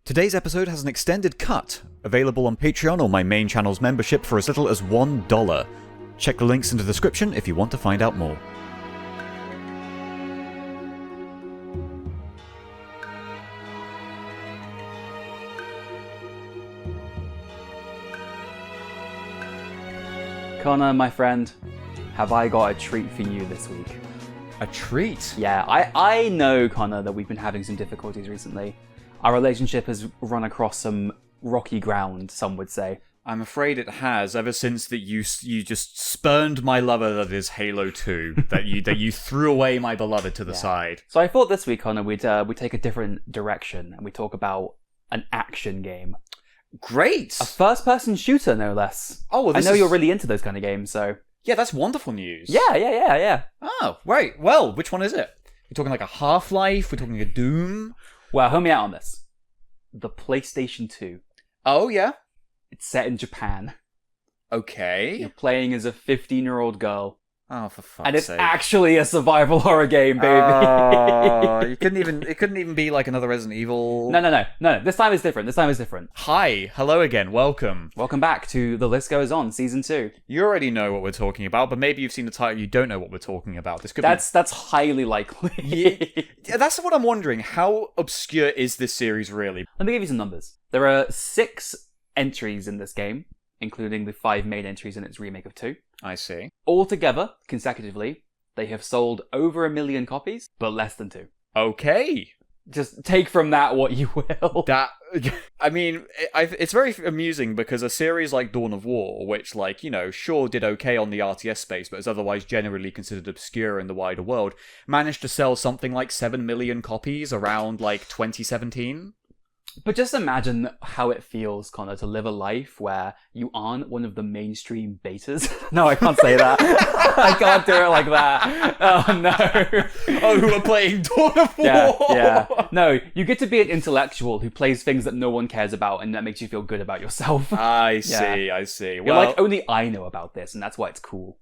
Today's episode has an extended cut, available on Patreon or my main channel's membership for as little as $1. Check the links in the description if you want to find out more. Connor, my friend, have I got a treat for you this week? A treat? Yeah, I know, Connor, that we've been having some difficulties recently. Our relationship has run across some rocky ground, some would say. I'm afraid it has, ever since that you just spurned my lover that is Halo 2, that you threw away my beloved to the side. So I thought this week, Connor, we'd take a different direction, and we talk about an action game. Great! A first-person shooter, no less. Oh, well, I know you're really into those kind of games, so... Yeah, that's wonderful news. Yeah. Oh, right. Well, which one is it? We're talking like a Half-Life? We're talking a Doom? Well, hear me out on this. The PlayStation 2. Oh, yeah? It's set in Japan. Okay. You're playing as a 15-year-old girl. Oh, for fuck's sake. And it's actually a survival horror game, baby. Oh, it couldn't even be like another Resident Evil. No. This time is different. Hi. Hello again. Welcome. Welcome back to The List Goes On, Season 2. You already know what we're talking about, but maybe you've seen the title, you don't know what we're talking about. That's highly likely. Yeah, that's what I'm wondering. How obscure is this series really? Let me give you some numbers. There are 6 entries in this game, including the 5 main entries in its remake of 2. I see. Altogether, consecutively, they have sold over 1 million copies, but less than 2. Okay. Just take from that what you will. I mean, it's very amusing because a series like Dawn of War, which, like, you know, sure did okay on the RTS space, but is otherwise generally considered obscure in the wider world, managed to sell something like 7 million copies around, like, 2017. But just imagine how it feels, Connor, to live a life where you aren't one of the mainstream betas. No, I can't say that. I can't do it like that. Oh, no. Oh, who are playing Dawn of War? Yeah. No, you get to be an intellectual who plays things that no one cares about, and that makes you feel good about yourself. I see. You're like, only I know about this, and that's why it's cool.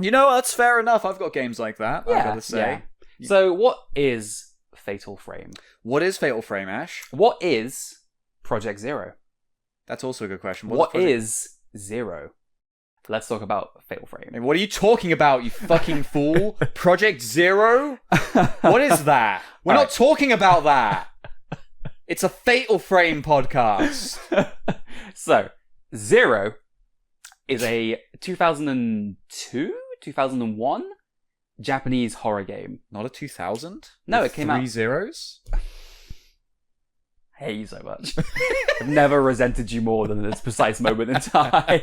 You know, that's fair enough. I've got games like that, I've got to say. Yeah. So, what is Fatal Frame? What is Fatal Frame, Ash? What is Project Zero? That's also a good question. What is Zero? Let's talk about Fatal Frame. I mean, what are you talking about, you fucking fool? Project Zero? What is that? We're not talking about that. It's a Fatal Frame podcast. So, Zero is a 2002? 2001? Japanese horror game. Not a 2000? No, it came out... 3 zeros? I hate you so much. I've never resented you more than this precise moment in time.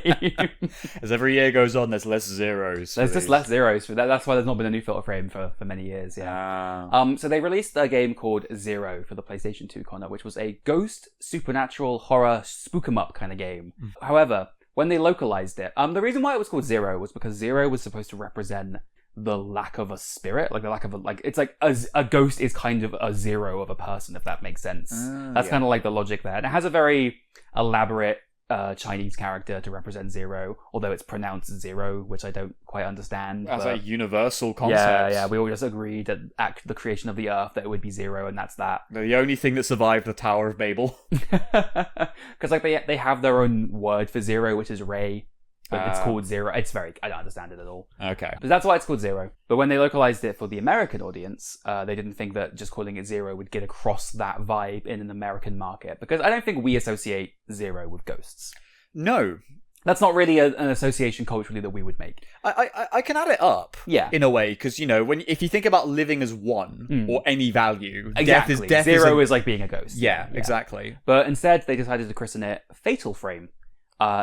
As every year goes on, there's less zeros. There's just less zeros. That's why there's not been a new Fatal Frame for many years, yeah. So they released a game called Zero for the PlayStation 2, Connor, which was a ghost, supernatural, horror, spook 'em up kind of game. However, when they localized it, the reason why it was called Zero was because Zero was supposed to represent the lack of a spirit, like the lack of it's like a ghost is kind of a zero of a person, if that makes sense. That's kind of like the logic there. And it has a very elaborate Chinese character to represent Zero, although it's pronounced Zero, which I don't quite understand. That's a universal concept. Yeah, we all just agreed at the creation of the Earth that it would be Zero, and that's that. The only thing that survived the Tower of Babel. Because like they have their own word for Zero, which is Ray. But it's called Zero. I don't understand it at all. Okay. But that's why it's called Zero. But when they localized it for the American audience, they didn't think that just calling it Zero would get across that vibe in an American market. Because I don't think we associate Zero with ghosts. No. That's not really an association culturally that we would make. I can add it up. Yeah. In a way, because, you know, if you think about living as one, or any value, exactly. death Zero is like being a ghost. Yeah, exactly. But instead, they decided to christen it Fatal Frame.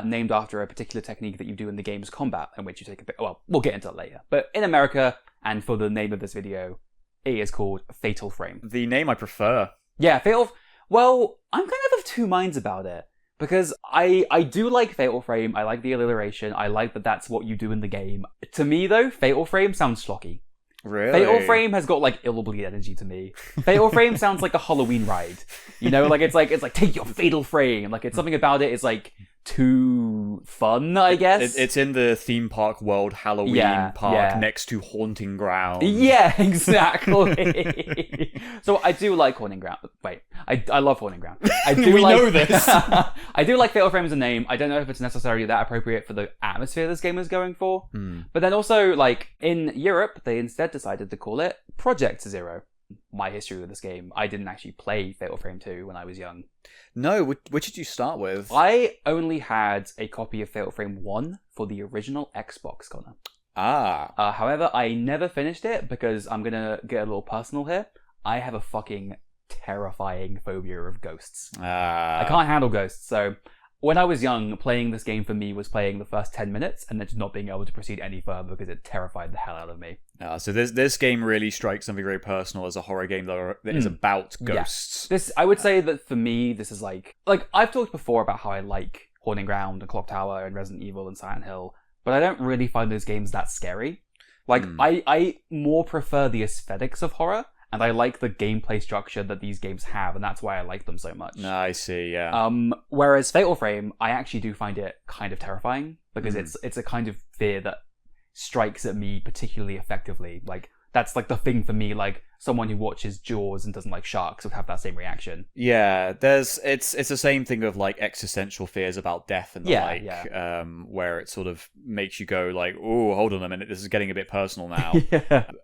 Named after a particular technique that you do in the game's combat, in which you take a bit... Well, we'll get into that later. But in America, and for the name of this video, it is called Fatal Frame. The name I prefer. Yeah, Fatal... Well, I'm kind of 2 minds about it. Because I do like Fatal Frame, I like the alliteration, I like that that's what you do in the game. To me, though, Fatal Frame sounds schlocky. Really? Fatal Frame has got like ill-bleed energy to me. Fatal Frame sounds like a Halloween ride. You know, like it's like take your Fatal Frame. Like it's something about it is like too too fun, I guess. It's in the theme park world Halloween park next to Haunting Ground. Yeah, exactly. So I do like Haunting Ground. Wait, I love Haunting Ground. I do We know this. I do like Fatal Frame as a name. I don't know if it's necessarily that appropriate for the atmosphere this game is going for. But then also, like, in Europe, they instead decided to call it Project Zero. My history with this game, I didn't actually play Fatal Frame 2 when I was young. No, which did you start with? I only had a copy of Fatal Frame 1 for the original Xbox, Connor. However, I never finished it because I'm gonna get a little personal here. I have a fucking terrifying phobia of ghosts. I can't handle ghosts, so when I was young, playing this game for me was playing the first 10 minutes and then just not being able to proceed any further because it terrified the hell out of me. So this game really strikes something very personal as a horror game that is about ghosts. Yeah. I would say that for me, this is like I've talked before about how I like Haunting Ground and Clock Tower and Resident Evil and Silent Hill, but I don't really find those games that scary. I more prefer the aesthetics of horror, and I like the gameplay structure that these games have, and that's why I like them so much. I see, yeah. Whereas Fatal Frame, I actually do find it kind of terrifying, because it's a kind of fear that strikes at me particularly effectively. Like, that's like the thing for me, like, someone who watches Jaws and doesn't like sharks would have that same reaction. Yeah, it's the same thing of, like, existential fears about death and the where it sort of makes you go, like, oh, hold on a minute, this is getting a bit personal now.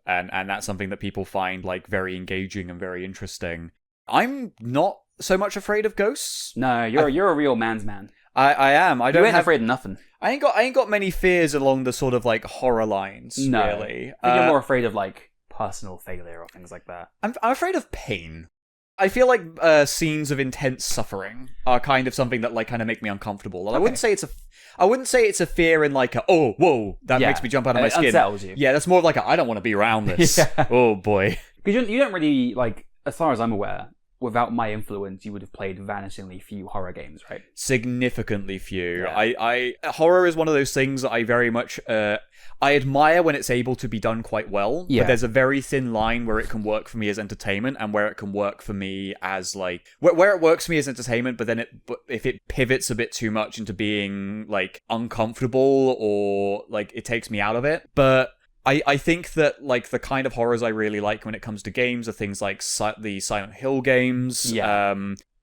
And that's something that people find, like, very engaging and very interesting. I'm not so much afraid of ghosts. No, you're a real man's man. I am. I don't you ain't afraid of nothing. I ain't got many fears along the sort of, like, horror lines, really. I think you're more afraid of, like, personal failure or things like that. I'm afraid of pain. I feel like scenes of intense suffering are kind of something that, like, kind of make me uncomfortable. Okay. I wouldn't say it's a fear in, like, that makes me jump out of my skin. It unsettles you. Yeah, that's more of like I don't want to be around this. Oh boy. Because you don't really, like, as far as I'm aware, without my influence, you would have played vanishingly few horror games, right? Significantly few. Yeah. Horror is one of those things that I very much I admire when it's able to be done quite well. Yeah. But there's a very thin line where it can work for me as entertainment and where it can work for me as, like, where it works for me as entertainment, but then if it pivots a bit too much into being, like, uncomfortable or, like, it takes me out of it. But I think that, like, the kind of horrors I really like when it comes to games are things like the Silent Hill games. Yeah.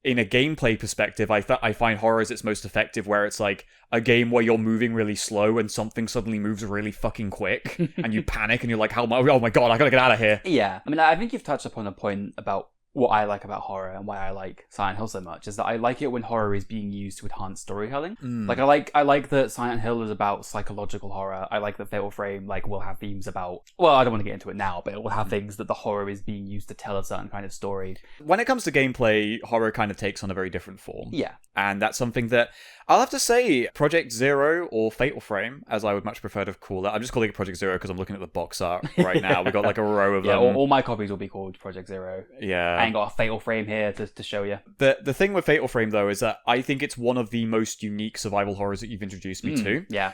In a gameplay perspective, I find horror is its most effective where it's, like, a game where you're moving really slow and something suddenly moves really fucking quick and you panic and you're like, oh my god, I gotta get out of here. Yeah. I mean, I think you've touched upon a point about what I like about horror and why I like Silent Hill so much, is that I like it when horror is being used to enhance storytelling. Like, I like that Silent Hill is about psychological horror. I like that Fatal Frame, like, will have themes about, well, I don't want to get into it now, but it will have things that the horror is being used to tell a certain kind of story. When it comes to gameplay, horror kind of takes on a very different form. Yeah. And that's something that I'll have to say, Project Zero, or Fatal Frame, as I would much prefer to call it. I'm just calling it Project Zero because I'm looking at the box art right now. We've got, like, a row of them. Yeah, all my copies will be called Project Zero. Yeah. I ain't got a Fatal Frame here to show you. The thing with Fatal Frame, though, is that I think it's one of the most unique survival horrors that you've introduced me to. Yeah.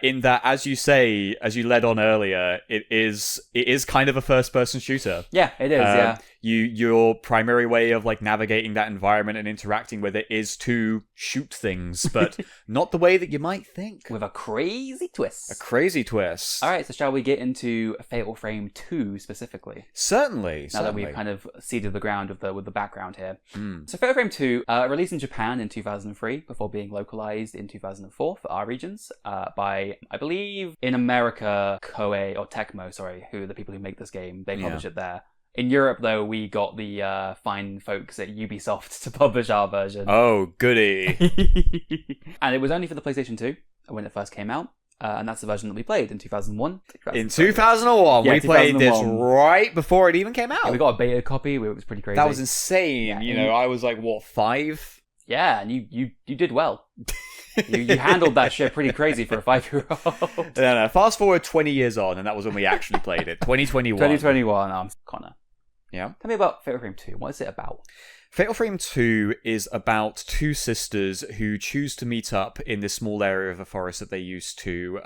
In that, as you led on earlier, it is kind of a first-person shooter. Yeah, it is, yeah. Your primary way of, like, navigating that environment and interacting with it is to shoot things, but not the way that you might think. With a crazy twist. A crazy twist. All right, so shall we get into Fatal Frame 2 specifically? Certainly. Now that we've kind of seeded the ground with the background here. So Fatal Frame 2, released in Japan in 2003, before being localized in 2004 for our regions, by, I believe, in America, Koei, or Tecmo, sorry, who are the people who make this game. They publish it there. In Europe, though, we got the fine folks at Ubisoft to publish our version. Oh, goody. And it was only for the PlayStation 2 when it first came out. And that's the version that we played in 2001. In 2001, we played this right before it even came out. Yeah, we got a beta copy. It was pretty crazy. That was insane. Yeah, I was like, what, 5? Yeah, and you did well. You handled that shit pretty crazy for a 5-year-old. No. Fast forward 20 years on, and that was when we actually played it. 2021. 2021, Connor. Yeah? Tell me about Fatal Frame 2. What is it about? Fatal Frame 2 is about two sisters who choose to meet up in this small area of a forest that they used to,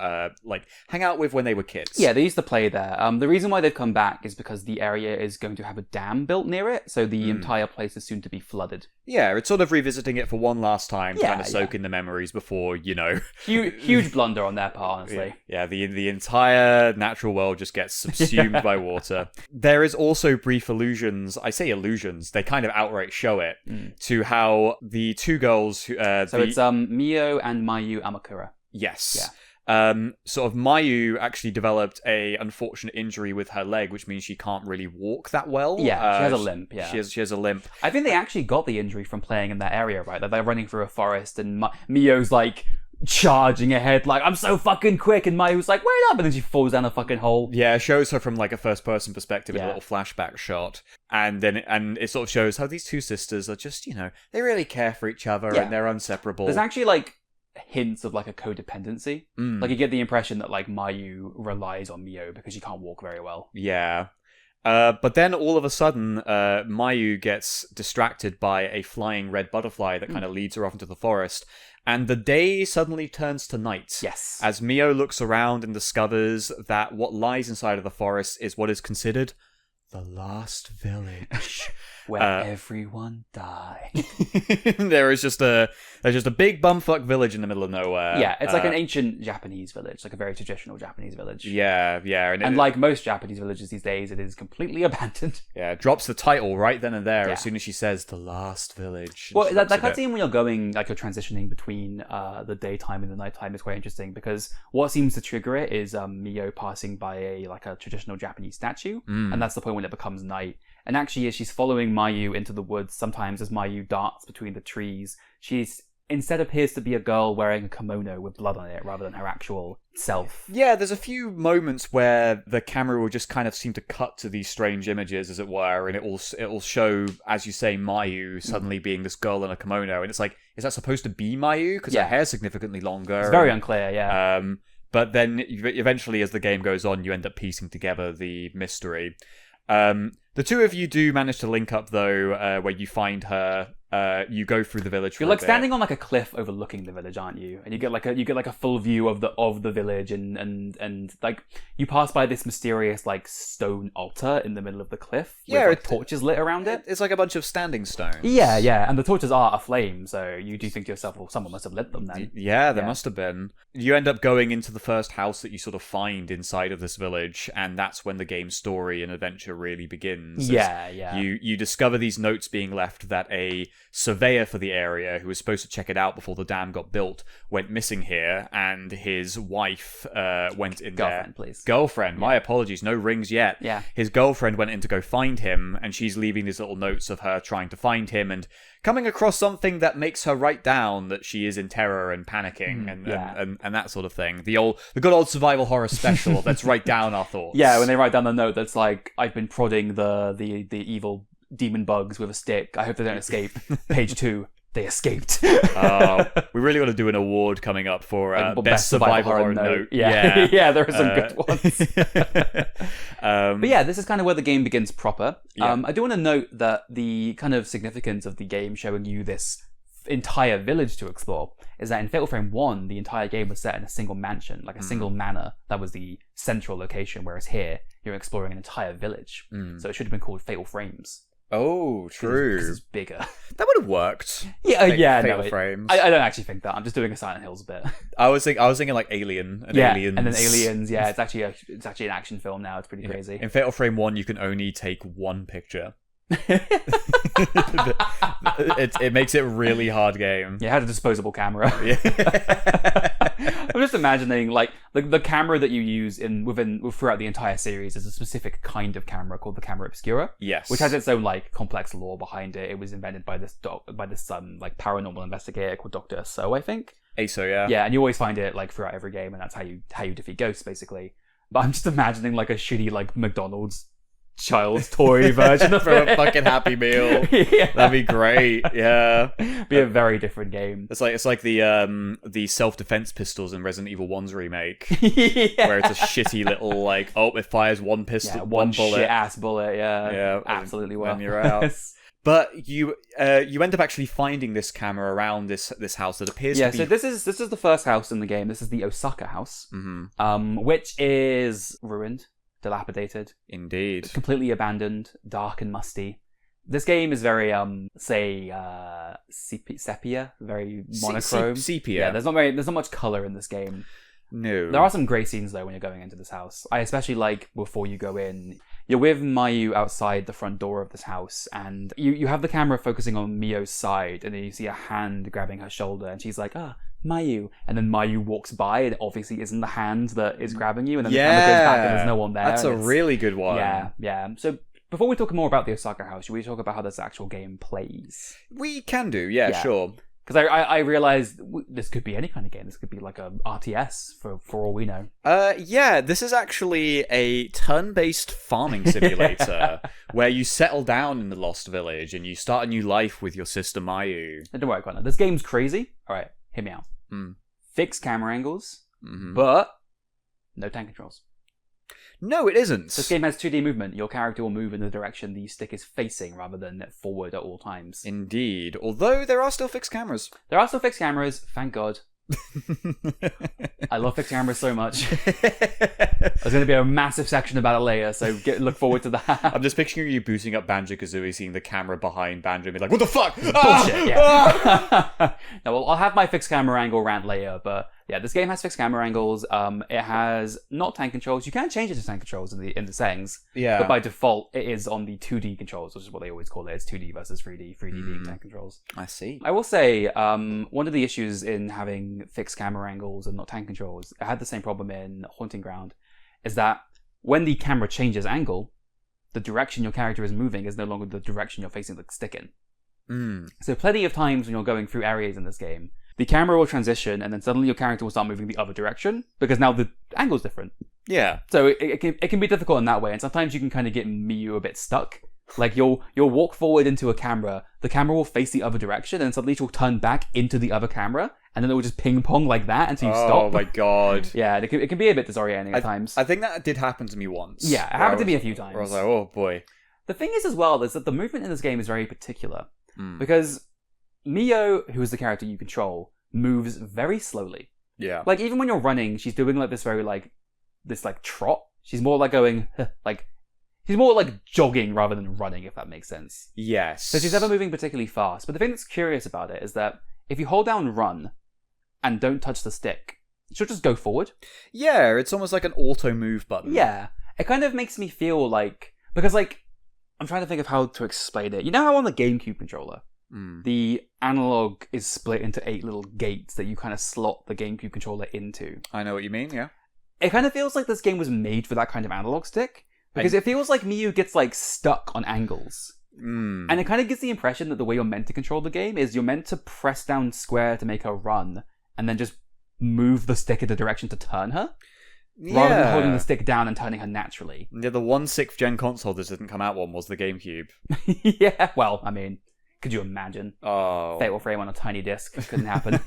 hang out with when they were kids. Yeah, they used to play there. The reason why they've come back is because the area is going to have a dam built near it, so the entire place is soon to be flooded. Yeah, it's sort of revisiting it for one last time, trying to soak in the memories before, Huge blunder on their part, honestly. Yeah, the entire natural world just gets subsumed by water. There is also brief allusions, I say allusions, they kind of outright show it, to how the two girls... it's Mio and Mayu Amakura. Yes. Yeah. Sort of Mayu actually developed a unfortunate injury with her leg, which means she can't really walk that well. Yeah, she has a limp, yeah. She has a limp. I think they actually got the injury from playing in that area, right? Like, they're running through a forest and Mio's like... charging ahead like, I'm so fucking quick, and Mayu's like, wait up, and then she falls down a fucking hole. Yeah, it shows her from like a first person perspective in a little flashback shot, and it sort of shows how these two sisters are just, they really care for each other and they're inseparable. There's actually like hints of like a codependency. Like, you get the impression that like Mayu relies on Mio because she can't walk very well. Yeah. But then all of a sudden, Mayu gets distracted by a flying red butterfly that kind of leads her off into the forest. And the day suddenly turns to night. Yes. As Mio looks around and discovers that what lies inside of the forest is what is considered the last village. Where everyone died. There's just a big bumfuck village in the middle of nowhere. Yeah, it's like an ancient Japanese village, like a very traditional Japanese village. Yeah. And like most Japanese villages these days, it is completely abandoned. Yeah, it drops the title right then and there as soon as she says the last village. Well, that cutscene when you're going, like you're transitioning between the daytime and the nighttime is quite interesting, because what seems to trigger it is Mio passing by a traditional Japanese statue, and that's the point when it becomes night. And actually, as she's following Mayu into the woods, sometimes as Mayu darts between the trees, she's instead appears to be a girl wearing a kimono with blood on it rather than her actual self. Yeah, there's a few moments where the camera will just kind of seem to cut to these strange images, as it were, and it'll show, as you say, Mayu suddenly being this girl in a kimono, and it's like, is that supposed to be Mayu? Because her hair's significantly longer. It's very unclear, yeah. But then eventually, as the game goes on, you end up piecing together the mystery. The two of you do manage to link up, though, where you find her. You go through the village. You're like standing on like a cliff overlooking the village, aren't you? And you get like a full view of the village, and like you pass by this mysterious like stone altar in the middle of the cliff. Yeah, with torches lit around it. It's like a bunch of standing stones. Yeah, and the torches are aflame, so you do think to yourself, well, someone must have lit them then. Yeah, there must have been. You end up going into the first house that you sort of find inside of this village, and that's when the game's story and adventure really begins. Yeah. You discover these notes being left that a surveyor for the area who was supposed to check it out before the dam got built went missing here, and his wife went in Girlfriend, there. Please. Girlfriend, my apologies, no rings yet. Yeah. His girlfriend went in to go find him, and she's leaving these little notes of her trying to find him and coming across something that makes her write down that she is in terror and panicking and that sort of thing. The good old survival horror special. Let's write down our thoughts. Yeah, when they write down the note that's like, I've been prodding the evil demon bugs with a stick. I hope they don't escape. Page 2. They escaped. We really got to do an award coming up for best survival horror note. Yeah. Yeah, there are some good ones. But yeah, this is kind of where the game begins proper. I do want to note that the kind of significance of the game showing you this entire village to explore is that in Fatal Frame 1, the entire game was set in a single mansion, like a single manor. That was the central location, whereas here, you're exploring an entire village. So it should have been called Fatal Frames. Oh, true. Because it's bigger. That would have worked. Fatal Frames. I don't actually think that. I'm just doing a Silent Hills bit. I was thinking like Aliens. And then Aliens. Yeah, it's actually an action film now. It's pretty crazy. In Fatal Frame 1, you can only take one picture. It makes it a really hard game. Yeah, it had a disposable camera. I'm just imagining like the camera that you use throughout the entire series is a specific kind of camera called the Camera Obscura. Yes, which has its own like complex lore behind it. It was invented by this like paranormal investigator called Dr. So, I think. ASO, yeah. Yeah, and you always find it like throughout every game, and that's how you defeat ghosts basically. But I'm just imagining like a shitty like McDonald's child's toy version of for a fucking Happy Meal. Yeah. That'd be great. Yeah, be a very different game. It's like the self-defense pistols in Resident Evil 1's remake, where it's a shitty little like, it fires one pistol, one bullet, shit ass bullet. Yeah, absolutely. When you're out. But you end up actually finding this camera around this house that appears to be... so this is the first house in the game. This is the Osaka House, which is ruined, dilapidated. Indeed. Completely abandoned, dark and musty. This game is very, sepia, very monochrome. Sepia. Yeah, there's not much color in this game. No. There are some grey scenes, though, when you're going into this house. I especially like, before you go in, you're with Mayu outside the front door of this house, and you have the camera focusing on Mio's side, and then you see a hand grabbing her shoulder, and she's like, Mayu. And then Mayu walks by, and it obviously isn't the hand that is grabbing you, and then the camera goes back, and there's no one there. That's a really good one. Yeah. So, before we talk more about the Osaka House, should we talk about how this actual game plays? We can do, yeah. Sure. Because I realized this could be any kind of game. This could be like a RTS for all we know. Yeah, this is actually a turn-based farming simulator where you settle down in the Lost Village and you start a new life with your sister Mayu. Don't worry, Connor. This game's crazy. All right, hear me out. Fixed camera angles, but no tank controls. No, it isn't. This game has 2D movement. Your character will move in the direction the stick is facing rather than forward at all times. Indeed. Although there are still fixed cameras. There are still fixed cameras, thank God. I love fixed cameras so much. There's going to be a massive section about it later, so look forward to that. I'm just picturing you booting up Banjo-Kazooie, seeing the camera behind Banjo and be like, what the fuck? Bullshit, yeah. No, well, I'll have my fixed camera angle rant later, but yeah, this game has fixed camera angles. It has not tank controls. You can change it to tank controls in the settings. Yeah. But by default, it is on the 2D controls, which is what they always call it. It's 2D versus 3D, 3D being tank controls. I see. I will say, one of the issues in having fixed camera angles and not tank controls, I had the same problem in Haunting Ground, is that when the camera changes angle, the direction your character is moving is no longer the direction you're facing the stick in. So plenty of times when you're going through areas in this game, the camera will transition and then suddenly your character will start moving the other direction because now the angle's different. Yeah. So it can be difficult in that way, and sometimes you can kind of get Miyu a bit stuck. Like you'll walk forward into a camera, the camera will face the other direction, and suddenly she'll turn back into the other camera, and then it will just ping pong like that until you stop. Oh my god. Yeah, it can be a bit disorienting at times. I think that did happen to me once. Yeah, it happened to me a few times. Where I was like, oh boy. The thing is as well is that the movement in this game is very particular. Because Mio, who is the character you control, moves very slowly. Yeah. Like even when you're running, she's doing like this very this trot. She's more like going she's more like jogging rather than running, if that makes sense. Yes. So she's never moving particularly fast. But the thing that's curious about it is that if you hold down run and don't touch the stick, she'll just go forward. Yeah, it's almost like an auto move button. Yeah. It kind of makes me feel like, because I'm trying to think of how to explain it. You know how on the GameCube controller, the analog is split into 8 little gates that you kind of slot the GameCube controller into? I know what you mean, yeah. It kind of feels like this game was made for that kind of analog stick. Because it feels like Miyu gets stuck on angles. And it kind of gives the impression that the way you're meant to control the game is you're meant to press down square to make her run, and then just move the stick in the direction to turn her. Yeah. Rather than holding the stick down and turning her naturally. Yeah, the 1/6th gen console that didn't come out one was the GameCube. Yeah, well, I mean, could you imagine? Oh. Fatal Frame on a tiny disc. Couldn't happen.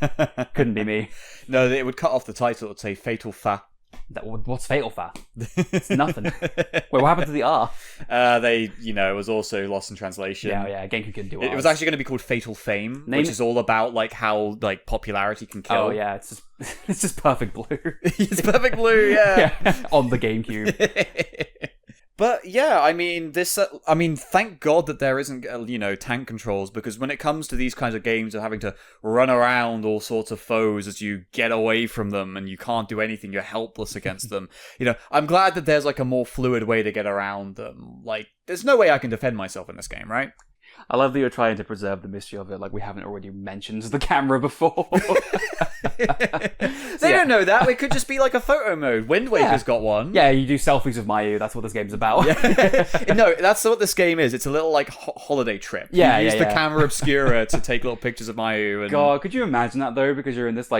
Couldn't be me. No, it would cut off the title. It would say Fatal Fa. What's Fatal Fa? It's nothing. Wait, what happened to the R? It was also lost in translation. Yeah, GameCube couldn't do it. It was actually going to be called Fatal Fame, which is all about how popularity can kill. Oh yeah, it's just perfect blue. It's perfect blue, yeah. On the GameCube. But yeah, I mean, thank God that there isn't, tank controls, because when it comes to these kinds of games of having to run around all sorts of foes as you get away from them and you can't do anything, you're helpless against them. I'm glad that there's a more fluid way to get around them. There's no way I can defend myself in this game, right? I love that you're trying to preserve the mystery of it, like we haven't already mentioned the camera before. They don't know that. It could just be a photo mode. Wind Waker's got one. Yeah, you do selfies with Mayu. That's what this game's about. No, that's what this game is. It's a little holiday trip. You use the Camera Obscura to take little pictures of Mayu. And... God, could you imagine that though? Because you're in this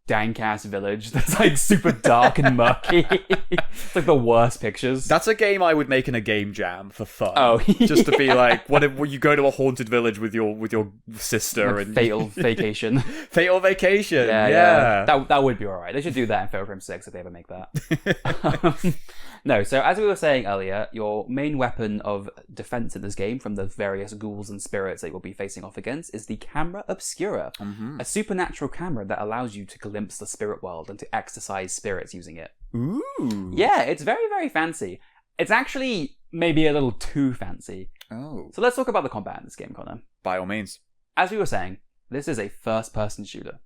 dank-ass village that's like super dark and murky. It's like the worst pictures. That's a game I would make in a game jam for fun. Oh, just to be like, what if you go to a haunted village with your sister like and Fatal Vacation. Fatal Vacation. Yeah. That would be alright. They should do that in Fatal Frame 6 if they ever make that. No, so as we were saying earlier, your main weapon of defense in this game from the various ghouls and spirits that you'll be facing off against is the Camera Obscura, a supernatural camera that allows you to glimpse the spirit world and to exorcise spirits using it. Ooh. Yeah, it's very, very fancy. It's actually maybe a little too fancy. Oh. So let's talk about the combat in this game, Connor. By all means. As we were saying, this is a first-person shooter.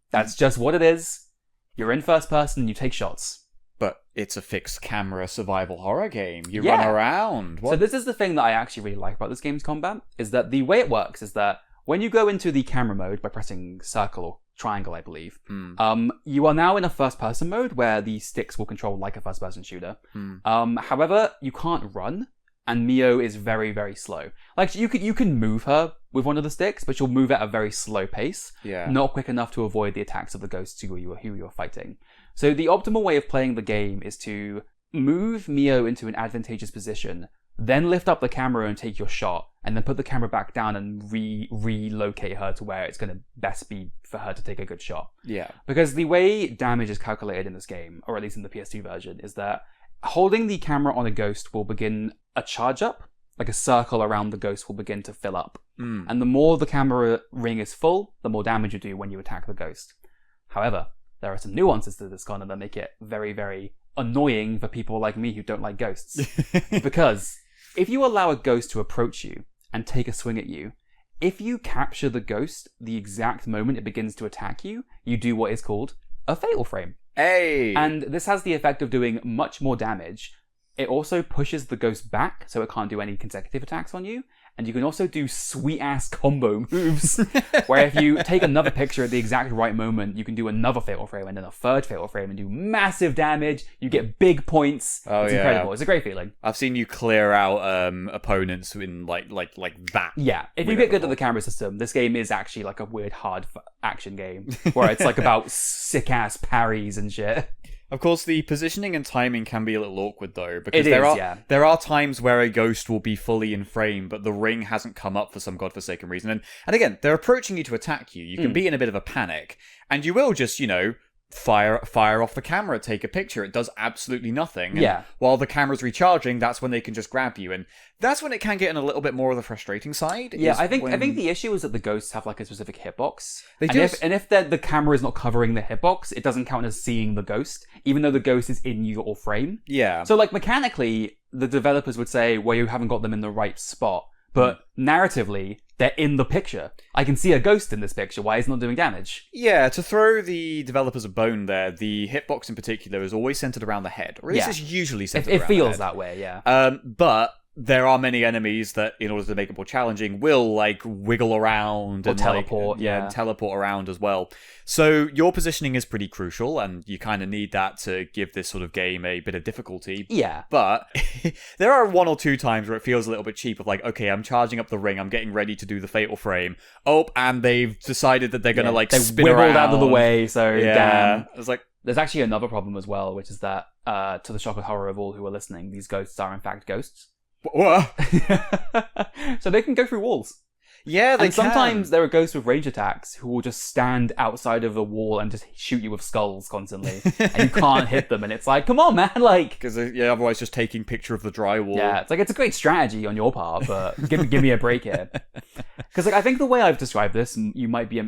That's just what it is. You're in first person and you take shots. But it's a fixed camera survival horror game. You Yeah. run around. What? So this is the thing that I actually really like about this game's combat, is that the way it works is that when you go into the camera mode by pressing circle or triangle, I believe, you are now in a first-person mode where the sticks will control like a first-person shooter. However, you can't run, and Mio is very, very slow. Like, you can move her with one of the sticks, but she'll move at a very slow pace. Yeah. Not quick enough to avoid the attacks of the ghosts who you're fighting. So the optimal way of playing the game is to move Mio into an advantageous position, then lift up the camera and take your shot, and then put the camera back down and relocate her to where it's going to best be for her to take a good shot. Yeah. Because the way damage is calculated in this game, or at least in the PS2 version, is that holding the camera on a ghost will begin a charge up, like a circle around the ghost will begin to fill up. And the more the camera ring is full, the more damage you do when you attack the ghost. However, there are some nuances to this, Connor, that make it very, very annoying for people like me who don't like ghosts. Because if you allow a ghost to approach you and take a swing at you, if you capture the ghost the exact moment it begins to attack you, you do what is called a fatal frame. Hey! And this has the effect of doing much more damage. It also pushes the ghost back, so it can't do any consecutive attacks on you. And you can also do sweet-ass combo moves, where if you take another picture at the exact right moment, you can do another fatal frame and then a third fatal frame and do massive damage. You get big points. It's incredible. It's a great feeling. I've seen you clear out opponents in like that. Yeah, if you get good at the camera system, this game is actually like a weird hard action game, where it's like about sick-ass parries and shit. Of course, the positioning and timing can be a little awkward, though, because there are times where a ghost will be fully in frame, but the ring hasn't come up for some godforsaken reason. And again, they're approaching you to attack you. You can be in a bit of a panic, and you will just, fire off the camera, take a picture. It does absolutely nothing. And while the camera's recharging, that's when they can just grab you, and that's when it can get in a little bit more of the frustrating side. Yeah, I think the issue is that the ghosts have like a specific hitbox. They do. And if the camera is not covering the hitbox, it doesn't count as seeing the ghost, even though the ghost is in your frame. Yeah. So like mechanically, the developers would say, well, you haven't got them in the right spot. But narratively, they're in the picture. I can see a ghost in this picture. Why is it not doing damage? Yeah, to throw the developers a bone there, the hitbox in particular is always centered around the head. Or at least it's usually centered around the head. It feels that way, yeah. But there are many enemies that, in order to make it more challenging, will wiggle around and teleport. And teleport around as well. So your positioning is pretty crucial, and you kind of need that to give this sort of game a bit of difficulty. Yeah. But there are one or two times where it feels a little bit cheap of okay, I'm charging up the ring, I'm getting ready to do the fatal frame. Oh, and they've decided that they're going to spin around. They wiggled out of the way, so damn. It's like... There's actually another problem as well, which is that, to the shock and horror of all who are listening, these ghosts are in fact ghosts. What? So they can go through walls. Yeah, they can. Sometimes there are ghosts with range attacks who will just stand outside of the wall and just shoot you with skulls constantly, and you can't hit them. And it's like, come on, man, because otherwise just taking picture of the drywall. Yeah, it's a great strategy on your part, but give me a break here. Because I think the way I've described this, you might be.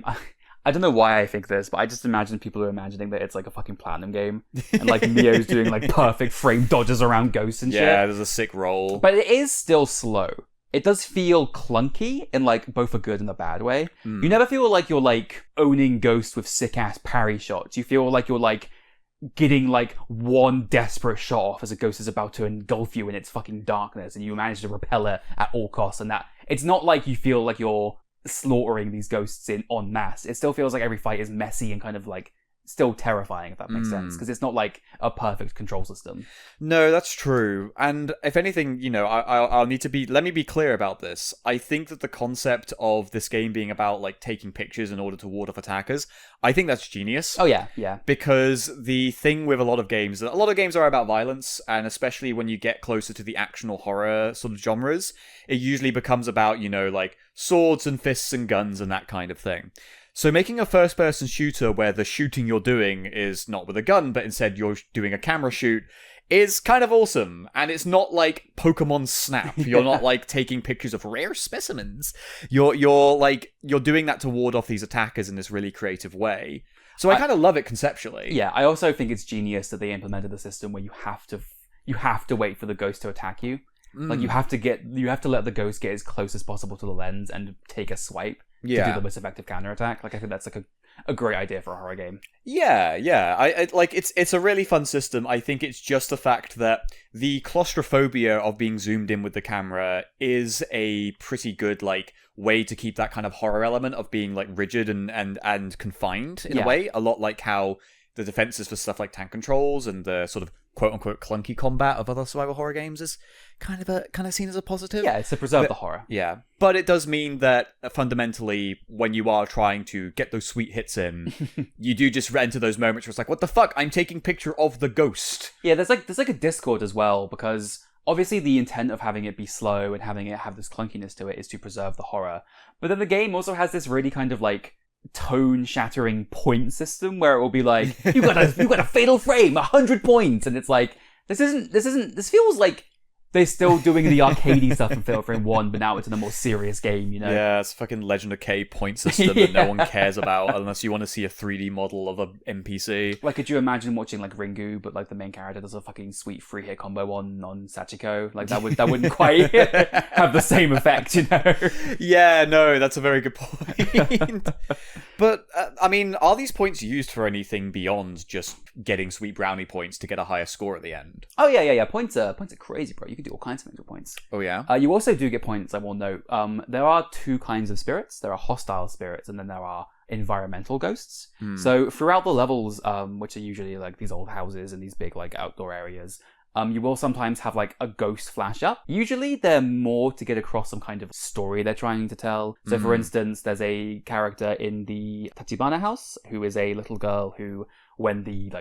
I don't know why I think this, but I just imagine people are imagining that it's like a fucking platinum game. And Mio's doing perfect frame dodges around ghosts and shit. Yeah, there's a sick roll. But it is still slow. It does feel clunky in both a good and a bad way. You never feel like you're owning ghosts with sick ass parry shots. You feel like you're getting one desperate shot off as a ghost is about to engulf you in its fucking darkness and you manage to repel it at all costs, and that it's not like you feel like you're slaughtering these ghosts en masse. It still feels like every fight is messy and kind of still terrifying, if that makes sense, because it's not like a perfect control system. No, that's true. And if anything, I'll need to let me be clear about this. I think that the concept of this game being about like taking pictures in order to ward off attackers, I think that's genius. Oh yeah, yeah. Because the thing with a lot of games are about violence, and especially when you get closer to the action or horror sort of genres, it usually becomes about, like swords and fists and guns and that kind of thing. So making a first-person shooter where the shooting you're doing is not with a gun, but instead you're doing a camera shoot is kind of awesome. And it's not like Pokemon Snap. You're not like taking pictures of rare specimens. You're doing that to ward off these attackers in this really creative way. So I kind of love it conceptually. Yeah, I also think it's genius that they implemented a system where you have to wait for the ghost to attack you. Like you have to let the ghost get as close as possible to the lens and take a swipe to do the most effective counterattack. Like I think that's like a great idea for a horror game. Yeah. I like it's a really fun system. I think it's just the fact that the claustrophobia of being zoomed in with the camera is a pretty good like way to keep that kind of horror element of being like rigid and confined in a way. A lot like how the defenses for stuff like tank controls and the sort of quote-unquote clunky combat of other survival horror games is kind of seen as a positive. Yeah, it's to preserve the horror. Yeah, but it does mean that fundamentally, when you are trying to get those sweet hits in, you do just enter those moments where it's like, what the fuck? I'm taking picture of the ghost. Yeah, there's like a discord as well, because obviously the intent of having it be slow and having it have this clunkiness to it is to preserve the horror. But then the game also has this really kind of like tone-shattering point system where it will be like, you got a fatal frame, 100 points, and it's like, this feels like they're still doing the arcadey stuff in Fatal Frame 1, but now it's in a more serious game, Yeah, it's a fucking Legend of K point system that no one cares about unless you want to see a 3D model of an NPC. Like, could you imagine watching, like, Ringu, but, like, the main character does a fucking sweet free-hit combo on Sachiko? Like, that wouldn't quite have the same effect, Yeah, no, that's a very good point. But, I mean, are these points used for anything beyond just getting sweet brownie points to get a higher score at the end? Oh, yeah. Points are crazy, bro. You can do all kinds of things with points. Oh, yeah? You also do get points, I will note. There are two kinds of spirits. There are hostile spirits, and then there are environmental ghosts. So throughout the levels, which are usually like these old houses and these big like outdoor areas, you will sometimes have like a ghost flash up. Usually they're more to get across some kind of story they're trying to tell. So for instance, there's a character in the Tachibana House who is a little girl who, when the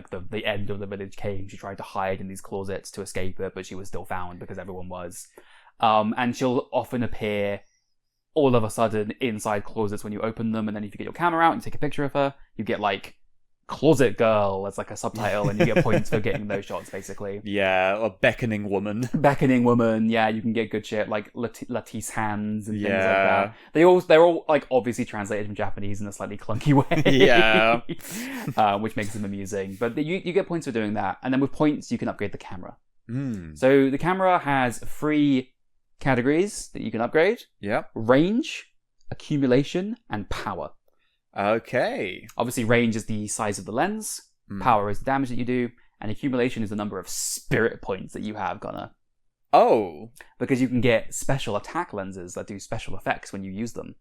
end of the village came, she tried to hide in these closets to escape it, but she was still found because everyone was. And she'll often appear all of a sudden inside closets when you open them, and then if you get your camera out and take a picture of her, you get like Closet Girl as like a subtitle, and you get points for getting those shots, basically. Yeah, a beckoning woman. Beckoning woman, yeah, you can get good shit, like Latisse hands and things like that. They're all like obviously translated from Japanese in a slightly clunky way. Yeah. Which makes them amusing. But you get points for doing that, and then with points you can upgrade the camera. So the camera has 3 categories that you can upgrade. Yeah. Range, accumulation, and power. Okay. Obviously, range is the size of the lens, power is the damage that you do, and accumulation is the number of spirit points that you have, Connor. Oh. Because you can get special attack lenses that do special effects when you use them.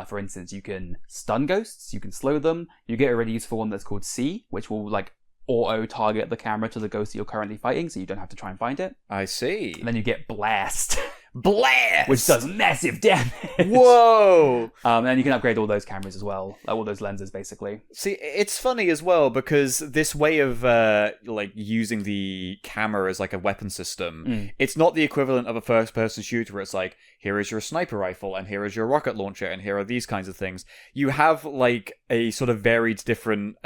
For instance, you can stun ghosts, you can slow them, you get a really useful one that's called C, which will like auto-target the camera to the ghost that you're currently fighting, so you don't have to try and find it. I see. And then you get Blast. Blast! Which does massive damage. Whoa! And you can upgrade all those cameras as well. All those lenses, basically. See, it's funny as well, because this way of, like, using the camera as, like, a weapon system, it's not the equivalent of a first-person shooter where it's like, here is your sniper rifle, and here is your rocket launcher, and here are these kinds of things. You have, like, a sort of varied different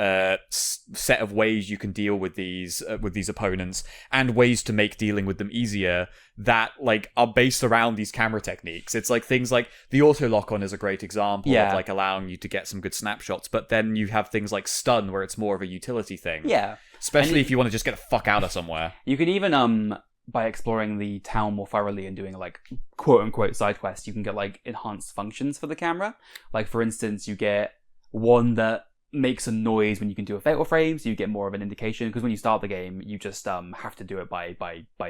set of ways you can deal with these opponents, and ways to make dealing with them easier that, like, are based around these camera techniques. It's like things like the auto lock-on is a great example of, like, allowing you to get some good snapshots, but then you have things like stun where it's more of a utility thing. Yeah. Especially if you want to just get the fuck out of somewhere. You can even, by exploring the town more thoroughly and doing, like, quote-unquote side quests, you can get, like, enhanced functions for the camera. Like, for instance, you get one that makes a noise when you can do a fatal frame, so you get more of an indication, because when you start the game, you just have to do it by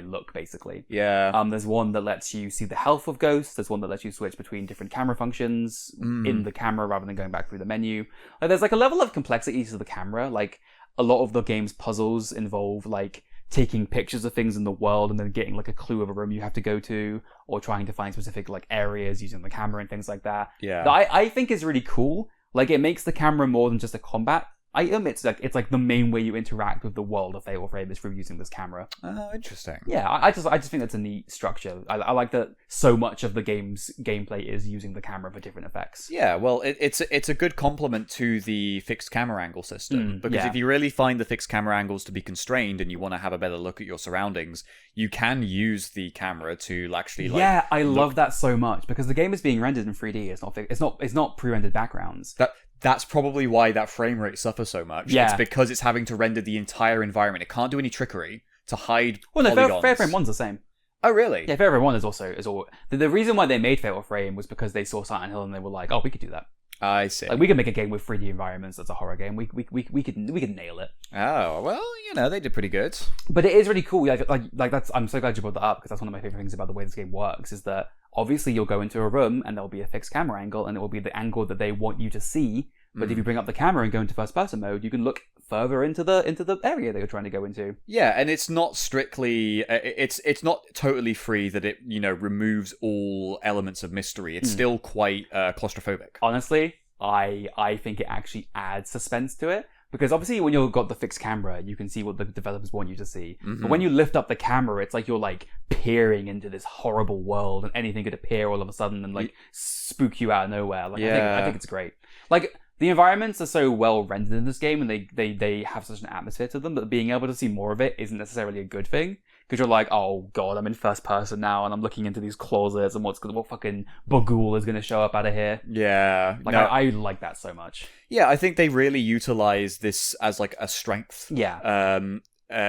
look, basically. Yeah. There's one that lets you see the health of ghosts, there's one that lets you switch between different camera functions in the camera rather than going back through the menu. Like, there's like a level of complexity to the camera. Like, a lot of the game's puzzles involve like taking pictures of things in the world and then getting like a clue of a room you have to go to, or trying to find specific like areas using the camera and things like that. Yeah. That I think is really cool. Like, it makes the camera more than just a combat item. It's like the main way you interact with the world of Fatal Frame is through using this camera. Oh, interesting. Yeah, I just think that's a neat structure. I like that so much of the game's gameplay is using the camera for different effects. Yeah, well, it's a good complement to the fixed camera angle system, because if you really find the fixed camera angles to be constrained and you want to have a better look at your surroundings, you can use the camera to actually like... Yeah, I love that so much, because the game is being rendered in 3D. It's not pre-rendered backgrounds. That's probably why that frame rate suffers so much. Yeah. It's because it's having to render the entire environment. It can't do any trickery to hide polygons. Fatal Frame 1's the same. Oh, really? Yeah, Fatal Frame 1 is all... The reason why they made Fatal Frame was because they saw Silent Hill and they were like, oh, we could do that. I see. Like, we can make a game with 3D environments that's a horror game. We could nail it. Oh, well, they did pretty good. But it is really cool. Like that's... I'm so glad you brought that up, because that's one of my favorite things about the way this game works, is that obviously you'll go into a room and there'll be a fixed camera angle, and it will be the angle that they want you to see. But if you bring up the camera and go into first person mode, you can look further into the area that you're trying to go into. Yeah, and it's not strictly it's not totally free that it, removes all elements of mystery. It's still quite claustrophobic. Honestly, I think it actually adds suspense to it, because obviously when you've got the fixed camera, you can see what the developers want you to see. But when you lift up the camera, it's like you're like peering into this horrible world, and anything could appear all of a sudden and like spook you out of nowhere. Like, I think it's great. Like, the environments are so well rendered in this game, and they have such an atmosphere to them, that being able to see more of it isn't necessarily a good thing. Because you're like, oh god, I'm in first person now, and I'm looking into these closets, and what fucking Bagul is going to show up out of here. Yeah. Like, I like that so much. Yeah, I think they really utilize this as like a strength. Yeah.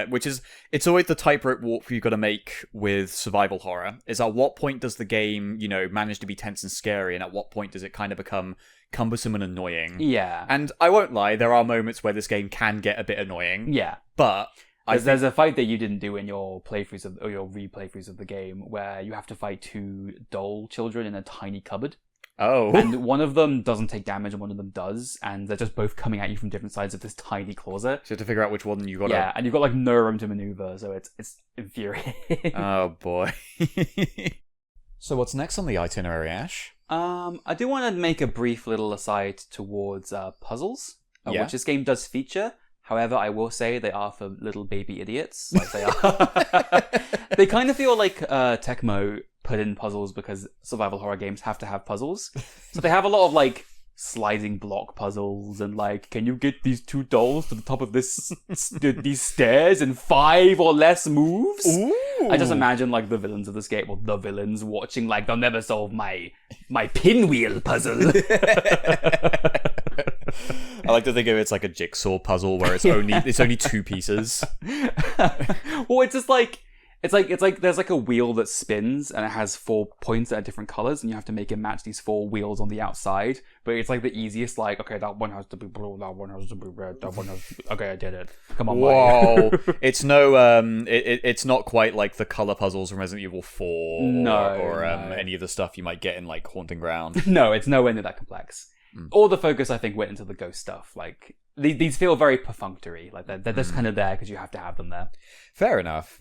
Which is, it's always the tightrope walk you've got to make with survival horror, is at what point does the game, manage to be tense and scary, and at what point does it kind of become cumbersome and annoying. Yeah. And I won't lie, there are moments where this game can get a bit annoying. Yeah. But there's a fight that you didn't do in your playthroughs or your replaythroughs of the game, where you have to fight two doll children in a tiny cupboard. Oh. And one of them doesn't take damage and one of them does, and they're just both coming at you from different sides of this tiny closet. So you have to figure out which one you got. Yeah, and you've got like no room to maneuver, so it's infuriating. Oh boy. So what's next on the itinerary, Ash? I do want to make a brief little aside towards puzzles, which this game does feature. However, I will say they are for little baby idiots. Like they are. They kind of feel like Tecmo put in puzzles because survival horror games have to have puzzles. So they have a lot of like sliding block puzzles and like, can you get these two dolls to the top of this these stairs in 5 or less moves? Ooh. I just imagine like the villains of this game, or the villains watching like, they'll never solve my pinwheel puzzle. I like to think of it as like a jigsaw puzzle where it's only 2 pieces. Well, it's just like it's like there's like a wheel that spins and it has 4 points that are different colors, and you have to make it match these 4 wheels on the outside. But it's like the easiest, like, okay, that one has to be blue, that one has to be red, that one has to be... Okay, I did it. Come on, whoa. It's no it's not quite like the color puzzles from Resident Evil 4 or any of the stuff you might get in like Haunting Ground. No, it's nowhere near that complex. All the focus, I think, went into the ghost stuff. Like, these feel very perfunctory. Like, they're just kind of there because you have to have them there. Fair enough.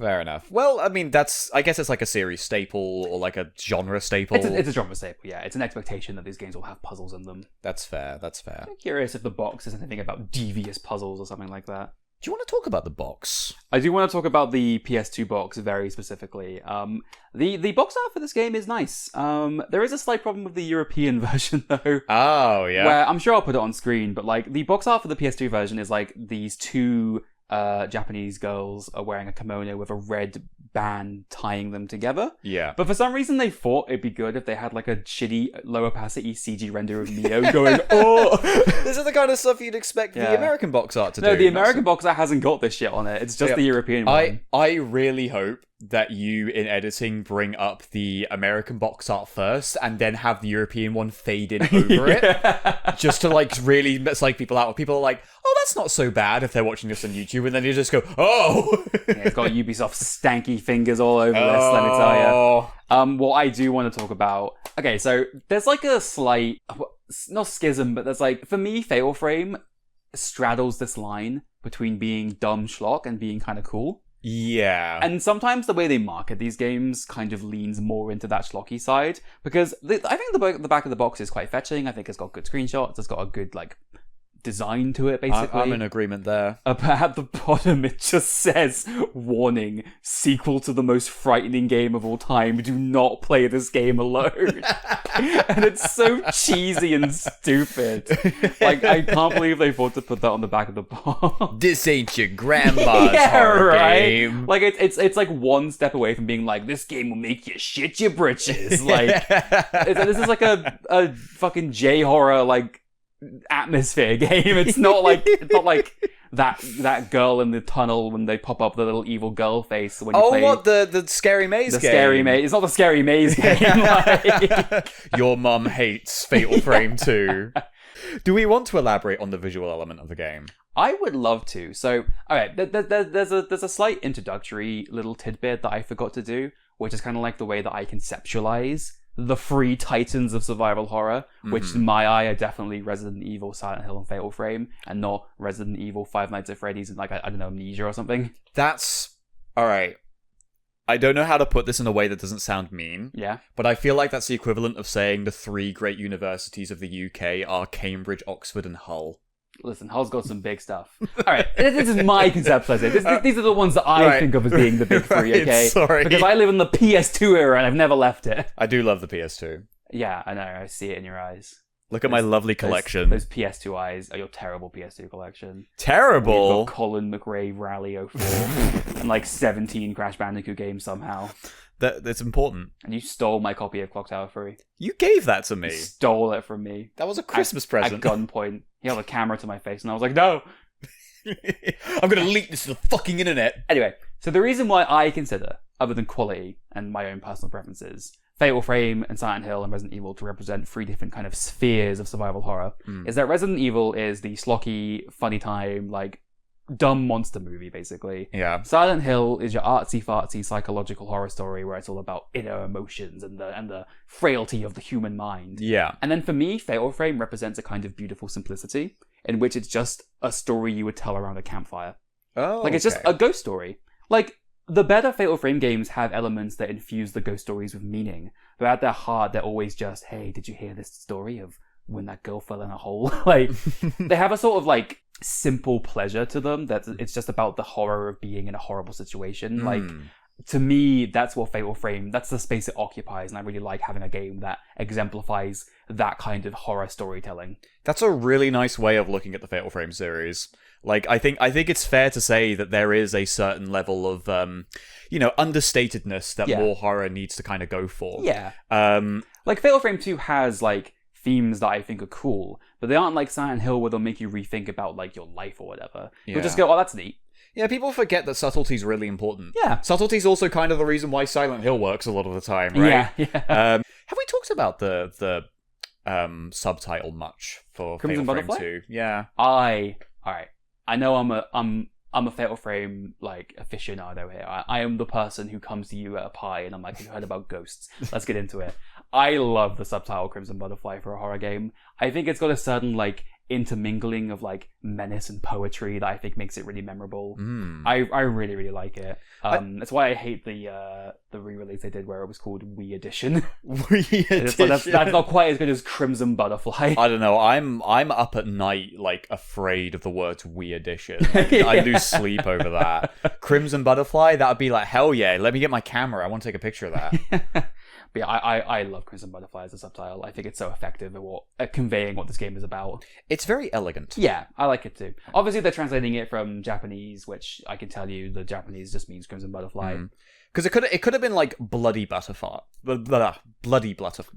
Well, I mean, I guess it's like a series staple or like a genre staple. It's a genre staple, yeah. It's an expectation that these games will have puzzles in them. That's fair. I'm curious if the box is anything about devious puzzles or something like that. Do you want to talk about the box? I do want to talk about the PS2 box very specifically. The box art for this game is nice. There is a slight problem with the European version though. Oh, yeah. Where I'm sure I'll put it on screen, but like the box art for the PS2 version is like these 2 Japanese girls are wearing a kimono with a red band tying them together. Yeah. But for some reason they thought it'd be good if they had like a shitty low opacity CG render of Mio going, oh! This is like kind of stuff you'd expect the American box art to do. No, the American box art hasn't got this shit on it. It's just the European one. I really hope that you, in editing, bring up the American box art first and then have the European one fade in over it. Just to, like, really psych people out. People are like, oh, that's not so bad if they're watching this on YouTube. And then you just go, oh! It's got Ubisoft stanky fingers all over this, let me tell you. What I do want to talk about... Okay, so there's, like, a slight... Not schism, but there's, like... For me, Fatal Frame straddles this line between being dumb schlock and being kind of cool. Yeah. And sometimes the way they market these games kind of leans more into that schlocky side, because I think the back of the box is quite fetching. I think it's got good screenshots. It's got a good, like, design to it, basically. I'm in agreement there. But at the bottom, it just says, warning, sequel to the most frightening game of all time. Do not play this game alone. And it's so cheesy and stupid. Like, I can't believe they thought to put that on the back of the box. This ain't your grandma's horror game. Like, it's like one step away from being like, this game will make you shit your britches. Like, this is like a fucking J-horror, like, atmosphere game. It's not like that girl in the tunnel when they pop up the little evil girl face when you play. What the scary maze game? Scary maze. It's not the scary maze game. Like... Your mum hates Fatal Frame 2. Do we want to elaborate on the visual element of the game? I would love to. So, all right, there's a slight introductory little tidbit that I forgot to do, which is kind of like the way that I conceptualize the three titans of survival horror, which in my eye are definitely Resident Evil, Silent Hill, and Fatal Frame, and not Resident Evil, Five Nights at Freddy's, and like, I don't know, Amnesia or something. That's... Alright. I don't know how to put this in a way that doesn't sound mean. Yeah. But I feel like that's the equivalent of saying the three great universities of the UK are Cambridge, Oxford, and Hull. Listen, Hull's got some big stuff. Alright, this is my conceptualization. These are the ones that I think of as being the big three, okay? Sorry. Because I live in the PS2 era and I've never left it. I do love the PS2. Yeah, I know. I see it in your eyes. Look at my lovely collection. Those PS2 eyes are your terrible PS2 collection. Terrible? You've got Colin McRae Rally 04 and like 17 Crash Bandicoot games somehow. That's important. And you stole my copy of Clock Tower 3. You gave that to me. You stole it from me. That was a Christmas present. At gunpoint. He held a camera to my face and I was like, no! I'm gonna leak this to the fucking internet. Anyway, so the reason why I consider, other than quality and my own personal preferences, Fatal Frame and Silent Hill and Resident Evil to represent three different kind of spheres of survival horror is that Resident Evil is the schlocky, funny time, like, dumb monster movie, basically. Yeah. Silent Hill is your artsy-fartsy psychological horror story where it's all about inner emotions and the frailty of the human mind. Yeah. And then for me, Fatal Frame represents a kind of beautiful simplicity in which it's just a story you would tell around a campfire. Oh, like, it's just a ghost story. Like, the better Fatal Frame games have elements that infuse the ghost stories with meaning, but at their heart, they're always just, hey, did you hear this story of when that girl fell in a hole? Like, they have a sort of, like, simple pleasure to them that it's just about the horror of being in a horrible situation. Like, to me, that's what Fatal Frame, that's the space it occupies, and I really like having a game that exemplifies that kind of horror storytelling. That's a really nice way of looking at the Fatal Frame series. Like, I think it's fair to say that there is a certain level of, understatedness that more horror needs to kind of go for. Yeah. Like, Fatal Frame 2 has, like, themes that I think are cool, but they aren't like Silent Hill where they'll make you rethink about, like, your life or whatever. You'll just go, oh, that's neat. Yeah, people forget that subtlety's really important. Yeah. Subtlety's also kind of the reason why Silent Hill works a lot of the time, right? Yeah. Have we talked about the subtitle much for Crimson Fatal Frame Butterfly? 2? Yeah. Alright. I know I'm a Fatal Frame, like, aficionado here. I am the person who comes to you at a pie and I'm like, have you heard about ghosts? Let's get into it. I love the subtitle Crimson Butterfly for a horror game. I think it's got a certain, like, intermingling of, like, menace and poetry that I think makes it really memorable. I really, really like it. That's why I hate the re-release they did where it was called Wii Edition. Wii Edition. That's not quite as good as Crimson Butterfly. I don't know. I'm up at night, like, afraid of the words Wii Edition. I lose sleep over that. Crimson Butterfly, that would be like, hell yeah, let me get my camera. I want to take a picture of that. But yeah, I love Crimson Butterfly as a subtitle. I think it's so effective at conveying what this game is about. It's very elegant. Yeah, I like it too. Obviously, they're translating it from Japanese, which I can tell you the Japanese just means Crimson Butterfly. Because it could have been like bloody butterfly, bloody butterfly,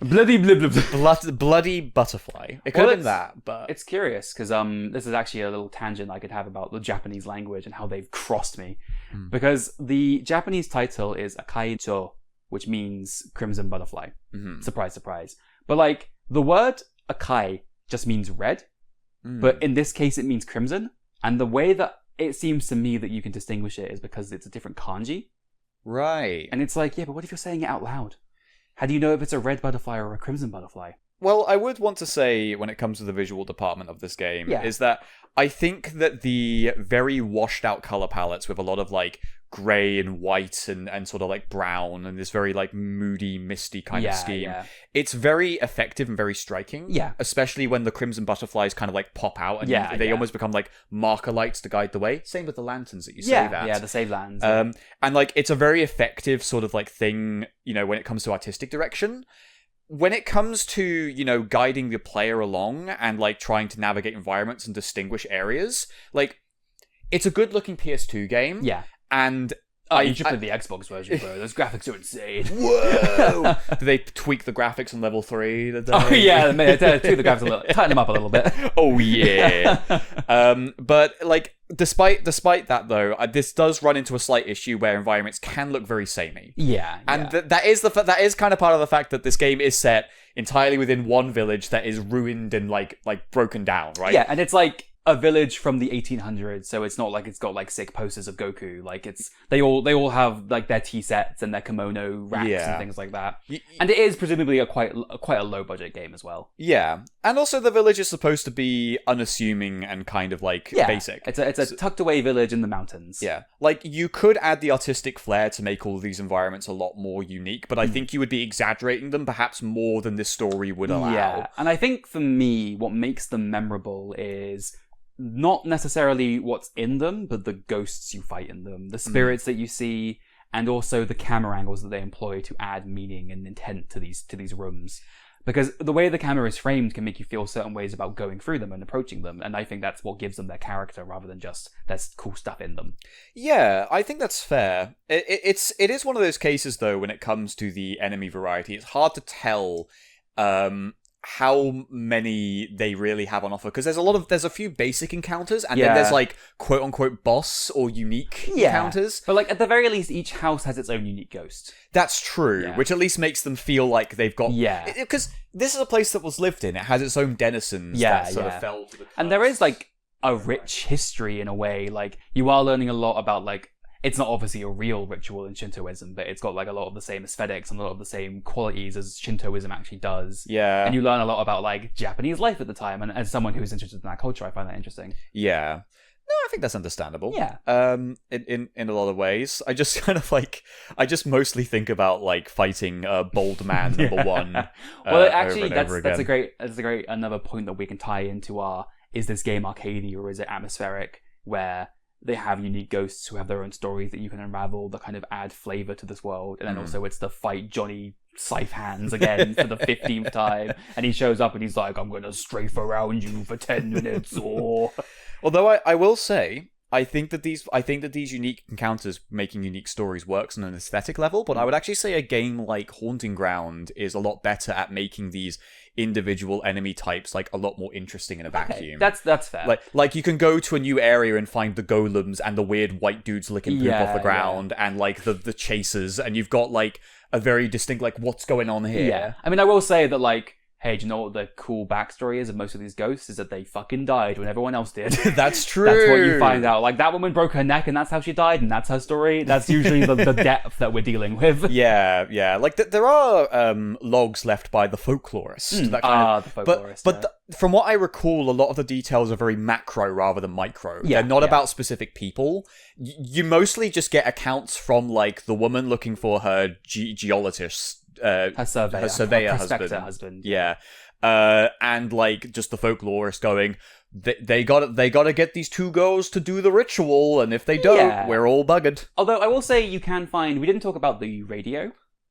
bloody butterfly. It could have been that, but it's curious because this is actually a little tangent I could have about the Japanese language and how they've crossed me, because the Japanese title is Akaicho, which means Crimson Butterfly. Surprise, surprise. But like the word Akai just means red, but in this case it means crimson, and the way that it seems to me that you can distinguish it is because it's a different kanji. Right. And it's like, yeah, but what if you're saying it out loud? How do you know if it's a red butterfly or a crimson butterfly? Well, I would want to say, when it comes to the visual department of this game, is that I think that the very washed out color palettes with a lot of like grey and white and sort of like brown and this very like moody, misty kind of scheme, it's very effective and very striking. Yeah. Especially when the crimson butterflies kind of like pop out and they almost become like marker lights to guide the way. Same with the lanterns that you save at. Yeah, the save lands. And like it's a very effective sort of like thing, you know, when it comes to artistic direction. When it comes to, you know, guiding the player along and like trying to navigate environments and distinguish areas, like it's a good looking PS2 game. Yeah. And you should play the Xbox version, bro. Those graphics are insane. Whoa! Did they tweak the graphics on level 3? Oh yeah, they tweak the graphics a little, tighten them up a little bit. Oh yeah. But like, despite that though, this does run into a slight issue where environments can look very samey. Yeah. And that is kind of part of the fact that this game is set entirely within one village that is ruined and like broken down, right? Yeah, and it's like a village from the 1800s, so it's not like it's got like sick posters of Goku. Like they all have like their tea sets and their kimono racks and things like that. And it is presumably quite a low budget game as well. Yeah, and also the village is supposed to be unassuming and kind of like basic. It's a tucked away village in the mountains. Yeah, like you could add the artistic flair to make all of these environments a lot more unique, but I think you would be exaggerating them perhaps more than this story would allow. Yeah, and I think for me, what makes them memorable is not necessarily what's in them, but the ghosts you fight in them, the spirits that you see, and also the camera angles that they employ to add meaning and intent to these rooms. Because the way the camera is framed can make you feel certain ways about going through them and approaching them, and I think that's what gives them their character rather than just there's cool stuff in them. Yeah, I think that's fair. It is one of those cases though when it comes to the enemy variety. It's hard to tell how many they really have on offer, because there's a few basic encounters and then there's like quote unquote boss or unique encounters, but like at the very least each house has its own unique ghost. That's true, which at least makes them feel like they've got because this is a place that was lived in. It has its own denizens that sort of fell to the curse. And there is like a rich history in a way. Like you are learning a lot about like, it's not obviously a real ritual in Shintoism, but it's got like a lot of the same aesthetics and a lot of the same qualities as Shintoism actually does. Yeah. And you learn a lot about like Japanese life at the time, and as someone who's interested in that culture, I find that interesting. Yeah. No, I think that's understandable. Yeah. In a lot of ways. I just kind of like, I just mostly think about like fighting Bold Man number 1. Well, actually, that's a great another point that we can tie into is this game arcadey or is it atmospheric, where they have unique ghosts who have their own stories that you can unravel that kind of add flavor to this world. And then also it's the fight Johnny Scythe Hands again for the 15th time. And he shows up and he's like, I'm going to strafe around you for 10 minutes or... Although I will say, I think that these unique encounters making unique stories works on an aesthetic level, but I would actually say a game like Haunting Ground is a lot better at making these individual enemy types like a lot more interesting in a vacuum. That's fair. Like you can go to a new area and find the golems and the weird white dudes licking poop off the ground and like the chasers, and you've got like a very distinct like what's going on here. Yeah. I mean, I will say that like, hey, do you know what the cool backstory is of most of these ghosts? Is that they fucking died when everyone else did. That's true. That's what you find out. Like, that woman broke her neck and that's how she died, and that's her story. That's usually the depth that we're dealing with. Yeah. Like, there are logs left by the folklorist. The folklorist. But from what I recall, a lot of the details are very macro rather than micro. They're not about specific people. You mostly just get accounts from, like, the woman looking for her geologist, her surveyor husband. Yeah. And like just the folklorist going, they gotta get these 2 girls to do the ritual, and if they don't, we're all buggered. Although I will say you can find, we didn't talk about the radio.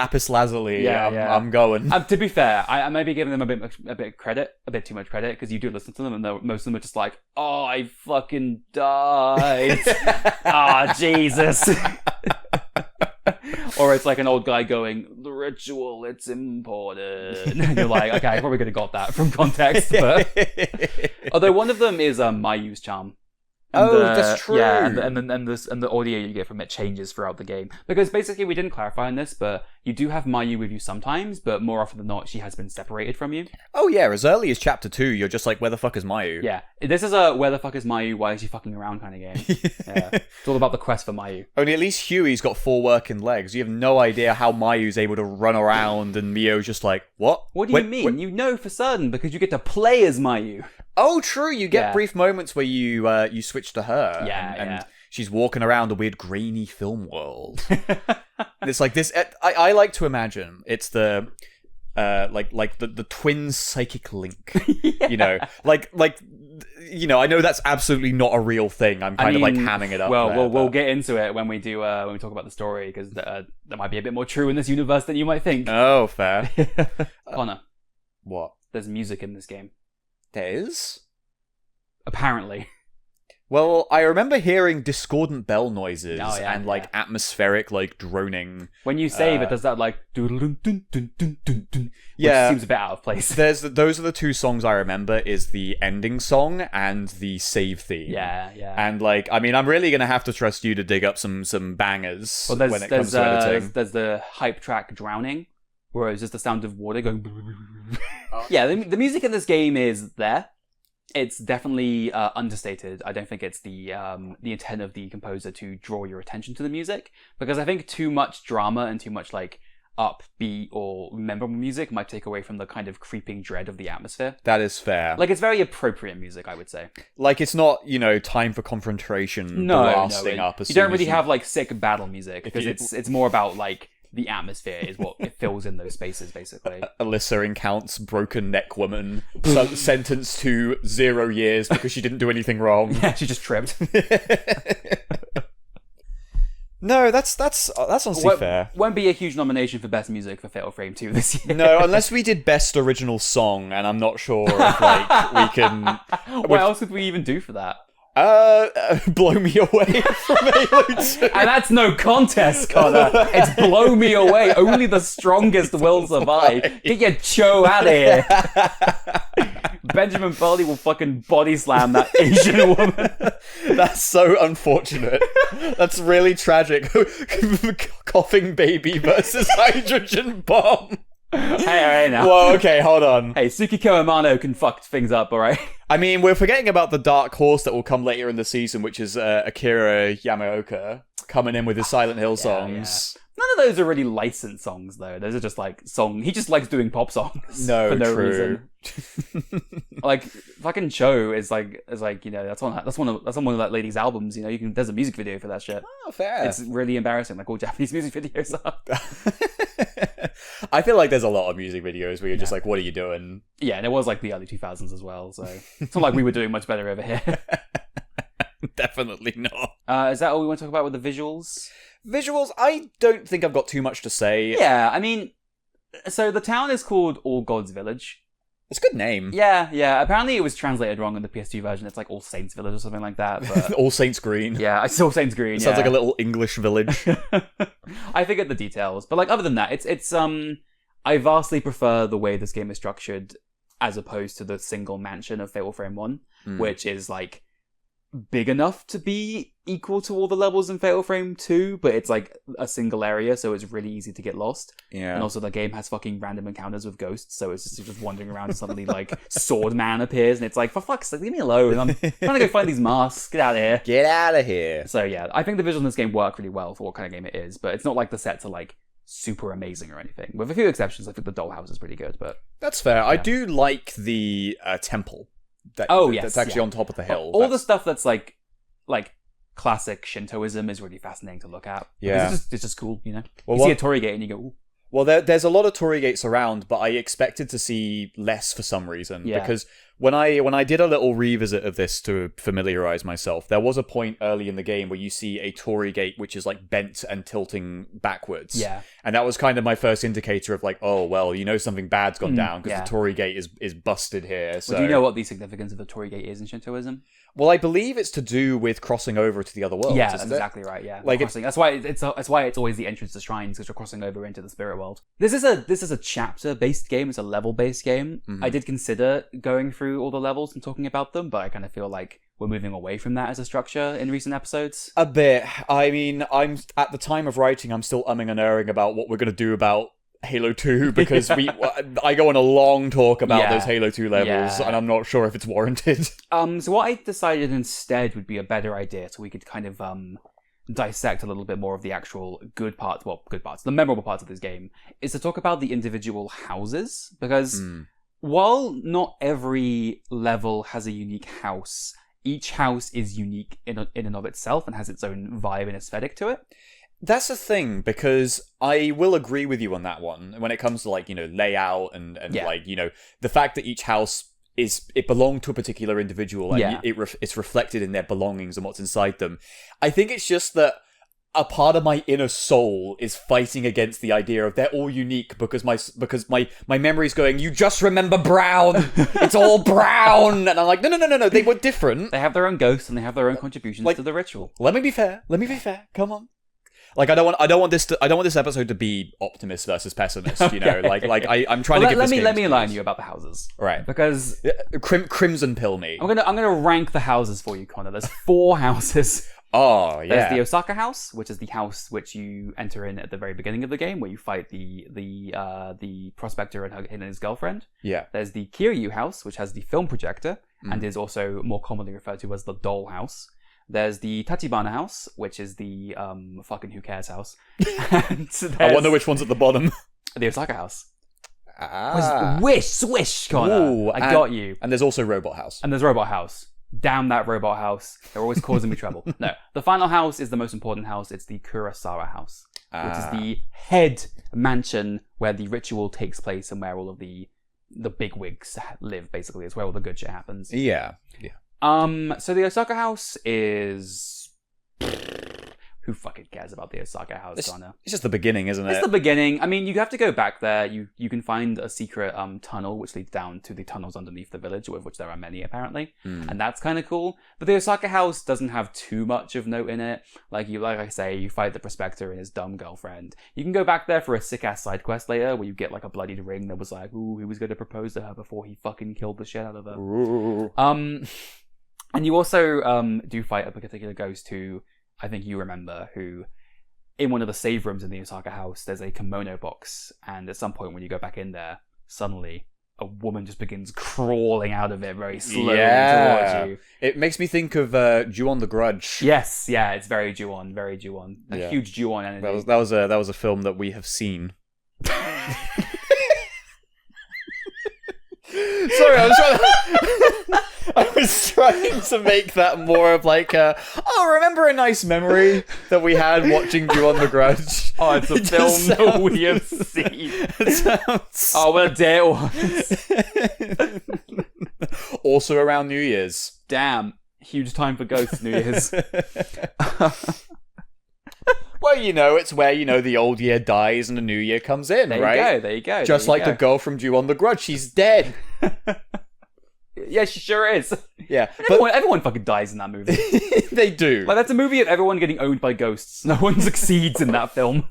lapis lazuli. Yeah, I'm going. To be fair, I may be giving them a bit too much credit, because you do listen to them, and most of them are just like, "Oh, I fucking died." Ah, Jesus. Or it's like an old guy going, "The ritual, it's important." And you're like, okay, I probably could have got that from context. But... Although one of them is Mayu's charm. That's true. Yeah, and the audio you get from it changes throughout the game. Because basically, we didn't clarify on this, but you do have Mayu with you sometimes, but more often than not, she has been separated from you. Oh yeah, as early as chapter 2, you're just like, where the fuck is Mayu? Yeah, this is a where the fuck is Mayu, why is she fucking around kind of game. Yeah. It's all about the quest for Mayu. Only at least Huey's got 4 working legs. You have no idea how Mayu's able to run around, and Mio's just like, what? What do you mean? You know for certain, because you get to play as Mayu. Oh, true. You get brief moments where you switch to her. And she's walking around a weird grainy film world. It's like this. I like to imagine it's the the twin psychic link. You know, I know that's absolutely not a real thing. I'm kind of like hamming it up. Well, we'll get into it when we talk about the story, because there might be a bit more true in this universe than you might think. Oh, fair. Connor, what? There's music in this game. There is? Apparently. Well, I remember hearing discordant bell noises and atmospheric droning. When you save, it does that which yeah, seems a bit out of place. Those are the 2 songs I remember, is the ending song and the save theme. Yeah. And I'm really gonna have to trust you to dig up some bangers when it comes to editing. There's the hype track Drowning, where it's just the sound of water going. Yeah, the music in this game is there. It's definitely understated. I don't think it's the intent of the composer to draw your attention to the music, because I think too much drama and too much upbeat or memorable music might take away from the kind of creeping dread of the atmosphere. That is fair. It's very appropriate music, I would say. It's not, time for confrontation blasting up. You don't really have sick battle music, because it's more about the atmosphere is what it fills in those spaces, basically. Alyssa encounters broken neck woman, sentenced to 0 years because she didn't do anything wrong. Yeah, she just tripped. No, that's honestly fair. Won't be a huge nomination for Best Music for Fatal Frame 2 this year. No, unless we did Best Original Song, and I'm not sure if we can... What else could we even do for that? Blow Me Away from Halo 2. And that's no contest, Connor. It's Blow Me Away. Only the strongest will survive. Get your Cho out of here. Benjamin Burley will fucking body slam that Asian woman. That's so unfortunate. That's really tragic. Coughing baby versus hydrogen bomb. Hey, now. Well, okay, hold on. Hey, Tsukiko Amano can fuck things up, alright? We're forgetting about the dark horse that will come later in the season, which is Akira Yamaoka coming in with his Silent Hill songs. Yeah. None of those are really licensed songs, though. Those are just song. He just likes doing pop songs. No, for no true. Reason. Fucking Cho is that's on one of that lady's albums. There's a music video for that shit. Oh, fair. It's really embarrassing, like all Japanese music videos are. I feel like there's a lot of music videos where you're just like, what are you doing? Yeah, and it was the early 2000s as well, so it's not like we were doing much better over here. Definitely not. Is that all we want to talk about with the visuals? Visuals, I don't think I've got too much to say. Yeah, so the town is called All Gods Village. It's a good name. Yeah. Apparently it was translated wrong in the PS2 version. It's All Saints Village or something like that. But... All Saints Green. Yeah, it's All Saints Green. Sounds like a little English village. I forget the details, but other than that, it's I vastly prefer the way this game is structured as opposed to the single mansion of Fatal Frame 1, which is big enough to be equal to all the levels in Fatal Frame 2, but it's like a single area, so it's really easy to get lost. Yeah. And also the game has fucking random encounters with ghosts, so it's just wandering around and suddenly like Sword Man appears, and it's like, for fuck's sake, leave me alone. I'm trying to go find these masks. Get out of here. Get out of here. So yeah, I think the visuals in this game work really well for what kind of game it is, but it's not like the sets are like super amazing or anything. With a few exceptions, I think the Dollhouse is pretty good, but... That's fair. Yeah. I do like the temple. That's actually on top of the hill. All the stuff that's like classic Shintoism is really fascinating to look at. Yeah. It's just cool, you know? Well, you see a torii gate and you go, ooh. Well, there's a lot of torii gates around, but I expected to see less for some reason. Yeah. Because when I did a little revisit of this to familiarize myself, there was a point early in the game where you see a torii gate which is like bent and tilting backwards. Yeah. And that was kind of my first indicator of like, oh, well, you know something bad's gone down because the torii gate is busted here. So Well, do you know what the significance of the torii gate is in Shintoism? Well, I believe it's to do with crossing over to the other world. Yeah, that's exactly right. Yeah, like crossing. That's why it's always the entrance to shrines, because you're crossing over into the spirit world. This is a chapter based game. It's a level based game. Mm-hmm. I did consider going through all the levels and talking about them, but I kind of feel like we're moving away from that as a structure in recent episodes. A bit. I mean, I'm at the time of writing, I'm still umming and erring about what we're going to do about Halo 2, because I go on a long talk about those Halo 2 levels, and I'm not sure if it's warranted. So what I decided instead would be a better idea, so we could kind of dissect a little bit more of the actual good parts, the memorable parts of this game, is to talk about the individual houses, because while not every level has a unique house, each house is unique in and of itself and has its own vibe and aesthetic to it. That's the thing, because I will agree with you on that one when it comes to, like, you know, layout and like, you know, the fact that each house it belonged to a particular individual and it's reflected in their belongings and what's inside them. I think it's just that a part of my inner soul is fighting against the idea of they're all unique because my memory's going, you just remember brown. It's all brown. And I'm like, no, they were different. They have their own ghosts and they have their own contributions to the ritual. Let me be fair. Come on. Like, I don't want this episode to be optimist versus pessimist, you know. I'm trying to give this game let me enlighten you about the houses, right? Because Crimson Pill me. I'm gonna rank the houses for you, Connor. There's 4 houses. Oh, yeah. There's the Osaka House, which is the house which you enter in at the very beginning of the game, where you fight the prospector and his girlfriend. Yeah. There's the Kiryu House, which has the film projector and is also more commonly referred to as the Doll House. There's the Tachibana House, which is the fucking who cares house. And I wonder which one's at the bottom. The Osaka House. Ah. Swish, Connor. Ooh, I got you. And there's also Robot House. And there's Robot House. Damn that Robot House. They're always causing me trouble. No, the final house is the most important house. It's the Kurasawa House, which is the head mansion where the ritual takes place and where all of the bigwigs live, basically. It's where all the good shit happens. Yeah. So the Osaka House is... Who fucking cares about the Osaka House, Connor? It's just the beginning, isn't it? It's the beginning. I mean, you have to go back there. You can find a secret tunnel which leads down to the tunnels underneath the village, of which there are many, apparently. And that's kind of cool. But the Osaka House doesn't have too much of note in it. Like I say, you fight the prospector and his dumb girlfriend. You can go back there for a sick-ass side quest later, where you get like a bloodied ring that was like, ooh, he was going to propose to her before he fucking killed the shit out of her. Ooh. And you also do fight a particular ghost who I think you remember, who in one of the save rooms in the Osaka House, there's a kimono box, and at some point when you go back in there, suddenly a woman just begins crawling out of it very slowly towards you. It makes me think of Ju-on the Grudge. Yes, yeah, it's very Ju-on, very Ju-on. A huge Ju-on energy. That was a film that we have seen. Sorry, I was trying to make that more of like remember a nice memory that we had watching Ju-on the Grudge. Oh, it's a film that we have seen. Oh, what a day it was. Also around New Year's. Damn, huge time for ghosts, New Year's. Well, you know, it's where, you know, the old year dies and the new year comes in, right? There you go. Just like the girl from Ju-on the Grudge, she's dead. Yeah, she sure is. Yeah. Everyone fucking dies in that movie. They do. Like, that's a movie of everyone getting owned by ghosts. No one succeeds in that film.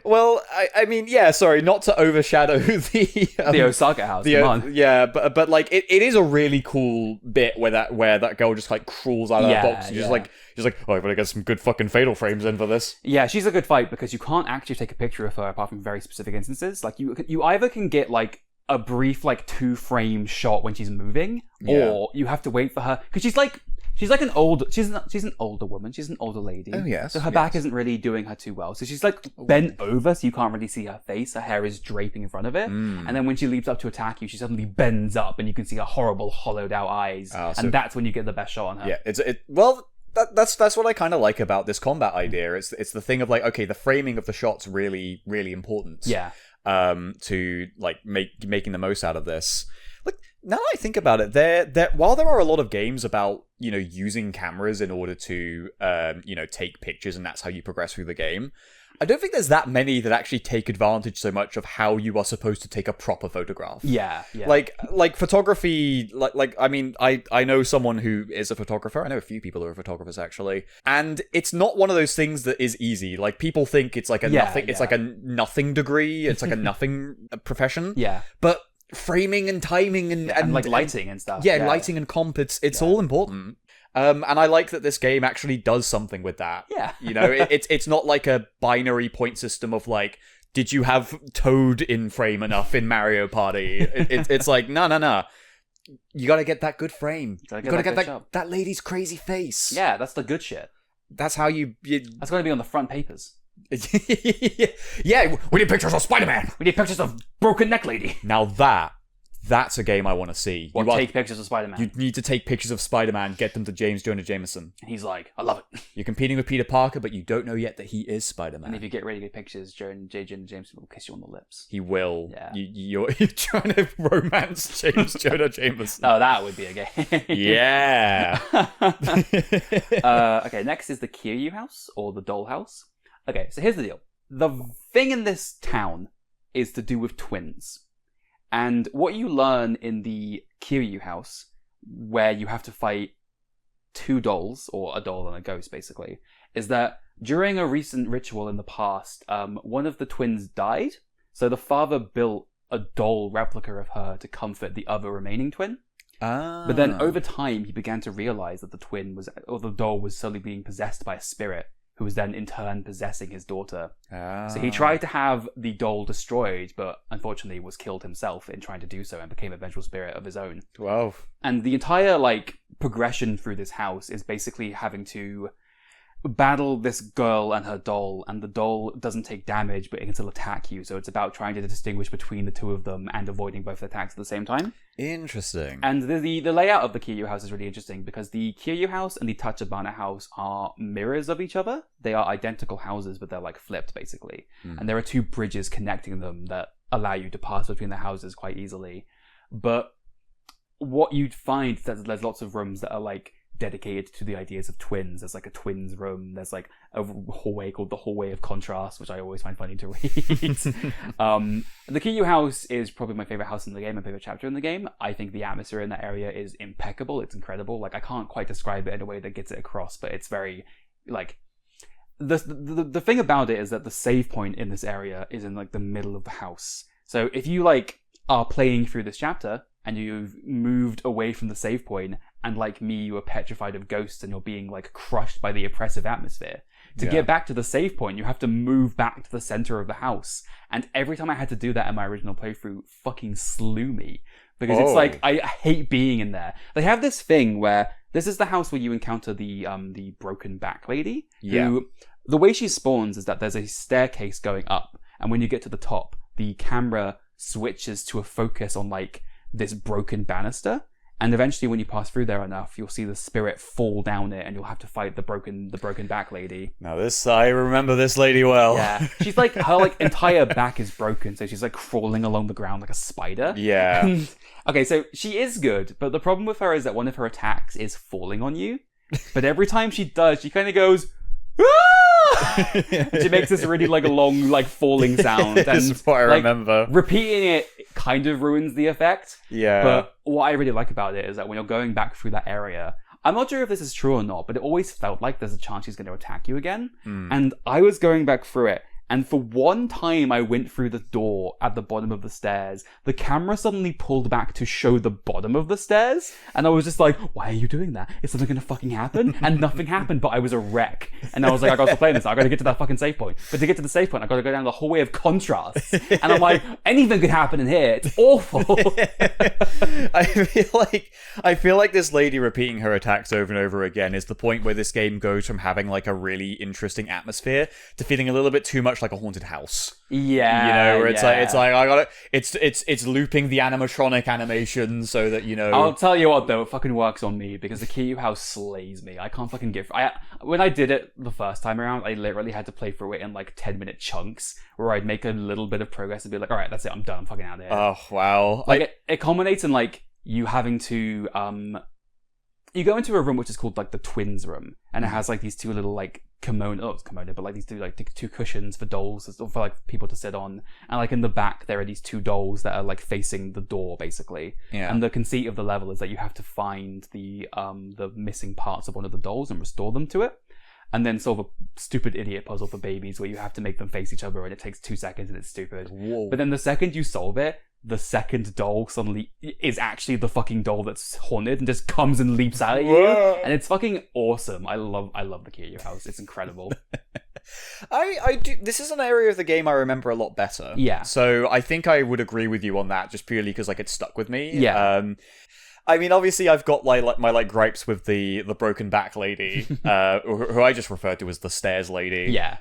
Well, I mean, yeah, sorry, not to overshadow The Osaka House, come on. Yeah, but like, it is a really cool bit where that girl just, like, crawls out of the box. And she's like, oh, I better get some good fucking fatal frames in for this. Yeah, she's a good fight because you can't actually take a picture of her apart from very specific instances. Like, you either can get, like, a brief, like, 2-frame shot when she's moving, or you have to wait for her, because she's an older woman. She's an older lady. Oh, yes. So her back isn't really doing her too well. So she's like bent over, so you can't really see her face. Her hair is draping in front of it. And then when she leaps up to attack you, she suddenly bends up, and you can see her horrible, hollowed out eyes. And that's when you get the best shot on her. Yeah, that's what I kind of like about this combat idea. It's the thing of like, okay, the framing of the shot's really, really important. Yeah. To like making the most out of this. Like, now that I think about it, while there are a lot of games about, you know, using cameras in order to, you know, take pictures and that's how you progress through the game, I don't think there's that many that actually take advantage so much of how you are supposed to take a proper photograph. Yeah. Like photography, like I mean, I know someone who is a photographer. I know a few people who are photographers, actually. And it's not one of those things that is easy. Like, people think it's like a nothing, it's like a nothing degree. It's like a nothing profession. Yeah. But framing and timing and like lighting and stuff. Yeah, lighting and comp, it's all important. And I like that this game actually does something with that. Yeah. You know, it's not like a binary point system of like, did you have Toad in frame enough in Mario Party? It's like, no. You gotta get that good frame. You gotta get that lady's crazy face. Yeah, that's the good shit. That's how you... That's going to be on the front papers. Yeah, we need pictures of Spider-Man. We need pictures of broken neck lady. Now that's a game I want to see. Take pictures of Spider-Man. You need to take pictures of Spider-Man, get them to James Jonah Jameson. And he's like, I love it. You're competing with Peter Parker, but you don't know yet that he is Spider-Man. And if you get really good pictures, J. Jonah Jameson will kiss you on the lips. He will. Yeah. You're trying to romance James Jonah Jameson. No, that would be a game. Yeah. Okay, next is the Kiryu House, or the Doll House. Okay, so here's the deal. The thing in this town is to do with twins. And what you learn in the Kiryu House, where you have to fight 2 dolls, or a doll and a ghost basically, is that during a recent ritual in the past, one of the twins died. So the father built a doll replica of her to comfort the other remaining twin. But then over time, he began to realize that the doll was slowly being possessed by a spirit, who was then in turn possessing his daughter. So he tried to have the doll destroyed, but unfortunately was killed himself in trying to do so and became a vengeful spirit of his own. 12. And the entire progression through this house is basically having to battle this girl and her doll, and the doll doesn't take damage, but it can still attack you. So it's about trying to distinguish between the two of them and avoiding both attacks at the same time. Interesting. And the layout of the Kiryu House is really interesting because the Kiryu House and the Tachibana House are mirrors of each other. They are identical houses, but they're flipped basically. And there are 2 bridges connecting them that allow you to pass between the houses quite easily. But what you'd find is that there's lots of rooms that are dedicated to the ideas of twins. There's a twins room. There's a hallway called the Hallway of Contrast, which I always find funny to read. The Kiryu House is probably my favorite house in the game, my favorite chapter in the game. I think the atmosphere in that area is impeccable. It's incredible. I can't quite describe it in a way that gets it across, but it's very the thing about it is that the save point in this area is in the middle of the house. So if you are playing through this chapter and you've moved away from the save point, and like me, you are petrified of ghosts and you're being crushed by the oppressive atmosphere. To get back to the save point, you have to move back to the center of the house. And every time I had to do that in my original playthrough, fucking slew me. Because it's I hate being in there. They have this thing where, this is the house where you encounter the broken back lady. Yeah. Who, the way she spawns is that there's a staircase going up. And when you get to the top, the camera switches to a focus on this broken banister. And eventually, when you pass through there enough, you'll see the spirit fall down it, and you'll have to fight the broken back lady. Now I remember this lady well. Yeah, she's her entire back is broken, so she's crawling along the ground like a spider. Yeah. And, okay, so she is good, but the problem with her is that one of her attacks is falling on you. But every time she does, she kind of goes, "Ah!" She makes this really long falling sound. That's and what I remember. Repeating it kind of ruins the effect. Yeah. But what I really like about it is that when you're going back through that area, I'm not sure if this is true or not, but it always felt like there's a chance she's going to attack you again. And I was going back through it, And for one time I went through the door at the bottom of the stairs, the camera suddenly pulled back to show the bottom of the stairs. And I was just like, why are you doing that? Is something going to fucking happen? And nothing happened, but I was a wreck. And I was like, I got to stop playing this. I got to get to that fucking save point. But to get to the save point, I got to go down the hallway of contrast. And I'm like, anything could happen in here. It's awful. I feel like this lady repeating her attacks over and over again is the point where this game goes from having like a really interesting atmosphere to feeling a little bit too much like a haunted house. Yeah, you know, where it's like I gotta, it's looping the animatronic animation so that, you know. I'll tell you what though, it fucking works on me because the Kiryu House slays me. I can't fucking when I did it the first time around, I literally had to play through it in like 10-minute chunks where I'd make a little bit of progress and be like, all right, that's it, I'm done, I'm fucking out of here. Oh wow! Like it culminates in like you having to you go into a room which is called like the twins room, and it has like these two little like kimono, but like these two cushions for dolls for like people to sit on, and like in the back there are these two dolls that are like facing the door basically. Yeah. And the conceit of the level is that you have to find the missing parts of one of the dolls and restore them to it. And then sort of a stupid idiot puzzle for babies where you have to make them face each other and it takes 2 seconds and it's stupid. Whoa. But then the second you solve it, the second doll suddenly is actually the fucking doll that's haunted and just comes and leaps out at you. Whoa. And it's fucking awesome. I love the Kiryu House. It's incredible. I do. This is an area of the game I remember a lot better. Yeah. So I think I would agree with you on that, just purely because like it stuck with me. Yeah. I mean, obviously, I've got like my gripes with the broken back lady, who I just refer to as the stairs lady. Yeah.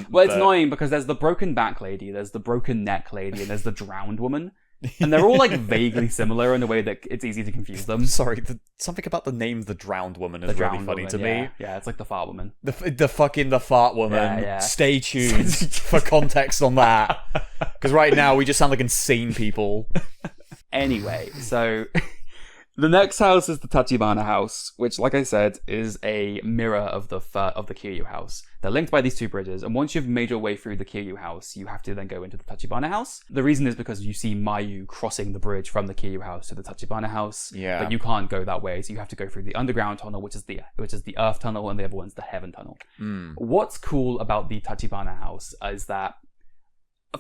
Well, it's annoying because there's the broken back lady, there's the broken neck lady, and there's the drowned woman. And they're all like vaguely similar in a way that it's easy to confuse them. Sorry, something about the name the drowned woman is really funny to me. Yeah, it's like the fart woman. The fart woman. Yeah. Stay tuned for context on that. Because right now we just sound like insane people. Anyway, so the next house is the Tachibana House, which, like I said, is a mirror of the Kiryu House. They're linked by these two bridges, and once you've made your way through the Kiryu House, you have to then go into the Tachibana House. The reason is because you see Mayu crossing the bridge from the Kiryu House to the Tachibana House, but you can't go that way, so you have to go through the underground tunnel, which is the Earth Tunnel, and the other one's the Heaven Tunnel. What's cool about the Tachibana House is that,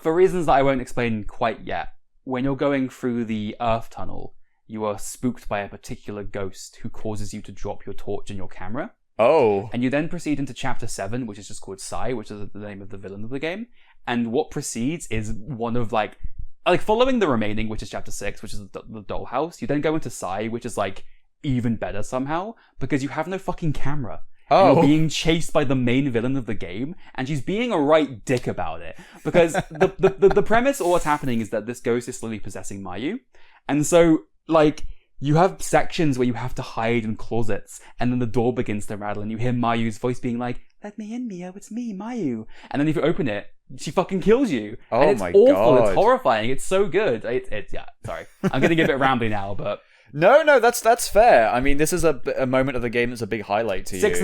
for reasons that I won't explain quite yet, when you're going through the Earth Tunnel, you are spooked by a particular ghost who causes you to drop your torch and your camera. Oh. And you then proceed into Chapter 7, which is just called Sai, which is the name of the villain of the game. And what precedes is one of like following the remaining, which is Chapter 6, which is the doll house. You then go into Sai, which is like even better somehow, because you have no fucking camera. Oh. You're being chased by the main villain of the game, and she's being a right dick about it. Because the premise of what's happening is that this ghost is slowly possessing Mayu. And so, like, you have sections where you have to hide in closets, and then the door begins to rattle, and you hear Mayu's voice being like, "Let me in, Mio, it's me, Mayu." And then if you open it, she fucking kills you. Oh, and it's my awful, God. It's horrifying, it's so good. Yeah, sorry. I'm gonna get a bit rambly now, but... No, that's fair. I mean, this is a moment of the game that's a big highlight to you. Chapter 6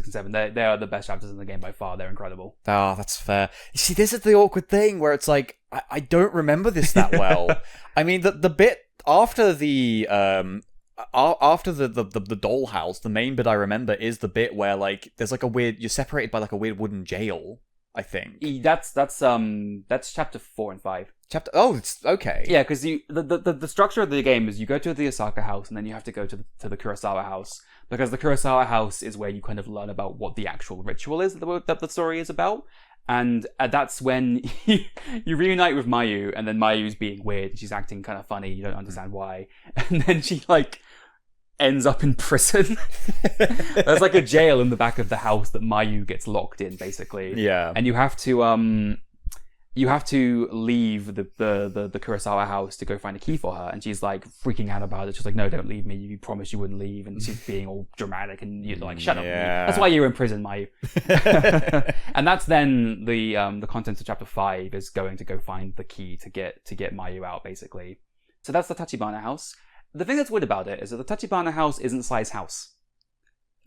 and 7, they are the best chapters in the game by far. They're incredible. Oh, that's fair. You see, this is the awkward thing where it's like, I don't remember this that well. I mean, the bit after the dollhouse, the main bit I remember is the bit where like there's like you're separated by like a weird wooden jail, I think. That's chapter 4 and 5. It's okay. Yeah, because the structure of the game is you go to the Osaka House and then you have to go to the Kurasawa House, because the Kurasawa House is where you kind of learn about what the actual ritual is that the story is about. And that's when you reunite with Mayu, and then Mayu's being weird and she's acting kind of funny, you don't understand why, and then she like ends up in prison. There's like a jail in the back of the house that Mayu gets locked in, basically. Yeah. And you have to leave the Kurasawa house to go find a key for her, and she's like freaking out about it. She's like, "No, don't leave me. You promised you wouldn't leave." And she's being all dramatic, and you're like, "Shut up." That's why you're in prison, Mayu. And that's then the contents of chapter 5 is going to go find the key to get Mayu out, basically. So that's the Tachibana House. The thing that's weird about it is that the Tachibana House isn't Sai's house.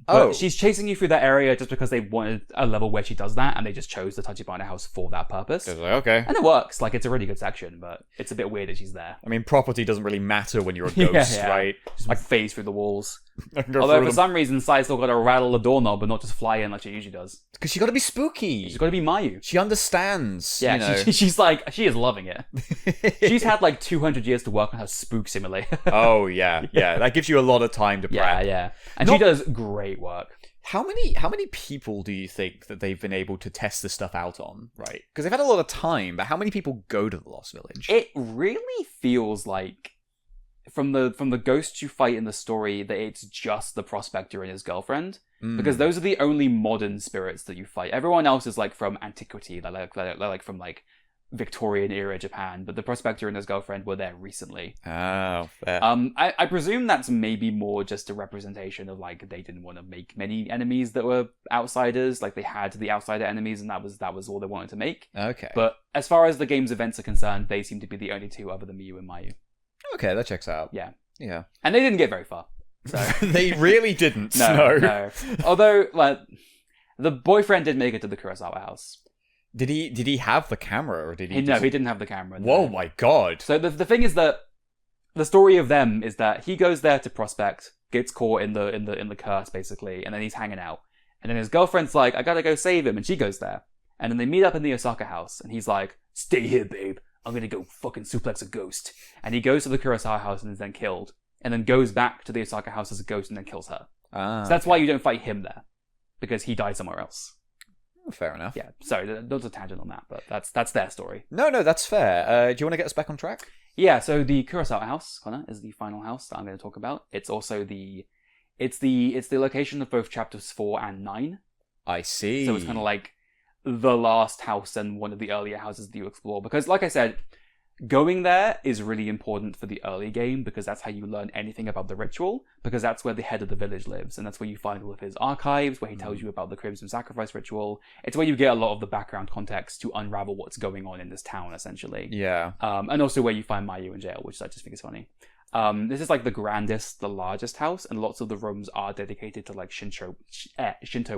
But she's chasing you through that area just because they wanted a level where she does that, and they just chose the Tachibana House for that purpose. Like, okay. And it works. Like, it's a really good section, but it's a bit weird that she's there. I mean, property doesn't really matter when you're a ghost, right? Just like phase through the walls. Although for some reason, Sai's still got to rattle the doorknob and not just fly in like she usually does. Because she got to be spooky. She's got to be Mayu. She understands. Yeah, you know. she's like, she is loving it. She's had like 200 years to work on her spook simulator. Oh, yeah. Yeah, that gives you a lot of time to prep. Yeah. And she does great work. How many people do you think that they've been able to test this stuff out on, right? Because they've had a lot of time, but how many people go to the Lost Village? It really feels like from the ghosts you fight in the story that it's just the prospector and his girlfriend, because those are the only modern spirits that you fight. Everyone else is like from antiquity, they're like from like Victorian era Japan, but the prospector and his girlfriend were there recently. Oh, fair. I presume that's maybe more just a representation of like they didn't want to make many enemies that were outsiders, like they had the outsider enemies, and that was all they wanted to make. Okay. But as far as the game's events are concerned, they seem to be the only two other than Miyu and Mayu. Okay, that checks out. Yeah. And they didn't get very far. So they really didn't. No. Although, like, the boyfriend did make it to the Kurasawa house. Did he have the camera, or did he? No, he didn't have the camera. No. Whoa, my god! So the thing is that the story of them is that he goes there to prospect, gets caught in the curse basically, and then he's hanging out. And then his girlfriend's like, I gotta go save him, and she goes there. And then they meet up in the Osaka house, and he's like, stay here, babe. I'm gonna go fucking suplex a ghost. And he goes to the Kurasawa house and is then killed. And then goes back to the Osaka house as a ghost and then kills her. So that's why you don't fight him there. Because he died somewhere else. Fair enough. Yeah, sorry, there's a tangent on that, but that's their story. No, that's fair. Do you want to get us back on track? Yeah, so the Kurasawa house, Connor, is the final house that I'm going to talk about. It's also the location of both chapters 4 and 9. I see. So it's kind of like the last house and one of the earlier houses that you explore. Because, like I said, going there is really important for the early game because that's how you learn anything about the ritual, because that's where the head of the village lives, and that's where you find all of his archives, where he tells you about the Crimson Sacrifice ritual. It's where you get a lot of the background context to unravel what's going on in this town, essentially. Yeah. And also where you find Mayu in jail, which I just think is funny. This is like the grandest, the largest house, and lots of the rooms are dedicated to like Shinto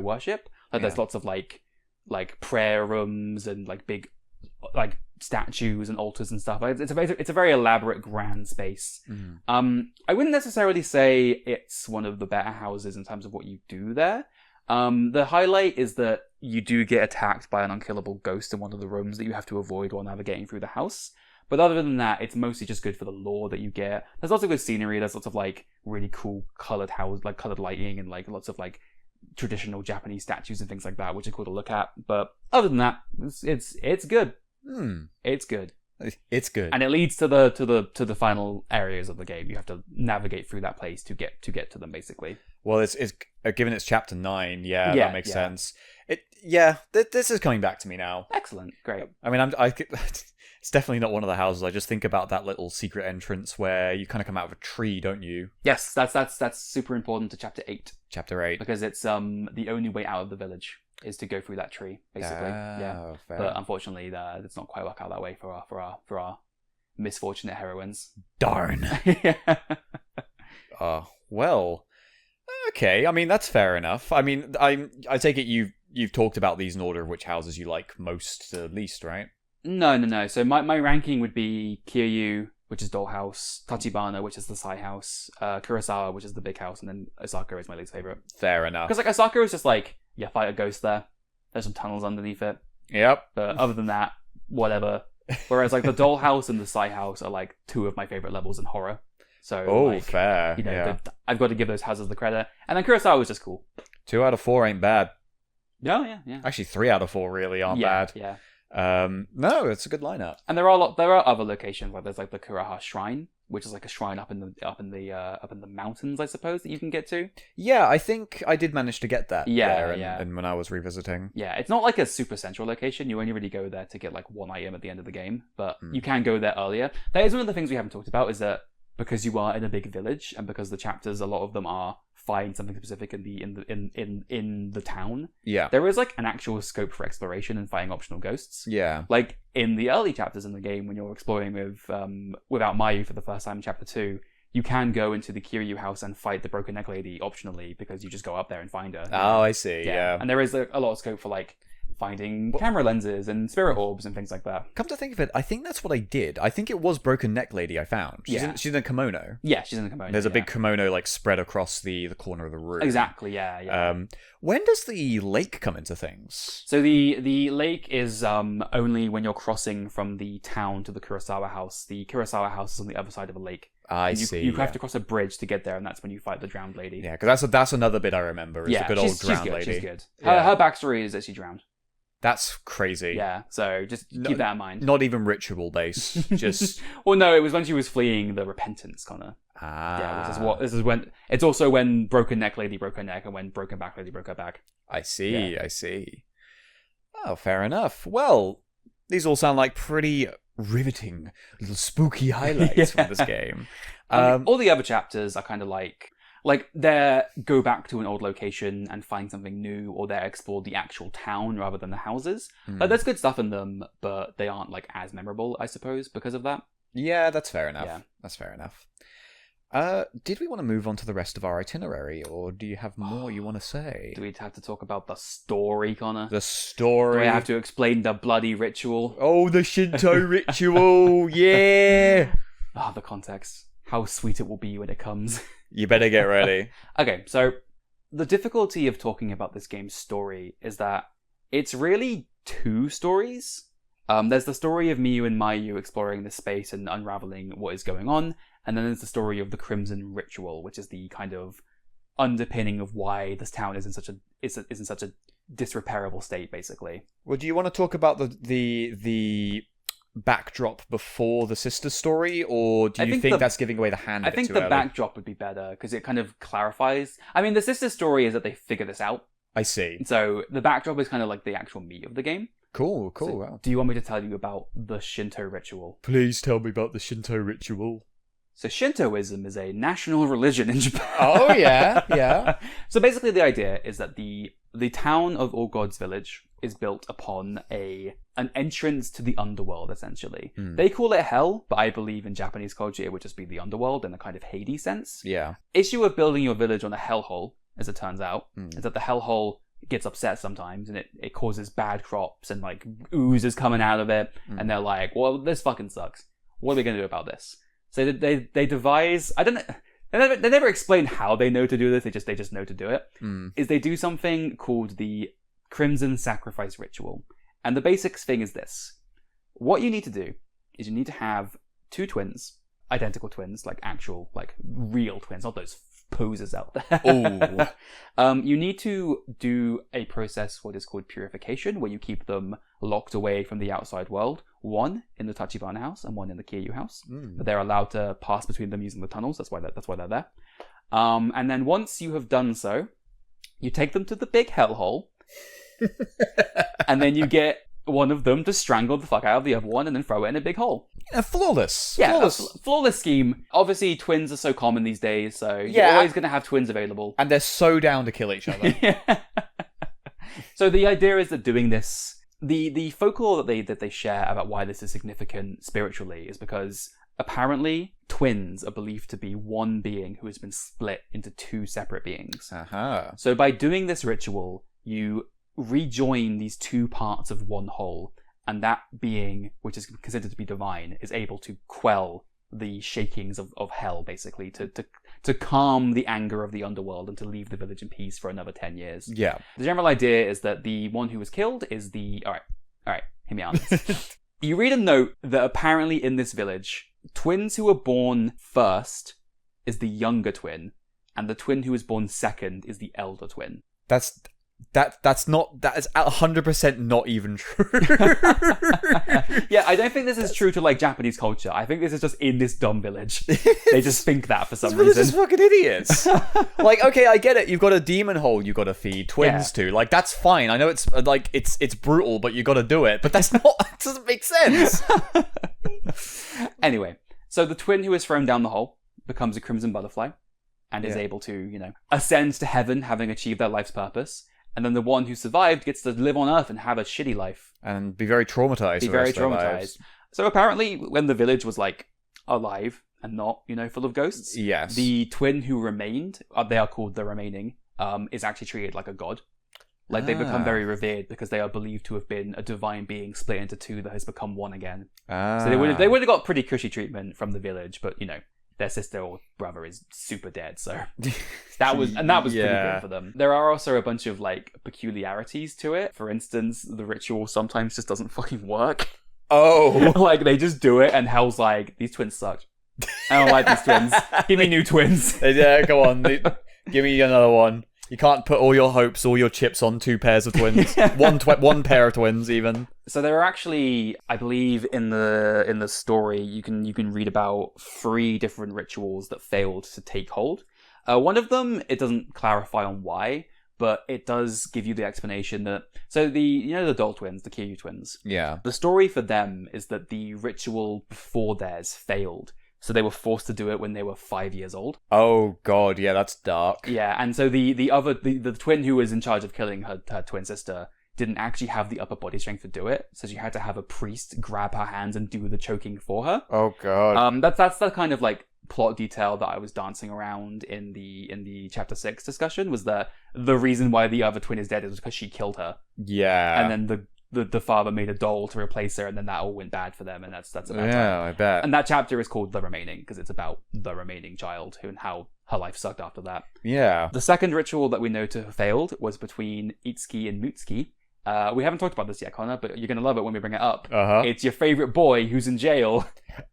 worship. Like there's lots of like prayer rooms and like big like statues and altars and stuff. It's a very elaborate, grand space. I wouldn't necessarily say it's one of the better houses in terms of what you do there. The highlight is that you do get attacked by an unkillable ghost in one of the rooms that you have to avoid while navigating through the house. But other than that, it's mostly just good for the lore that you get. There's lots of good scenery. There's lots of like really cool colored colored lighting and like lots of like traditional Japanese statues and things like that, which are cool to look at. But other than that, it's good. It's good. It's good. And it leads to the final areas of the game. You have to navigate through that place to get to them, basically. Well, it's given it's chapter 9. Yeah, that makes sense. This is coming back to me now. Excellent, great. I mean, it's definitely not one of the houses. I just think about that little secret entrance where you kind of come out of a tree, don't you? Yes, that's super important to chapter 8. Chapter 8, because it's the only way out of the village is to go through that tree, basically. Fair. But unfortunately, it's not quite work out that way for our misfortunate heroines. Darn. Well, okay. I mean, that's fair enough. I mean, I take it you've talked about these in order of which houses you like most to least, right? No. So my ranking would be Kiryu, which is Dollhouse, Tachibana, which is the Sai House, Kurasawa, which is the big house, and then Osaka is my least favorite. Fair enough. Because like Osaka is just like, fight a ghost there. There's some tunnels underneath it. Yep. But other than that, whatever. Whereas like the Dollhouse and the Sai House are like two of my favorite levels in horror. So fair. I've got to give those houses the credit. And then Kurasawa was just cool. 2 out of 4 ain't bad. Yeah. Actually, 3 out of 4 really aren't bad. Yeah. No, it's a good lineup. And there are other locations where there's like the Kuraha Shrine, which is like a shrine up in the mountains, I suppose, that you can get to. Yeah, I think I did manage to get that. Yeah. And when I was revisiting. Yeah, it's not like a super central location. You only really go there to get like one item at the end of the game, but you can go there earlier. That is one of the things we haven't talked about, is that because you are in a big village and because the chapters, a lot of them are find something specific in the town. Yeah. There is like an actual scope for exploration and fighting optional ghosts. Yeah. Like in the early chapters in the game, when you're exploring without Mayu for the first time in chapter 2, you can go into the Kiryu house and fight the broken neck lady optionally because you just go up there and find her. Oh, I see. Yeah. And there is a lot of scope for like finding camera lenses and spirit orbs and things like that. Come to think of it, I think that's what I did. I think it was Broken Neck Lady I found. She's in a kimono. Yeah, she's in a kimono. There's a big kimono like spread across the corner of the room. Exactly, yeah. When does the lake come into things? So the lake is only when you're crossing from the town to the Kurasawa House. The Kurasawa House is on the other side of a lake. I see. You have to cross a bridge to get there, and that's when you fight the drowned lady. Yeah, because that's another bit I remember. Is the good old drowned lady. She's good. Her backstory is that she drowned. That's crazy. Yeah, so just keep that in mind. Not even ritual based. Just well, no, it was when she was fleeing the repentance, Connor. Yeah, this is when it's also when Broken Neck Lady broke her neck, and when Broken Back Lady broke her back. I see. Oh, fair enough. Well, these all sound like pretty riveting little spooky highlights from this game. All the other chapters are kind of like they go back to an old location and find something new, or they explore the actual town rather than the houses. Like, there's good stuff in them, but they aren't like as memorable, I suppose, because of that. Yeah, that's fair enough. Yeah. That's fair enough. Did we want to move on to the rest of our itinerary, or do you have more you want to say? Do we have to talk about the story, Connor? The story. Do I have to explain the bloody ritual? Oh, the Shinto ritual! Yeah! The context. How sweet it will be when it comes. You better get ready. Okay, so the difficulty of talking about this game's story is that it's really two stories. There's the story of Miyu and Mayu exploring this space and unraveling what is going on, and then there's the story of the Crimson Ritual, which is the kind of underpinning of why this town is in such a disrepairable state, basically. Well, do you want to talk about the backdrop before the sister story, or do you think that's giving away the hand? I think the backdrop would be better because it kind of clarifies. I mean, the sister story is that they figure this out. I see. So the backdrop is kind of like the actual meat of the game. Cool. So, Wow. Do you want me to tell you about the Shinto ritual? Please tell me about the Shinto ritual. So Shintoism is a national religion in Japan. Oh, yeah. So basically the idea is that the town of All Gods Village is built upon an entrance to the underworld, essentially. They call it hell, but I believe in Japanese culture it would just be the underworld in a kind of Hades sense. Yeah. Issue of building your village on a hellhole, as it turns out, is that the hellhole gets upset sometimes and it causes bad crops and like ooze is coming out of it, and they're like, well, this fucking sucks. What are we going to do about this? So they devise, I don't know, they never explain how they know to do this, they just know to do it, is they do something called the Crimson Sacrifice Ritual. And the basics thing is this. What you need to do is you need to have two twins, identical twins, like actual, like real twins, not those posers out there. You need to do a process, what is called purification, where you keep them locked away from the outside world. One in the Tachibana House and one in the Kiryu House. But they're allowed to pass between them using the tunnels. That's why they're there. And then once you have done so, you take them to the big hellhole, and then you get one of them to strangle the fuck out of the other one and then throw it in a big hole. Flawless. Yeah, flawless scheme. Obviously, twins are so common these days, so you're always going to have twins available. And they're so down to kill each other. So the idea is that doing this, the folklore that they share about why this is significant spiritually is because apparently twins are believed to be one being who has been split into two separate beings. So by doing this ritual, you rejoin these two parts of one whole, and that being, which is considered to be divine, is able to quell the shakings of hell, basically, to calm the anger of the underworld and to leave the village in peace for another 10 years. Yeah. The general idea is that the one who was killed is Alright, hear me out. You read a note that apparently in this village, twins who are born first is the younger twin, and the twin who is born second is the elder twin. That is 100% not even true. Yeah, I don't think this is true to like Japanese culture. I think this is just in this dumb village. They just think that for some reason. They're just fucking idiots. Like, okay, I get it. You've got a demon hole you got to feed twins to. Like, that's fine. I know it's like it's brutal, but you got to do it. But that's not. That doesn't make sense. Anyway, so the twin who is thrown down the hole becomes a crimson butterfly and is able to, ascend to heaven, having achieved their life's purpose. And then the one who survived gets to live on Earth and have a shitty life. And be very traumatized. So apparently, when the village was, like, alive and not, full of ghosts, yes, the twin who remained, they are called the remaining, is actually treated like a god. Like, they become very revered because they are believed to have been a divine being split into two that has become one again. So they would have got pretty cushy treatment from the village, but, you know, their sister or brother is super dead, so that was pretty good for them. There are also a bunch of, like, peculiarities to it. For instance, the ritual sometimes just doesn't fucking work. Oh. Like, they just do it, and Hell's like, these twins suck. I don't like these twins. Give me new twins. Yeah, go on. Give me another one. You can't put all your hopes, all your chips on two pairs of twins. One pair of twins, even. So there are actually, I believe, in the story, you can read about 3 different rituals that failed to take hold. One of them, it doesn't clarify on why, but it does give you the explanation that... So the doll twins, the Kiryu twins. Yeah. The story for them is that the ritual before theirs failed. So they were forced to do it when they were 5 years old. Oh god, yeah, that's dark. Yeah, and so the twin who was in charge of killing her twin sister didn't actually have the upper body strength to do it, so she had to have a priest grab her hands and do the choking for her. Oh god. That's the kind of like plot detail that I was dancing around in the chapter 6 discussion, was that the reason why the other twin is dead is because she killed her. Yeah. And then the father made a doll to replace her, and then that all went bad for them, and that's about time. Yeah, I bet. And that chapter is called The Remaining, because it's about the remaining child and how her life sucked after that. Yeah. The second ritual that we know to have failed was between Itsuki and Mutsuki. We haven't talked about this yet, Connor, but you're going to love it when we bring it up. Uh-huh. It's your favourite boy who's in jail.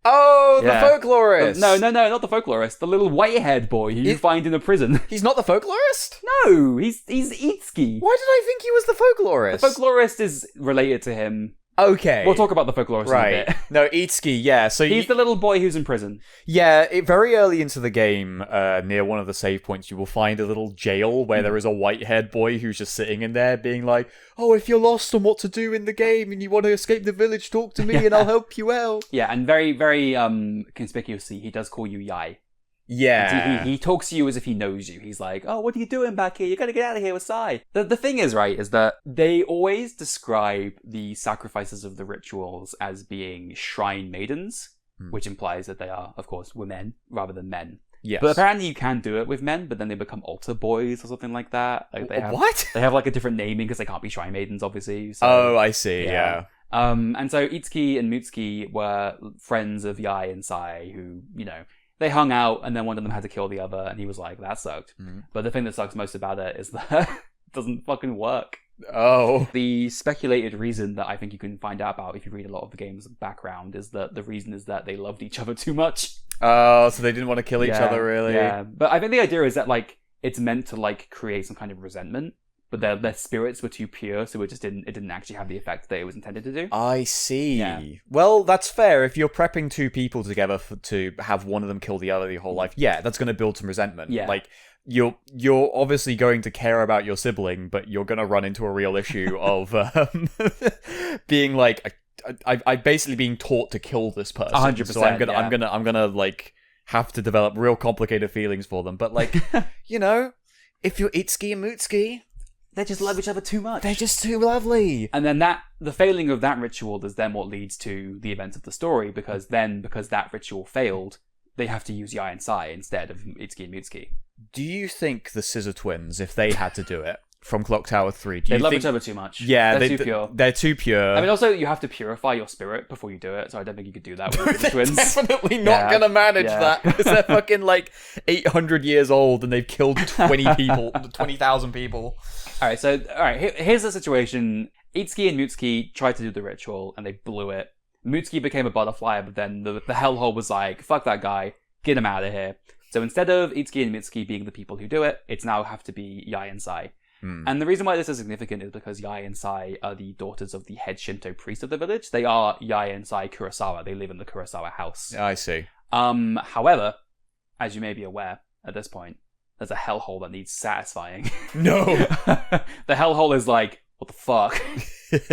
Oh, the folklorist! No, not the folklorist. The little white-haired boy who you find in a prison. He's not the folklorist? No, he's Itsuki. Why did I think he was the folklorist? The folklorist is related to him. Okay. We'll talk about the folklorist in a bit. No, Itsuki, yeah. So he's the little boy who's in prison. Yeah, very early into the game, near one of the save points, you will find a little jail where there is a white-haired boy who's just sitting in there being like, oh, if you're lost on what to do in the game and you want to escape the village, talk to me and I'll help you out. Yeah, and very, very conspicuously, he does call you Yai. Yeah. He talks to you as if he knows you. He's like, oh, what are you doing back here? You gotta get out of here with Sai. The thing is, right, is that they always describe the sacrifices of the rituals as being shrine maidens, which implies that they are, of course, women rather than men. Yes. But apparently you can do it with men, but then they become altar boys or something like that. Like what? They have like a different naming because they can't be shrine maidens, obviously. So, oh, I see, yeah. And so Itsuki and Mutsuki were friends of Yai and Sai who, you know, they hung out, and then one of them had to kill the other, and he was like, that sucked. But the thing that sucks most about it is that it doesn't fucking work. Oh. The speculated reason that I think you can find out about if you read a lot of the game's background is that the reason is that they loved each other too much. Oh, so they didn't want to kill each other, really? Yeah, but I think the idea is that, like, it's meant to, like, create some kind of resentment. But their spirits were too pure, so it didn't actually have the effect that it was intended to do. I see. Yeah. Well, that's fair. If you're prepping two people together to have one of them kill the other your whole life, yeah, that's going to build some resentment. Yeah. Like, you're obviously going to care about your sibling, but you're going to run into a real issue of being like, I'm basically being taught to kill this person. 100%. So I'm gonna like have to develop real complicated feelings for them. But like, you know, if you're Itsuki and Mutsuki, they just love each other too much. They're just too lovely. And then the failing of that ritual is then what leads to the events of the story, because that ritual failed, they have to use Yai and Sai instead of Itsuki and Mutsuki. Do you think the Scissor Twins, if they had to do it from Clock Tower 3, they love each other too much? Yeah, they're too pure. They're too pure. I mean, also, you have to purify your spirit before you do it, so I don't think you could do that with the twins. Definitely not going to manage that, because they're fucking like 800 years old and they've killed 20,000 people. Alright, here's the situation. Itsuki and Mutsuki tried to do the ritual, and they blew it. Mutsuki became a butterfly, but then the hellhole was like, fuck that guy, get him out of here. So instead of Itsuki and Mutsuki being the people who do it, it's now have to be Yai and Sai. And the reason why this is significant is because Yai and Sai are the daughters of the head Shinto priest of the village. They are Yai and Sai Kurasawa. They live in the Kurasawa House. I see. However, as you may be aware, at this point, there's a hellhole that needs satisfying. No! The hellhole is like, what the fuck?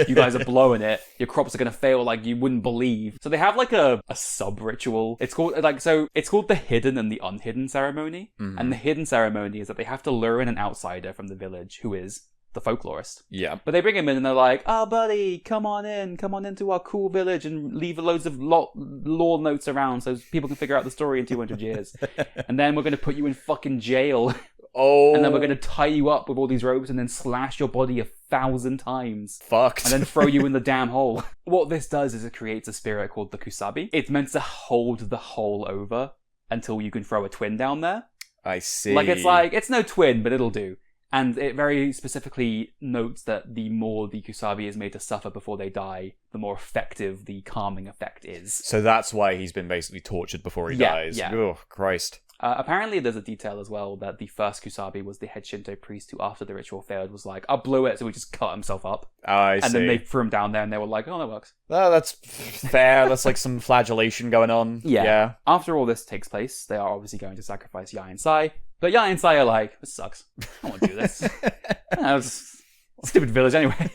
You guys are blowing it. Your crops are gonna fail like you wouldn't believe. So they have like a sub-ritual. It's called the hidden and the unhidden ceremony. And the hidden ceremony is that they have to lure in an outsider from the village who is the folklorist. Yeah. But they bring him in and they're like, oh buddy, come on into our cool village and leave loads of lore notes around so people can figure out the story in 200 years. And then we're gonna put you in fucking jail. Oh. And then we're going to tie you up with all these ropes and then slash your body 1,000 times. Fucked. And then throw you in the damn hole. What this does is it creates a spirit called the Kusabi. It's meant to hold the hole over until you can throw a twin down there. I see. It's no twin, but it'll do. And it very specifically notes that the more the Kusabi is made to suffer before they die, the more effective the calming effect is. So that's why he's been basically tortured before he dies. Yeah. Oh, Christ. Apparently there's a detail as well that the first Kusabi was the head Shinto priest who, after the ritual failed, was like, I blew it, so he just cut himself up. I see. And then they threw him down there and they were like, oh, that works. Oh, that's fair. That's like some flagellation going on. Yeah. After all this takes place, they are obviously going to sacrifice Yai and Sai. But Yai and Sai are like, this sucks. I don't want to do this. It's a stupid village anyway.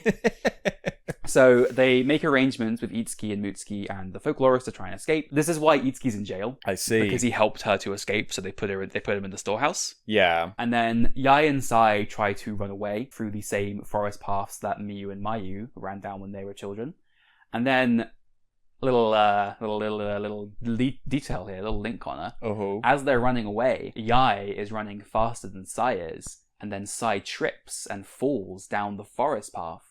So they make arrangements with Itsuki and Mutsuki and the folklorist to try and escape. This is why Itsuki's in jail. I see. Because he helped her to escape, so they put him in the storehouse. Yeah. And then Yai and Sai try to run away through the same forest paths that Miyu and Mayu ran down when they were children. And then little detail here, little link on her. Uh-huh. As they're running away, Yai is running faster than Sai is, and then Sai trips and falls down the forest path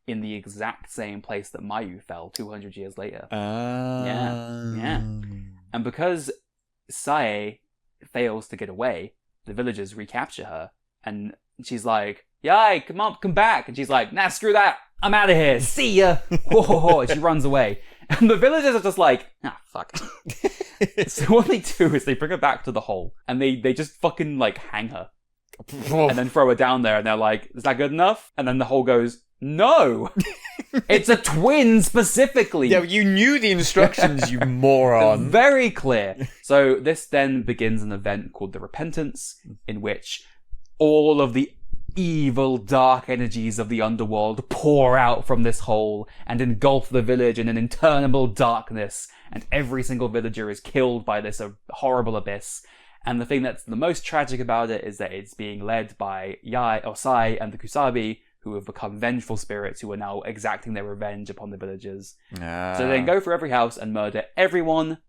in the exact same place that Mayu fell 200 years later. Yeah. And because Sai fails to get away, the villagers recapture her, and she's like, Yai, come back. And she's like, nah, screw that. I'm out of here. See ya. And she runs away. And the villagers are just like, fuck. So what they do is they bring her back to the hole, and they just fucking like hang her. And then throw her down there, and they're like, is that good enough? And then the hole goes, no! It's a twin specifically! Yeah, you knew the instructions, you moron. Very clear. So this then begins an event called the Repentance, in which all of the evil, dark energies of the underworld pour out from this hole and engulf the village in an interminable darkness, and every single villager is killed by this horrible abyss. And the thing that's the most tragic about it is that it's being led by Yai or Sai and the Kusabi, who have become vengeful spirits who are now exacting their revenge upon the villagers. So they go for every house and murder everyone.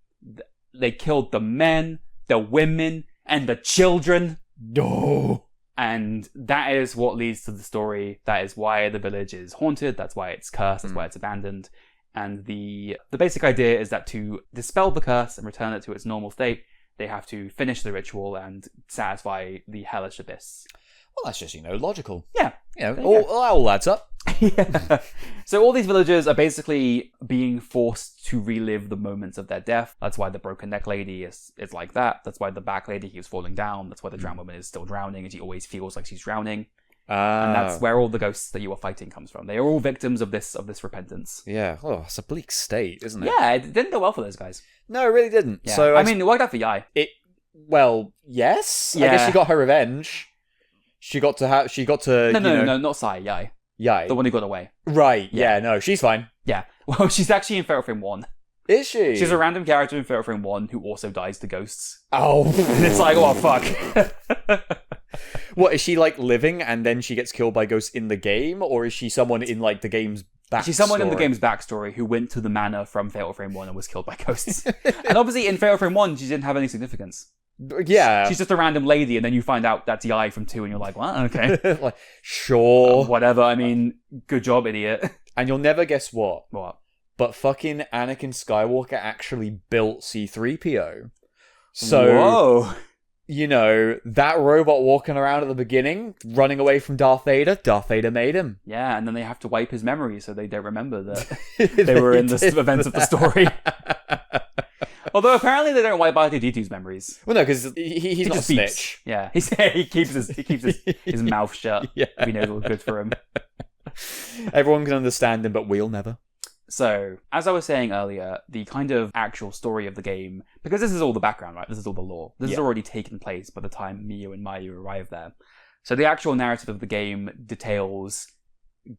They killed the men, the women, and the children. No. And that is what leads to the story. That is why the village is haunted. That's why it's cursed. That's why it's abandoned. And the basic idea is that to dispel the curse and return it to its normal state, they have to finish the ritual and satisfy the hellish abyss. Well, that's just, logical. Yeah. All adds up. Yeah. So all these villagers are basically being forced to relive the moments of their death. That's why the broken neck lady is like that. That's why the back lady keeps falling down. That's why the drowned woman is still drowning and she always feels like she's drowning. And that's where all the ghosts that you are fighting comes from. They are all victims of this repentance. Yeah. Oh, it's a bleak state, isn't it? Yeah, it didn't go well for those guys. No, it really didn't. Yeah. So I mean, it worked out for Yai. Well, yes. Yeah. I guess she got her revenge. She got to. No, not Sai, Yai. Yai. The one who got away. Right. Yeah. No, she's fine. Yeah. Well, she's actually in Fatal Frame 1. Is she? She's a random character in Fatal Frame 1 who also dies to ghosts. Oh. And it's like, oh, fuck. What, is she like living and then she gets killed by ghosts in the game? Or is she someone in like the game's backstory? She's someone in the game's backstory who went to the manor from Fatal Frame 1 and was killed by ghosts. And obviously in Fatal Frame 1, she didn't have any significance. Yeah. She's just a random lady, and then you find out that's Yai from 2, and you're like, what? Okay. Like, sure. Whatever. I mean, good job, idiot. And you'll never guess what. What? But fucking Anakin Skywalker actually built C-3PO. So, whoa. That robot walking around at the beginning, running away from Darth Vader made him. Yeah, and then they have to wipe his memory so they don't remember that they were in the events of the story. Although apparently they don't wipe R2-D2's memories. Well, no, because he's not a snitch. Yeah, he keeps his mouth shut. Yeah. If he knows what's good for him. Everyone can understand him, but we'll never. So, as I was saying earlier, the kind of actual story of the game, because this is all the background, right? This is all the lore. This has already taken place by the time Miyu and Mayu arrive there. So the actual narrative of the game details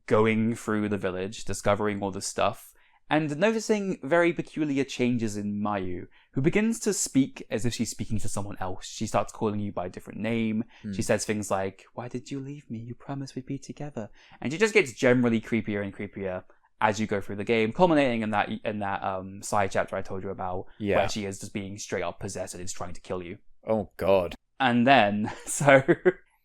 going through the village, discovering all this stuff, and noticing very peculiar changes in Mayu, who begins to speak as if she's speaking to someone else. She starts calling you by a different name. She says things like, "Why did you leave me? You promised we'd be together." And she just gets generally creepier and creepier as you go through the game, culminating in that side chapter I told you about, where she is just being straight up possessed and is trying to kill you. Oh, God. And then, so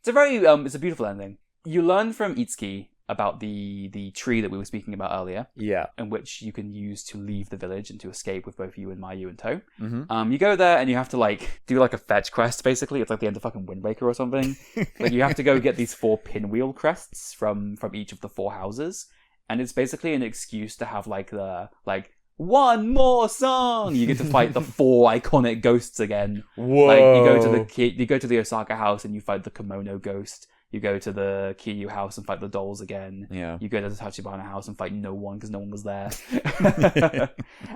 It's a beautiful ending. You learn from Itsuki about the tree that we were speaking about earlier. Yeah. In which you can use to leave the village and to escape with both you and Mayu in tow. Mm-hmm. You go there and you have to like do like a fetch quest basically. It's like the end of fucking Wind Waker or something. Like you have to go get these 4 pinwheel crests from each of the 4 houses. And it's basically an excuse to have like one more song. You get to fight the 4 iconic ghosts again. Whoa! Like you go to the Osaka House and you fight the kimono ghost. You go to the Kiryu House and fight the dolls again. Yeah. You go to the Tachibana House and fight no one because no one was there.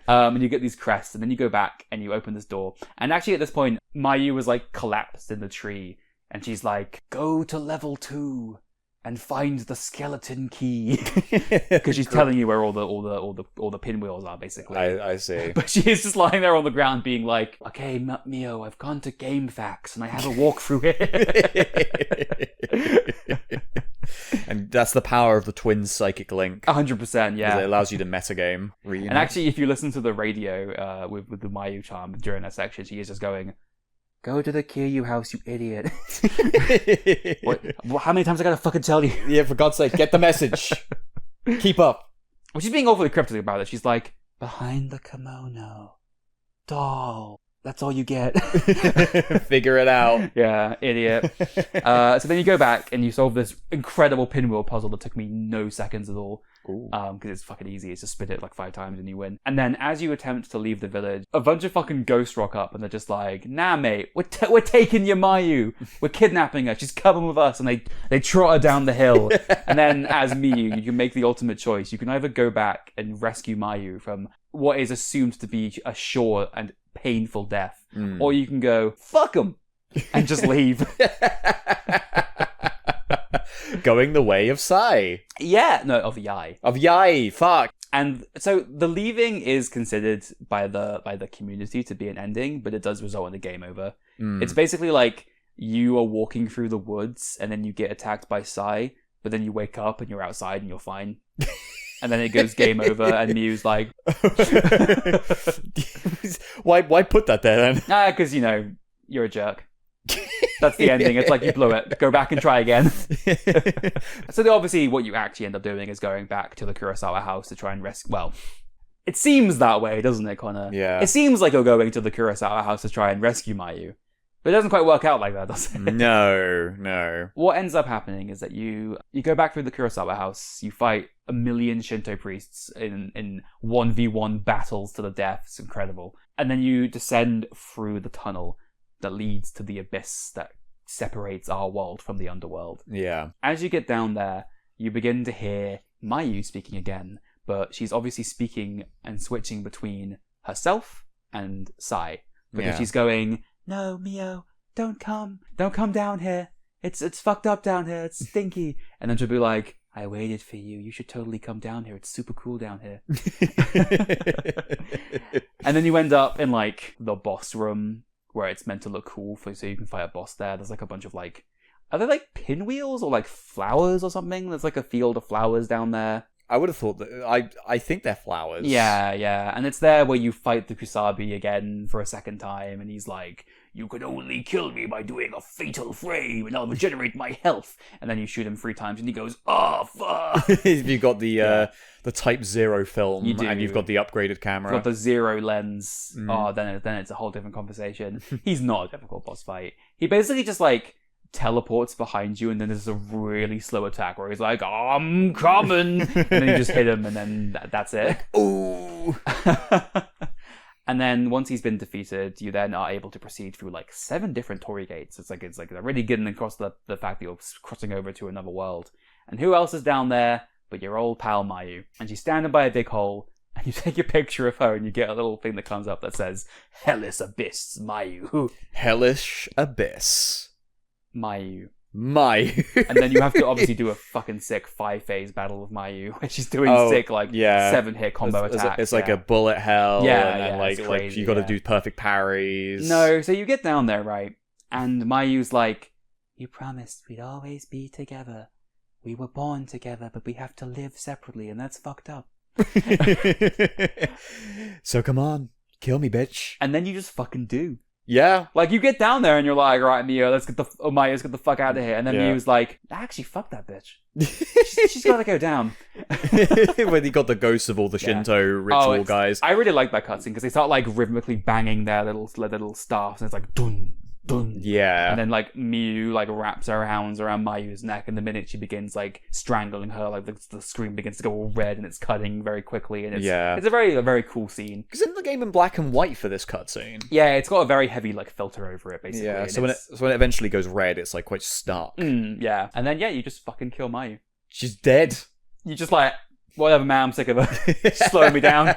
And you get these crests, and then you go back and you open this door. And actually, at this point, Mayu was like collapsed in the tree, and she's like, "Go to level 2 and find the skeleton key," because she's telling you where all the pinwheels are, basically. I see. But she is just lying there on the ground, being like, "Okay, Mio, I've gone to GameFAQs and I have a walkthrough here." And that's the power of the twin psychic link. 100%, yeah. It allows you to metagame. And actually, if you listen to the radio with the Mayu charm during that section, she is just going, "Go to the Kiryu house, you idiot." How many times I gotta fucking tell you? Yeah, for God's sake, get the message. Keep up. Well, she's being awfully cryptic about it. She's like, "Behind the kimono. Doll. That's all you get." Figure it out. Yeah, idiot. So then you go back and you solve this incredible pinwheel puzzle that took me no seconds at all. Because it's fucking easy. It's just spin it like 5 times and you win. And then as you attempt to leave the village, a bunch of fucking ghosts rock up and they're just like, "Nah, mate, we're taking your Mayu. We're kidnapping her. She's coming with us." And they trot her down the hill. And then as Miyu, you can make the ultimate choice. You can either go back and rescue Mayu from what is assumed to be a sure and painful death, or you can go, "Fuck them," and just leave. Going the way of Sai. Yeah, no, of Yai. Of Yai, fuck. And so the leaving is considered by the community to be an ending, but it does result in a game over. It's basically like you are walking through the woods and then you get attacked by Sai, but then you wake up and you're outside and you're fine. And then it goes game over, and Mew's like, why put that there then? "Nah, because, you're a jerk." That's the ending. It's like you blew it. Go back and try again. So obviously what you actually end up doing is going back to the Kurasawa house to try and rescue... Well, it seems that way, doesn't it, Connor? Yeah. It seems like you're going to the Kurasawa house to try and rescue Mayu. But it doesn't quite work out like that, does it? No. What ends up happening is that you go back through the Kurasawa house, you fight 1 million Shinto priests in 1v1 battles to the death. It's incredible. And then you descend through the tunnel that leads to the abyss that separates our world from the underworld. Yeah. As you get down there, you begin to hear Mayu speaking again, but she's obviously speaking and switching between herself and Sai. Because she's going, "No, Mio, don't come down here. It's fucked up down here. It's stinky." And then she'll be like, "I waited for you. You should totally come down here. It's super cool down here." And then you end up in like the boss room where it's meant to look cool so you can fight a boss there. There's like a bunch of like, are they like pinwheels or like flowers or something? There's like a field of flowers down there. I would have thought that. I think they're flowers. Yeah. And it's there where you fight the Kusabi again for a second time, and he's like, "You can only kill me by doing a fatal frame, and I'll regenerate my health." And then you shoot him 3 times, and he goes, "Oh, fuck." You've got the Type 0 film, You do. and you've got the upgraded camera. You've got the 0 lens. Then it's a whole different conversation. He's not a difficult boss fight. He basically just like teleports behind you, and then there's a really slow attack where he's like, "I'm coming," and then you just hit him, and then that's it. Ooh. And then once he's been defeated, you then are able to proceed through like 7 different Torii gates. It's like they're really getting across the fact that you're crossing over to another world. And who else is down there but your old pal Mayu? And she's standing by a big hole, and you take a picture of her, and you get a little thing that comes up that says, "Hellish Abyss, Mayu." Hellish Abyss. Mayu. And then you have to obviously do a fucking sick 5-phase battle with Mayu, where she's doing sick 7-hit combo attacks. It's like a bullet hell. Yeah, and it's like crazy, you got to do perfect parries. No, so you get down there, right? And Mayu's like, "You promised we'd always be together. We were born together, but we have to live separately, and that's fucked up." So come on, kill me, bitch. And then you just fucking do. Yeah. Like, you get down there and you're like, right, Mio, let's get the fuck out of here. And then Mio's like, actually, fuck that bitch. She's got to go down. When he got the ghosts of all the Shinto ritual guys. I really like that cutscene because they start like rhythmically banging their little staffs, and it's like dun dun. Yeah. And then like Miu like wraps her hands around Mayu's neck, and the minute she begins like strangling her, like the screen begins to go all red and it's cutting very quickly, and it's a very cool scene. Because isn't the game in black and white for this cutscene? Yeah, it's got a very heavy like filter over it basically. Yeah. So when it eventually goes red, it's like quite stark. Yeah. And then you just fucking kill Mayu. She's dead. You just like, whatever, man, I'm sick of her. Slowing me down.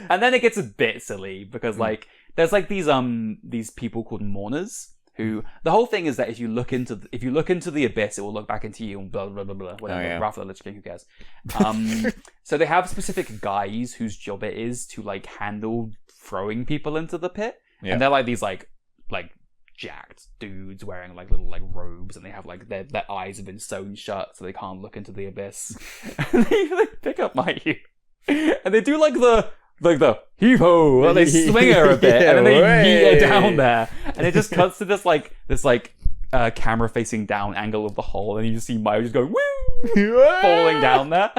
And then it gets a bit silly because like there's like these people called mourners who the whole thing is that if you look into the abyss, it will look back into you and blah blah blah blah whatever. Ralph the Lich King, who cares? So they have specific guys whose job it is to like handle throwing people into the pit, and they're like these like jacked dudes wearing like little like robes, and they have like their eyes have been sewn shut so they can't look into the abyss. And they pick up Mayu and they do like the heave-ho, and they swing her a bit, and then they yeet her down there, and it just cuts to this camera facing down angle of the hole, and you just see Mayu just going woo, falling down there.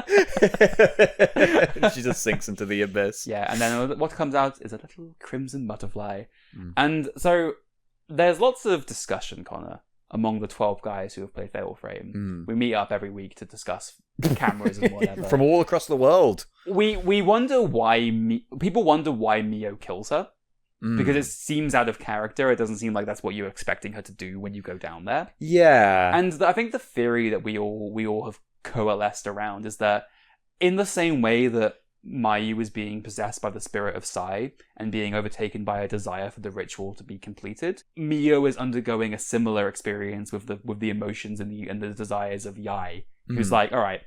She just sinks into the abyss. Yeah, and then what comes out is a little crimson butterfly. And so there's lots of discussion, Connor, among the 12 guys who have played Fatal Frame. We meet up every week to discuss cameras and whatever. From all across the world. We wonder why... People wonder why Mio kills her. Because it seems out of character. It doesn't seem like that's what you're expecting her to do when you go down there. Yeah. And I think the theory that we all have coalesced around is that in the same way that Mayu is being possessed by the spirit of Sai and being overtaken by a desire for the ritual to be completed, Mio is undergoing a similar experience with the emotions and the desires of Yai, who's like, all right,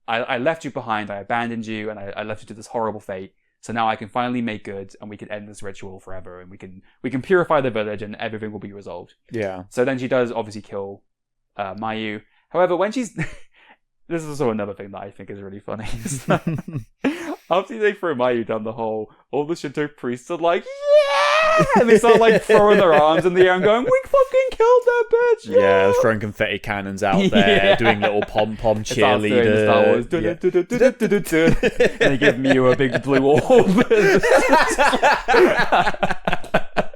I left you behind, I abandoned you, and I left you to this horrible fate. So now I can finally make good, and we can end this ritual forever, and we can purify the village, and everything will be resolved. Yeah. So then she does obviously kill Mayu. However, when she's this is also another thing that I think is really funny. Is that after they throw Mayu down the hole, all the Shinto priests are like, yeah! And they start like throwing their arms in the air and going, we fucking killed that bitch! Yeah, throwing confetti cannons out there, doing little pom-pom cheerleader. Star Wars. And they give Miu a big blue orb.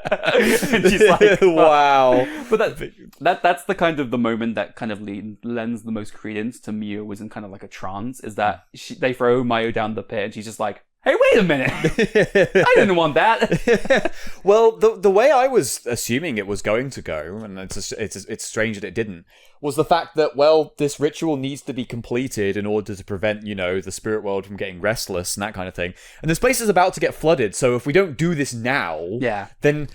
And she's like, wow. But that's the kind of the moment that kind of lends the most credence to Miu was in kind of like a trance, is that they throw Mayu down the pit and she's just like, hey, wait a minute. I didn't want that. Well, the way I was assuming it was going to go, and it's strange that it didn't, was the fact that, well, this ritual needs to be completed in order to prevent, the spirit world from getting restless and that kind of thing. And this place is about to get flooded, so if we don't do this now, then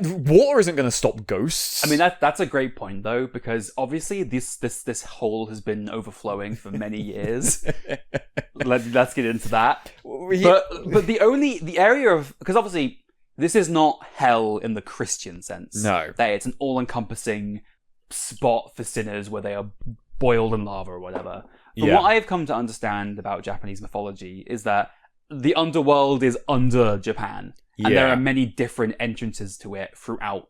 water isn't going to stop ghosts. I mean, that's a great point, though, because obviously this hole has been overflowing for many years. Let's get into that. But the area of... Because obviously, this is not hell in the Christian sense. No. It's an all-encompassing spot for sinners where they are boiled in lava or whatever. But what I have come to understand about Japanese mythology is that the underworld is under Japan. And there are many different entrances to it throughout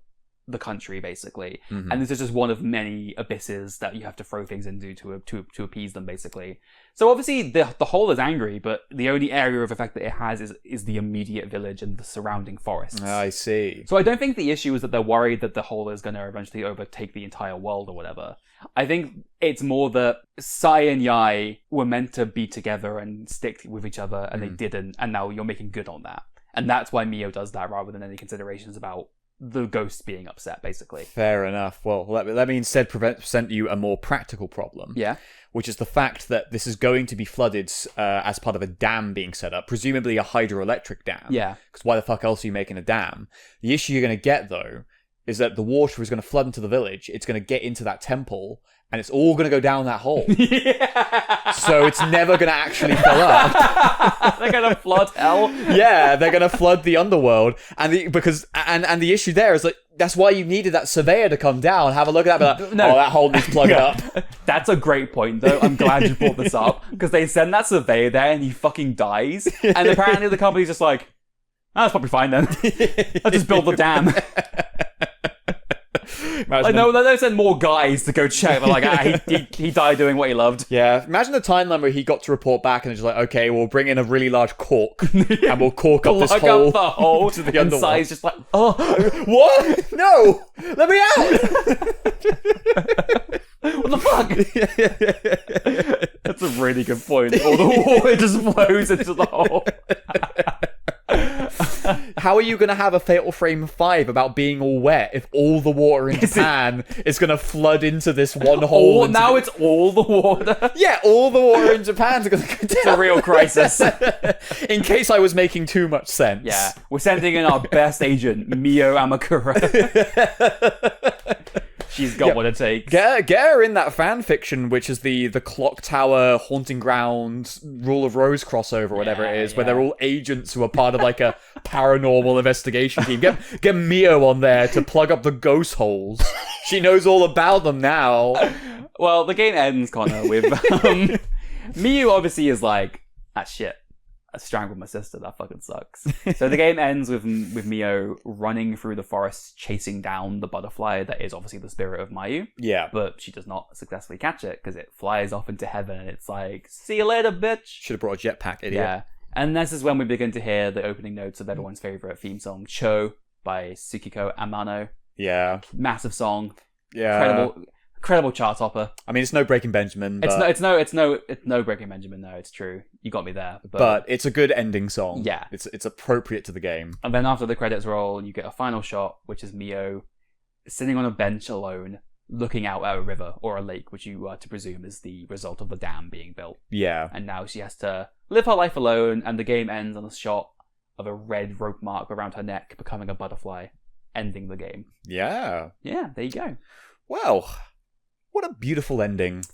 the country, basically. Mm-hmm. And this is just one of many abysses that you have to throw things into to appease them, basically. So obviously the hole is angry, but the only area of effect that it has is the immediate village and the surrounding forests. I see. So I don't think the issue is that they're worried that the hole is going to eventually overtake the entire world or whatever. I think it's more that Sai and Yai were meant to be together and stick with each other, and they didn't, and now you're making good on that. And that's why Mio does that, rather than any considerations about the ghosts being upset, basically. Fair enough. Well, let me instead present you a more practical problem. Yeah. Which is the fact that this is going to be flooded as part of a dam being set up, presumably a hydroelectric dam. Yeah. Because why the fuck else are you making a dam? The issue you're going to get, though, is that the water is going to flood into the village. It's going to get into that temple, and it's all going to go down that hole. So it's never going to actually fill up. They're going to flood hell. Yeah, they're going to flood the underworld, and the issue there is that that's why you needed that surveyor to come down, have a look at that, and that hole needs plugging up. That's a great point, though. I'm glad you brought this up, because they send that surveyor there and he fucking dies, and apparently the company's just like, That's probably fine then. I'll just build the dam. Like, no, they send more guys to go check. They're like, he died doing what he loved. Yeah, imagine the timeline where he got to report back and it's just like, okay, we'll bring in a really large cork and we'll cork up this hole. Up the hole to the and underworld. Sai's just like, oh, what? No, let me out! What the fuck? That's a really good point. All the water just flows into the hole. How are you going to have a Fatal Frame 5 about being all wet if all the water in Japan is going to flood into this one hole? Now it's all the water? Yeah, all the water in Japan's going to go down. It's a real crisis. In case I was making too much sense. Yeah, we're sending in our best agent, Mio Amakura. She's got what it takes. Get her in that fan fiction, which is the Clock Tower Haunting Ground Rule of Rose crossover, or whatever it is, where they're all agents who are part of like a paranormal investigation team. Get Mio on there to plug up the ghost holes. She knows all about them now. Well, the game ends, Connor, with Miyu obviously is like, shit, I strangled my sister, that fucking sucks. So the game ends with Mio running through the forest, chasing down the butterfly that is obviously the spirit of Mayu. Yeah. But she does not successfully catch it, because it flies off into heaven, and it's like, see you later, bitch! Should have brought a jetpack, idiot. Yeah. And this is when we begin to hear the opening notes of everyone's favourite theme song, Cho, by Tsukiko Amano. Yeah. Massive song. Yeah. Incredible chart topper. I mean, it's no Breaking Benjamin. But... It's no Breaking Benjamin. No, it's true. You got me there. But it's a good ending song. Yeah, it's appropriate to the game. And then after the credits roll, you get a final shot, which is Mio sitting on a bench alone, looking out at a river or a lake, which you are to presume is the result of the dam being built. Yeah. And now she has to live her life alone, and the game ends on a shot of a red rope mark around her neck, becoming a butterfly, ending the game. Yeah. Yeah. There you go. Well. What a beautiful ending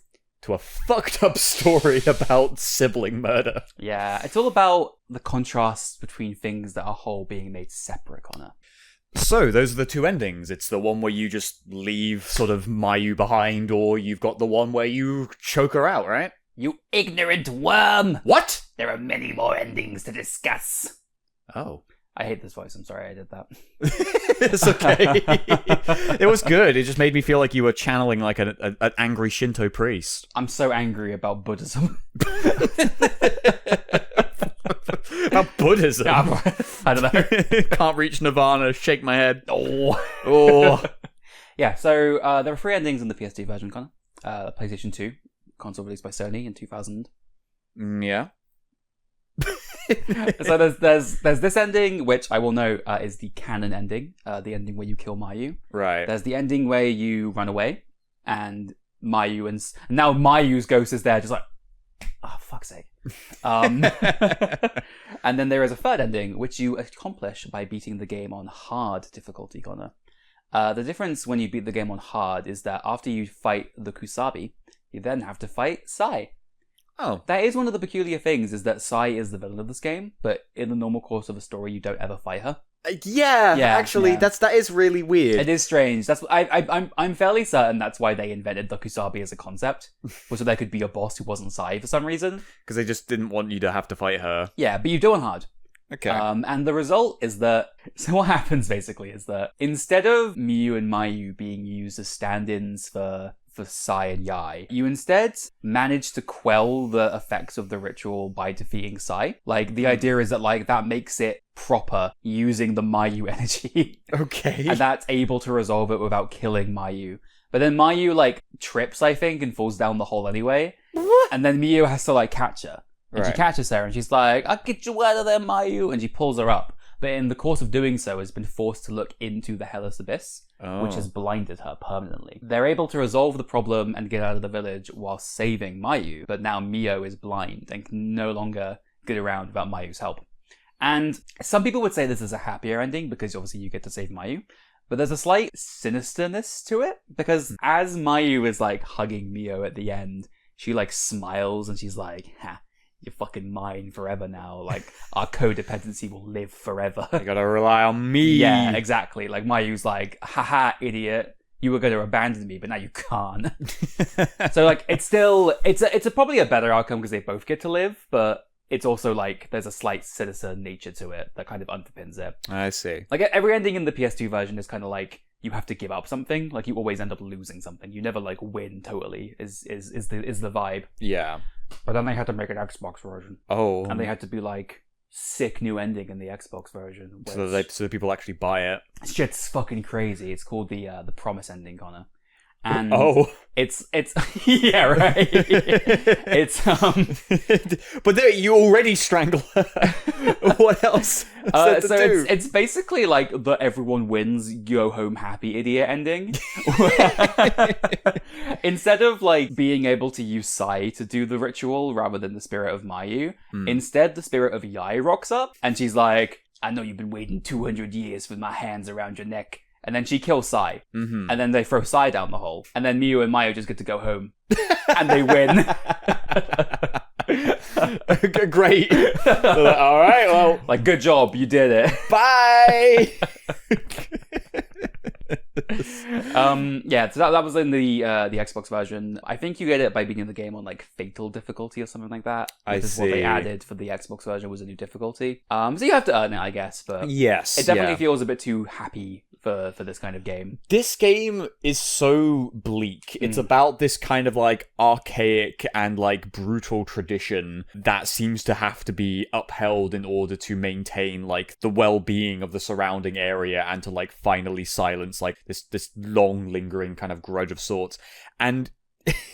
to a fucked up story about sibling murder. Yeah, it's all about the contrast between things that are whole being made separate, Connor. So, those are the two endings. It's the one where you just leave sort of Mayu behind, or you've got the one where you choke her out, right? You ignorant worm! What? There are many more endings to discuss. Oh. I hate this voice. I'm sorry I did that. It's okay. It was good. It just made me feel like you were channeling like an angry Shinto priest. I'm so angry about Buddhism. About Buddhism? I don't know. Can't reach Nirvana. Shake my head. Oh. Yeah, so there are 3 endings in the PS2 version, Connor. PlayStation 2, console released by Sony in 2000. Yeah. So there's this ending, which I will note is the canon ending, the ending where you kill Mayu. Right. There's the ending where you run away, and Mayu and now Mayu's ghost is there, just like, oh fuck's sake. And then there is a third ending, which you accomplish by beating the game on hard difficulty, Connor. The difference when you beat the game on hard is that after you fight the Kusabi, you then have to fight Sai. Oh. That is one of the peculiar things, is that Sai is the villain of this game, but in the normal course of a story, you don't ever fight her. Yeah, actually, yeah. that is really weird. It is strange. That's I'm fairly certain that's why they invented the Kusabi as a concept, was so there could be a boss who wasn't Sai for some reason. Because they just didn't want you to have to fight her. Yeah, but you do on hard. Okay. And the result is that... So what happens, basically, is that instead of Miyu and Mayu being used as stand-ins for Sai and Yai, you instead manage to quell the effects of the ritual by defeating Sai. Like, the idea is that, like, that makes it proper using the Mayu energy. Okay. And that's able to resolve it without killing Mayu. But then Mayu, like, trips, I think, and falls down the hole anyway. What? And then Miyu has to, like, catch her. And she catches her, and she's like, I'll get you out of there, Mayu! And she pulls her up. But in the course of doing so, has been forced to look into the Hellas Abyss, which has blinded her permanently. They're able to resolve the problem and get out of the village while saving Mayu, but now Mio is blind and can no longer get around without Mayu's help. And some people would say this is a happier ending, because obviously you get to save Mayu. But there's a slight sinisterness to it, because as Mayu is, like, hugging Mio at the end, she, like, smiles and she's like, ha. You're fucking mine forever now. Like, our codependency will live forever. You gotta rely on me. Yeah, exactly. Like, Mayu's like, haha, idiot. You were going to abandon me, but now you can't. So, like, it's still... It's a probably a better outcome because they both get to live, but it's also like there's a slight sinister nature to it that kind of underpins it. I see. Like every ending in the PS2 version is kind of like you have to give up something. Like you always end up losing something. You never like win totally. Is the vibe. Yeah. But then they had to make an Xbox version. Oh. And they had to be like sick new ending in the Xbox version. So people actually buy it. Shit's fucking crazy. It's called the Promise ending, Connor. And it's yeah, right. It's but there, you already strangle her. What else? It's basically like the everyone wins, go home happy idiot ending. Instead of like being able to use Sai to do the ritual rather than the spirit of Mayu, instead the spirit of Yai rocks up and she's like, I know you've been waiting 200 years with my hands around your neck. And then she kills Sai. Mm-hmm. And then they throw Sai down the hole. And then Miyu and Mayu just get to go home. And they win. Great. Like, all right, well. Like, good job, you did it. Bye! Yeah, so that was in the Xbox version. I think you get it by beginning the game on like fatal difficulty or something like that. I see. What they added for the Xbox version was a new difficulty. So you have to earn it, I guess. But yes, it definitely feels a bit too happy for this kind of game. This game is so bleak. It's about this kind of like archaic and like brutal tradition that seems to have to be upheld in order to maintain like the well-being of the surrounding area and to like finally silence like this long lingering kind of grudge of sorts. And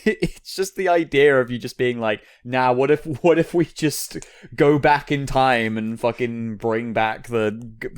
it's just the idea of you just being like, nah, what if we just go back in time and fucking bring back the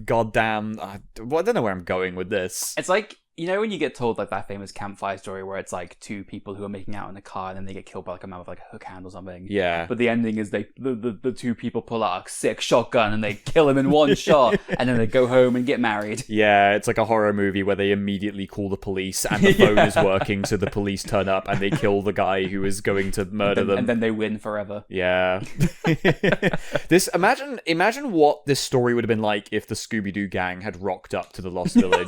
goddamn... I don't know where I'm going with this. It's like, you know when you get told like that famous campfire story where it's like two people who are making out in a car and then they get killed by like a man with like a hook hand or something? Yeah. But the ending is the two people pull out a sick shotgun and they kill him in one shot and then they go home and get married. Yeah, it's like a horror movie where they immediately call the police and the phone is working, so the police turn up and they kill the guy who is going to murder them. And then they win forever. Yeah. Imagine what this story would have been like if the Scooby-Doo gang had rocked up to the Lost Village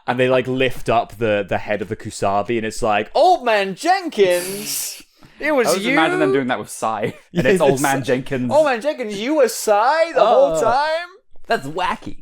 and they like lift up the head of the Kusabi and it's like, Old Man Jenkins! It was you! Imagine them doing that with Sai. And it's Old Man Jenkins. Old Man Jenkins, you were Sai the whole time? That's wacky.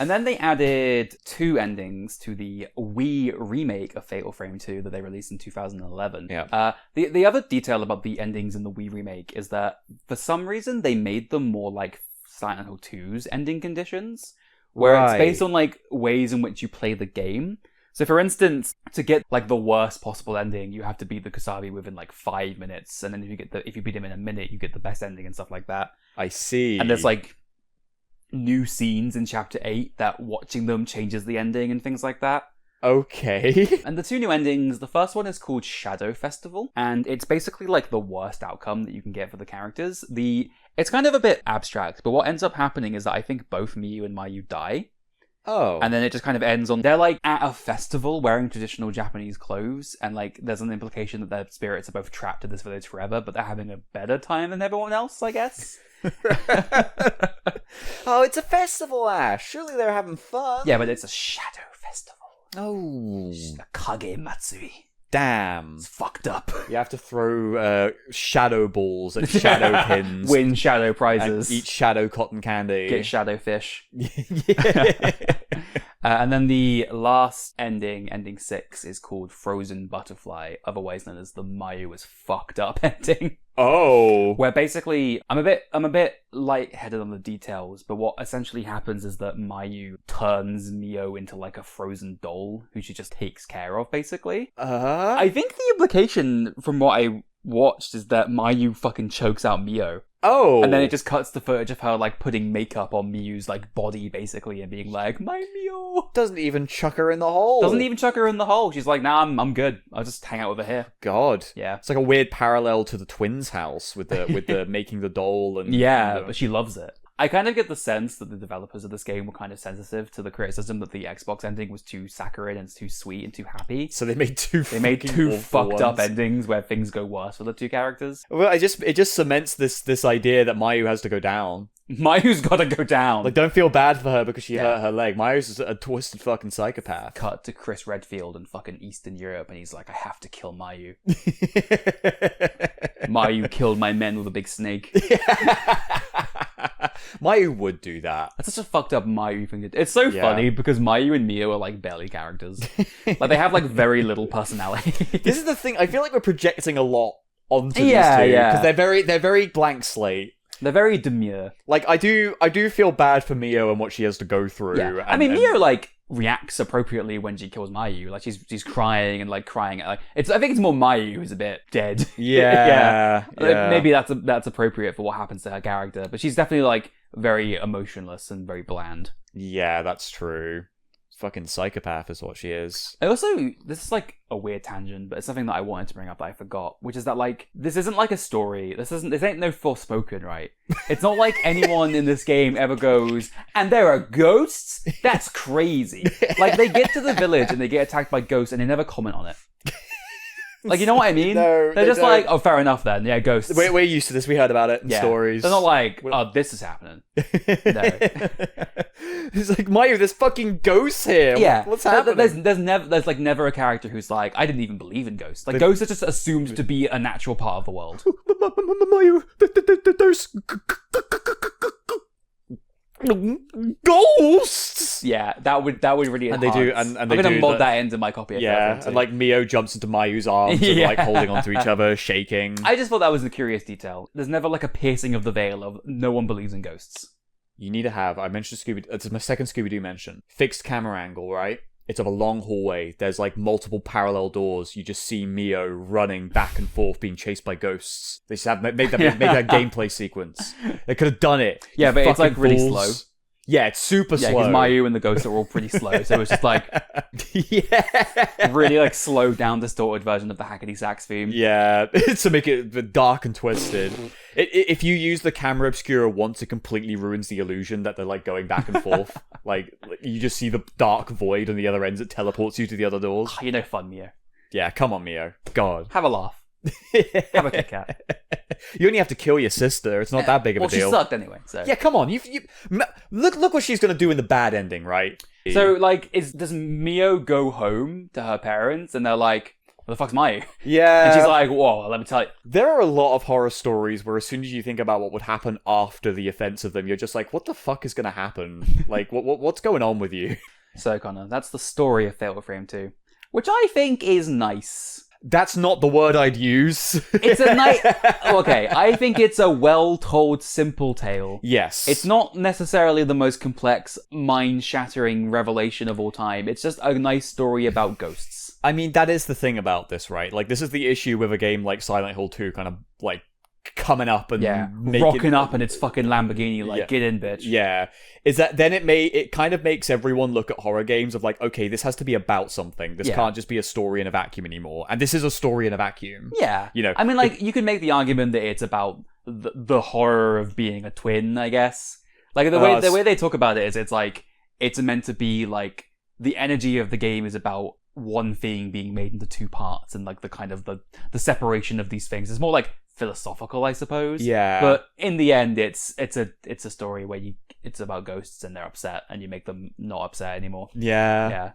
And then they added 2 endings to the Wii remake of Fatal Frame 2 that they released in 2011. Yeah. The other detail about the endings in the Wii remake is that for some reason they made them more like Silent Hill 2's ending conditions, where it's based on like ways in which you play the game. So for instance, to get like the worst possible ending, you have to beat the Kusabi within like 5 minutes, and then if you beat him in a minute, you get the best ending and stuff like that. I see. And there's like new scenes in chapter 8 that watching them changes the ending and things like that. Okay. And the 2 new endings, the first one is called Shadow Festival, and it's basically like the worst outcome that you can get for the characters. It's kind of a bit abstract, but what ends up happening is that I think both Miyu and Mayu die. Oh. And then it just kind of ends on, they're like at a festival wearing traditional Japanese clothes, and like there's an implication that their spirits are both trapped in this village forever, but they're having a better time than everyone else, I guess. Oh, it's a festival, Ash. Surely they're having fun. Yeah, but it's a shadow festival. Oh. A Kage Matsuri. Damn. It's fucked up. You have to throw shadow balls at shadow pins. Win shadow prizes. And eat shadow cotton candy. Get shadow fish. And then the last ending 6, is called Frozen Butterfly, otherwise known as the Mayu is fucked up ending. Oh. Where basically, I'm a bit lightheaded on the details, but what essentially happens is that Mayu turns Mio into like a frozen doll who she just takes care of, basically. I think the implication from what I watched is that Mayu fucking chokes out Mio. Oh. And then it just cuts to footage of her like putting makeup on Miyu's like body, basically, and being like, my Mio. Doesn't even chuck her in the hole. She's like, nah, I'm good. I'll just hang out with her here. God. Yeah. It's like a weird parallel to the twins' house with the making the doll and... Yeah, but she loves it. I kind of get the sense that the developers of this game were kind of sensitive to the criticism that the Xbox ending was too saccharine and too sweet and too happy. So they made two fucked up endings where things go worse for the 2 characters. Well, it just cements this idea that Mayu has to go down. Mayu's gotta go down. Like, don't feel bad for her because she hurt her leg. Mayu's a twisted fucking psychopath. Cut to Chris Redfield in fucking Eastern Europe, and he's like, I have to kill Mayu. Mayu killed my men with a big snake. Mayu would do that. That's such a fucked up Mayu thing. It's so funny because Mayu and Mio are like barely characters. Like they have like very little personality. This is the thing. I feel like we're projecting a lot onto these two because they're very blank slate. They're very demure. Like I do feel bad for Mio and what she has to go through. Yeah. I mean, Mio like reacts appropriately when she kills Mayu. Like she's crying and like crying. Like I think it's more Mayu who's a bit dead. Yeah. Like, maybe that's appropriate for what happens to her character, but she's definitely like very emotionless and very bland. Yeah, that's true. Fucking psychopath is what she is. I also, this is like a weird tangent, but it's something that I wanted to bring up that I forgot, which is that like, this isn't like a story. This ain't no Forspoken, right? It's not like anyone in this game ever goes, and there are ghosts? That's crazy. Like, they get to the village and they get attacked by ghosts and they never comment on it. Like, you know what I mean? No, they're just don't. like, oh, fair enough then. Yeah, ghosts. We're used to this. We heard about it in stories. They're not like, oh, this is happening. No. It's like, Mayu, there's fucking ghosts here. Yeah. What's happening? There's like never a character who's like, I didn't even believe in ghosts. Like, ghosts are just assumed to be a natural part of the world. Mayu, there's ghosts. Yeah, that would really enhance. And they do, and I'm they gonna do mod that into my copy. And like Mio jumps into Mayu's arms and like holding onto each other, shaking. I just thought that was a curious detail. There's never like a piercing of the veil of no one believes in ghosts. You need to have. I mentioned Scooby. It's my second Scooby-Doo mention. Fixed camera angle, right? It's of a long hallway. There's like multiple parallel doors. You just see Mio running back and forth, being chased by ghosts. They just have made that gameplay sequence. They could have done it. Yeah, but it's like really slow. Yeah, it's super slow. Yeah, because Mayu and the ghosts are all pretty slow, so it's just like really like slowed down, distorted version of the hackety sax theme. Yeah, to make it dark and twisted. If you use the camera obscura once, it completely ruins the illusion that they're like going back and forth. Like you just see the dark void on the other ends. It teleports you to the other doors. You know, fun Mio. Yeah, come on, Mio. God, have a laugh. Have a Kit Kat. You only have to kill your sister. It's not that big of a deal. Well, she sucked anyway. So yeah, come on. You look what she's gonna do in the bad ending, right? So like, does Mio go home to her parents and they're like, "What the fuck's Mayu?" Yeah, and she's like, "Whoa, let me tell you." There are a lot of horror stories where as soon as you think about what would happen after the offense of them, you're just like, "What the fuck is gonna happen? Like, what's going on with you?" So Connor, that's the story of Fatal Frame 2, which I think is nice. That's not the word I'd use. It's a nice... Okay, I think it's a well-told, simple tale. Yes. It's not necessarily the most complex, mind-shattering revelation of all time. It's just a nice story about ghosts. I mean, that is the thing about this, right? Like, this is the issue with a game like Silent Hill 2 kind of, like, coming up and rocking up in its fucking Lamborghini, like, get in, bitch. Yeah. Is that then it kind of makes everyone look at horror games of like, okay, this has to be about something. This can't just be a story in a vacuum anymore. And this is a story in a vacuum. Yeah. You know, I mean, like, you could make the argument that it's about the horror of being a twin, I guess. Like, the way they talk about it is it's like, it's meant to be like, the energy of the game is about one thing being made into two parts and like the kind of the separation of these things. It's more like philosophical, I suppose. Yeah. But in the end, it's a story where it's about ghosts and they're upset and you make them not upset anymore. Yeah. Yeah.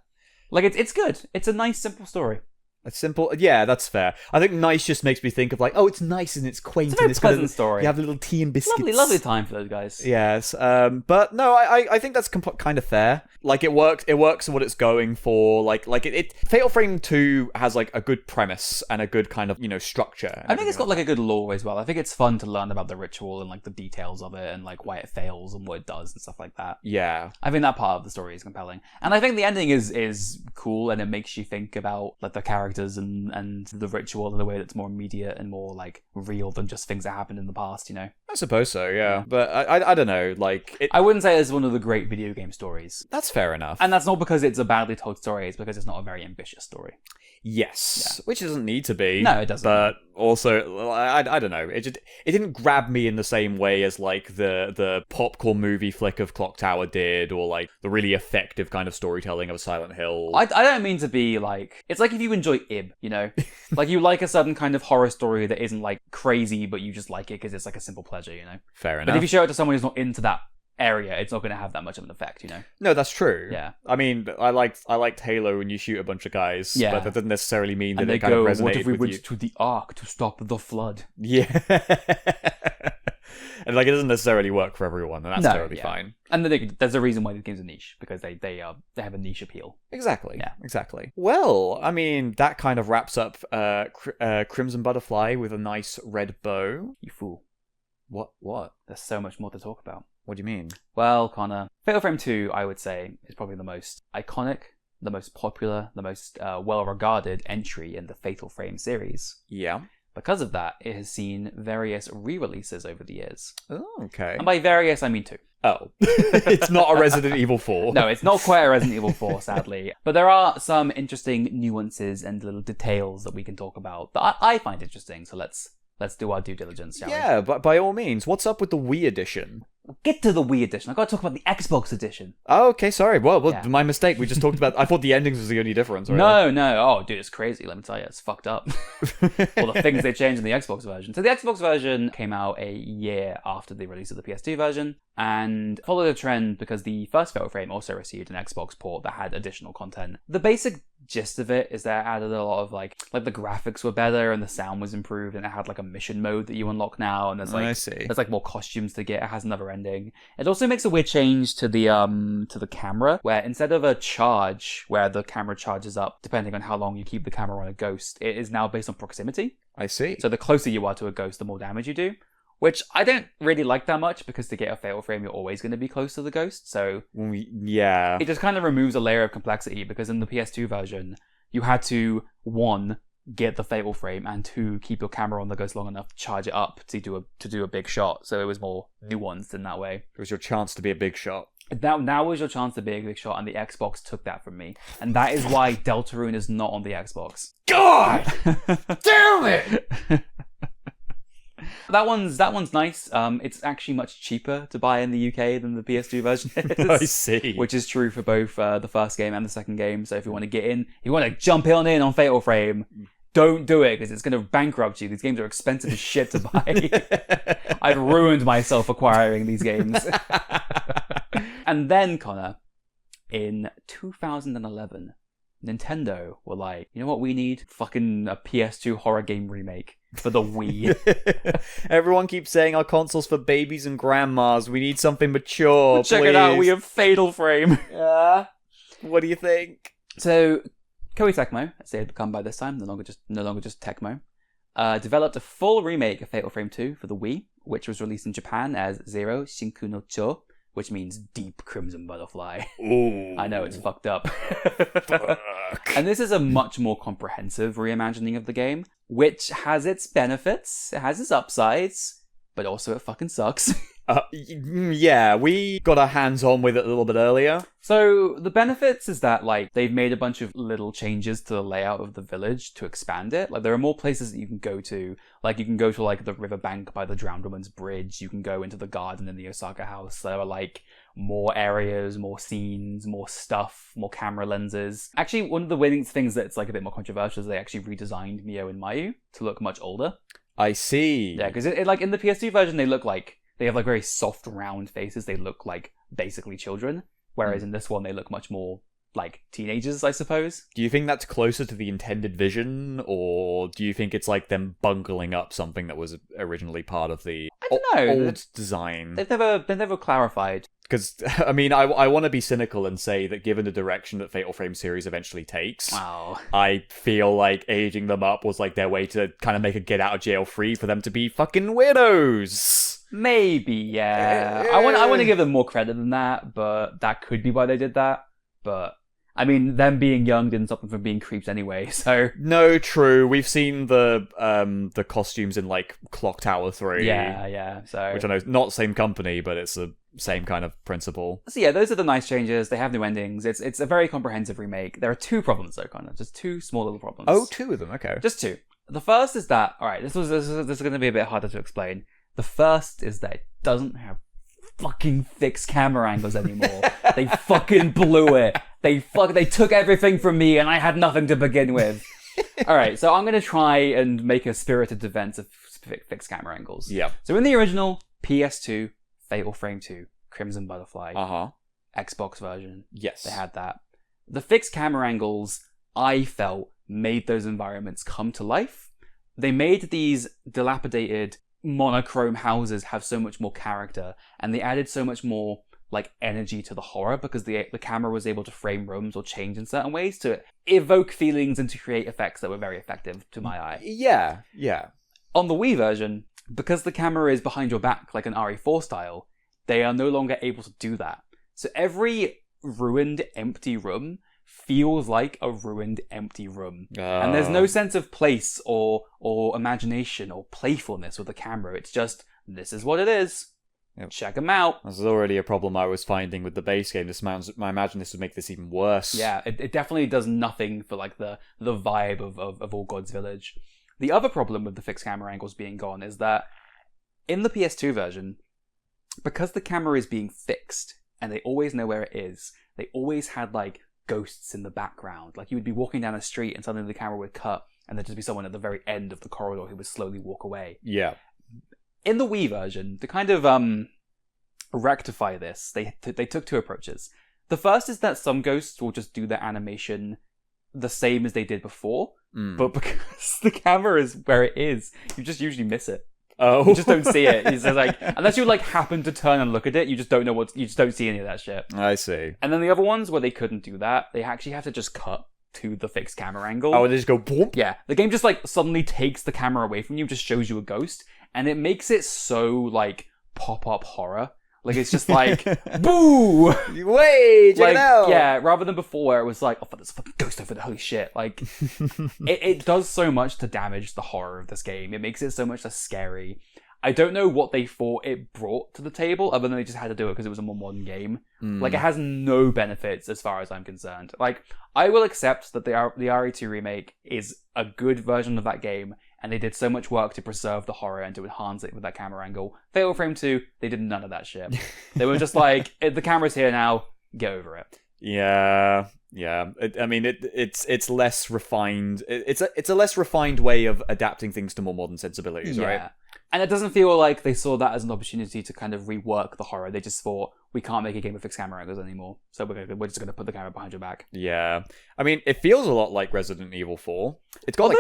Like it's good. It's a nice, simple story. A simple, yeah, that's fair. I think nice just makes me think of like, oh, it's nice and it's quaint. It's a very and it's pleasant story. You have a little tea and biscuits. Lovely time for those guys. Yes, but no, I think that's kind of fair. Like it works for what it's going for. Like it Fatal Frame 2 has like a good premise and a good kind of, you know, structure. I think it's got like a good lore as well. I think it's fun to learn about the ritual and like the details of it and like why it fails and what it does and stuff like that. Yeah. I think that part of the story is compelling. And I think the ending is cool and it makes you think about like the characters and the ritual in a way that's more immediate and more like real than just things that happened in the past, you know? I suppose so, yeah. But I don't know, like... I wouldn't say it's one of the great video game stories. That's fair enough. And that's not because it's a badly told story, it's because it's not a very ambitious story. Yes, yeah. Which doesn't need to be. No, it doesn't. But also, I don't know. It didn't grab me in the same way as like the popcorn movie flick of Clock Tower did, or like the really effective kind of storytelling of Silent Hill. I don't mean to be like... It's like if you enjoy Ib, you know? Like you like a certain kind of horror story that isn't like crazy, but you just like it because it's like a simple pleasure, you know? Fair enough. But if you show it to someone who's not into that area, it's not going to have that much of an effect, you know? No, that's true. Yeah. I mean, I liked Halo when you shoot a bunch of guys, but that doesn't necessarily mean that it kind of resonated with you. What if we went to the Ark to stop the flood? Yeah. And like, it doesn't necessarily work for everyone, and that's totally fine. And then there's a reason why these games are niche, because they have a niche appeal. Exactly. Yeah. Exactly. Well, I mean, that kind of wraps up Crimson Butterfly with a nice red bow. You fool. What? There's so much more to talk about. What do you mean? Well, Connor, Fatal Frame 2, I would say, is probably the most iconic, the most popular, the most well-regarded entry in the Fatal Frame series. Yeah. Because of that, it has seen various re-releases over the years. Oh, okay. And by various, I mean 2. Oh. It's not a Resident Evil 4. No, it's not quite a Resident Evil 4, sadly. But there are some interesting nuances and little details that we can talk about that I find interesting, so let's do our due diligence, shall we? Yeah, but by all means, what's up with the Wii edition? We'll get to the Wii edition. I've got to talk about the Xbox edition. Oh, okay, sorry. Well, Yeah. my mistake. We just talked about... I thought the endings was the only difference. Really. No. Oh, dude, it's crazy. Let me tell you, it's fucked up. All the things they changed in the Xbox version. So the Xbox version came out a year after the release of the PS2 version, and followed a trend because the first Fatal Frame also received an Xbox port that had additional content. The basic gist of it is that it added a lot of like the graphics were better and the sound was improved, and it had like a mission mode that you unlock now, and there's like more costumes to get. It has another ending. It also makes a weird change to the camera, where instead of a charge where the camera charges up depending on how long you keep the camera on a ghost, it is now based on proximity. I see. So the closer you are to a ghost, the more damage you do. Which I don't really like that much, because to get a Fatal Frame, you're always going to be close to the ghost. So yeah, it just kind of removes a layer of complexity, because in the PS2 version, you had to, 1, get the Fatal Frame, and 2, keep your camera on the ghost long enough to charge it up to do a big shot. So it was more nuanced in that way. It was your chance to be a big shot. Now was your chance to be a big shot, and the Xbox took that from me. And that is why Deltarune is not on the Xbox. God! Damn it! That one's nice. It's actually much cheaper to buy in the UK than the PS2 version is. I see. Which is true for both the first game and the second game. So if you want to get in, if you want to jump on Fatal Frame, don't do it, because it's going to bankrupt you. These games are expensive as shit to buy. I've ruined myself acquiring these games. And then, Connor, in 2011, Nintendo were like, you know what we need? Fucking a PS2 horror game remake for the Wii. Everyone keeps saying our console's for babies and grandmas. We need something mature. Well, check it out, we have Fatal Frame. What do you think? So, Koei Tecmo, as they had become by this time, no longer just Tecmo, developed a full remake of Fatal Frame 2 for the Wii, which was released in Japan as Zero Shinku no Cho, which means Deep Crimson Butterfly. Ooh. I know, it's fucked up. Fuck. And this is a much more comprehensive reimagining of the game, which has its benefits, it has its upsides, but also it fucking sucks. Yeah, we got our hands on with it a little bit earlier. So the benefits is that they've made a bunch of little changes to the layout of the village to expand it. There are more places that you can go to. You can go to the riverbank by the Drowned Woman's Bridge. You can go into the garden in the Osaka House. There are more areas, more scenes, more stuff, more camera lenses. Actually, one of the winning things that's a bit more controversial is they actually redesigned Mio and Mayu to look much older. I see. Yeah, because in the PS2 version they look they have very soft, round faces. They look like basically children. Whereas in this one, they look much more like teenagers, I suppose. Do you think that's closer to the intended vision, or do you think it's them bungling up something that was originally part of the old design? They've never clarified. Because, I mean, I want to be cynical and say that given the direction that Fatal Frame series eventually takes, wow. I feel like aging them up was their way to kind of make a get out of jail free for them to be fucking weirdos. Maybe, yeah. I want to give them more credit than that, but that could be why they did that. But I mean, them being young didn't stop them from being creeps anyway. So no, true. We've seen the costumes in Clock Tower 3. Yeah. So which I know is not the same company, but it's the same kind of principle. So yeah, those are the nice changes. They have new endings. It's a very comprehensive remake. There are 2 problems though, kind of just 2 small little problems. Oh, 2 of them. Okay, just 2. The first is that this is going to be a bit harder to explain. The first is that it doesn't have fucking fixed camera angles anymore. They fucking blew it. They took everything from me, and I had nothing to begin with. All right, so I'm gonna try and make a spirited defense of fixed camera angles. Yeah. So in the original PS2 Fatal Frame 2, Crimson Butterfly, Xbox version. Yes. They had that. The fixed camera angles, I felt, made those environments come to life. They made these dilapidated monochrome houses have so much more character, and they added so much more like energy to the horror because the camera was able to frame rooms or change in certain ways to evoke feelings and to create effects that were very effective to my eye. Yeah. On the Wii version, because the camera is behind your back like an RE4 style, they are no longer able to do that. So every ruined, empty room feels like a ruined, empty room. And there's no sense of place or imagination or playfulness with the camera. It's just, this is what it is. Yep. Check them out. This is already a problem I was finding with the base game. I imagine this would make this even worse. Yeah, it definitely does nothing for like the vibe of All Gods Village. The other problem with the fixed camera angles being gone is that in the PS2 version, because the camera is being fixed and they always know where it is, they always had like ghosts in the background. Like you would be walking down a street and suddenly the camera would cut and there'd just be someone at the very end of the corridor who would slowly walk away. Yeah. In the Wii version, to kind of rectify this, they took two approaches. The first is that some ghosts will just do their animation the same as they did before, but because the camera is where it is, you just usually miss it. Oh, you just don't see it. It's just like, unless you like happen to turn and look at it, you just don't know you just don't see any of that shit. I see. And then the other ones where they couldn't do that, they actually have to just cut to the fixed camera angle. Oh, and they just go boom. Yeah, the game just like suddenly takes the camera away from you, just shows you a ghost, and it makes it so like pop-up horror. Like it's just like boo! Wait, check like, it out! Yeah, rather than before where it was like, oh, there's a fucking ghost over there, holy shit. Like it does so much to damage the horror of this game. It makes it so much less scary. I don't know what they thought it brought to the table, other than they just had to do it because it was a more modern game. Like, it has no benefits as far as I'm concerned. Like, I will accept that the RE2 remake is a good version of that game, and they did so much work to preserve the horror and to enhance it with that camera angle. Fatal Frame 2, they did none of that shit. They were just like, the camera's here now, get over it. Yeah. It's less refined. It's a less refined way of adapting things to more modern sensibilities, right? And it doesn't feel like they saw that as an opportunity to kind of rework the horror. They just thought, we can't make a game with fixed camera angles anymore, so we're just going to put the camera behind your back. Yeah. I mean, it feels a lot like Resident Evil 4. It's got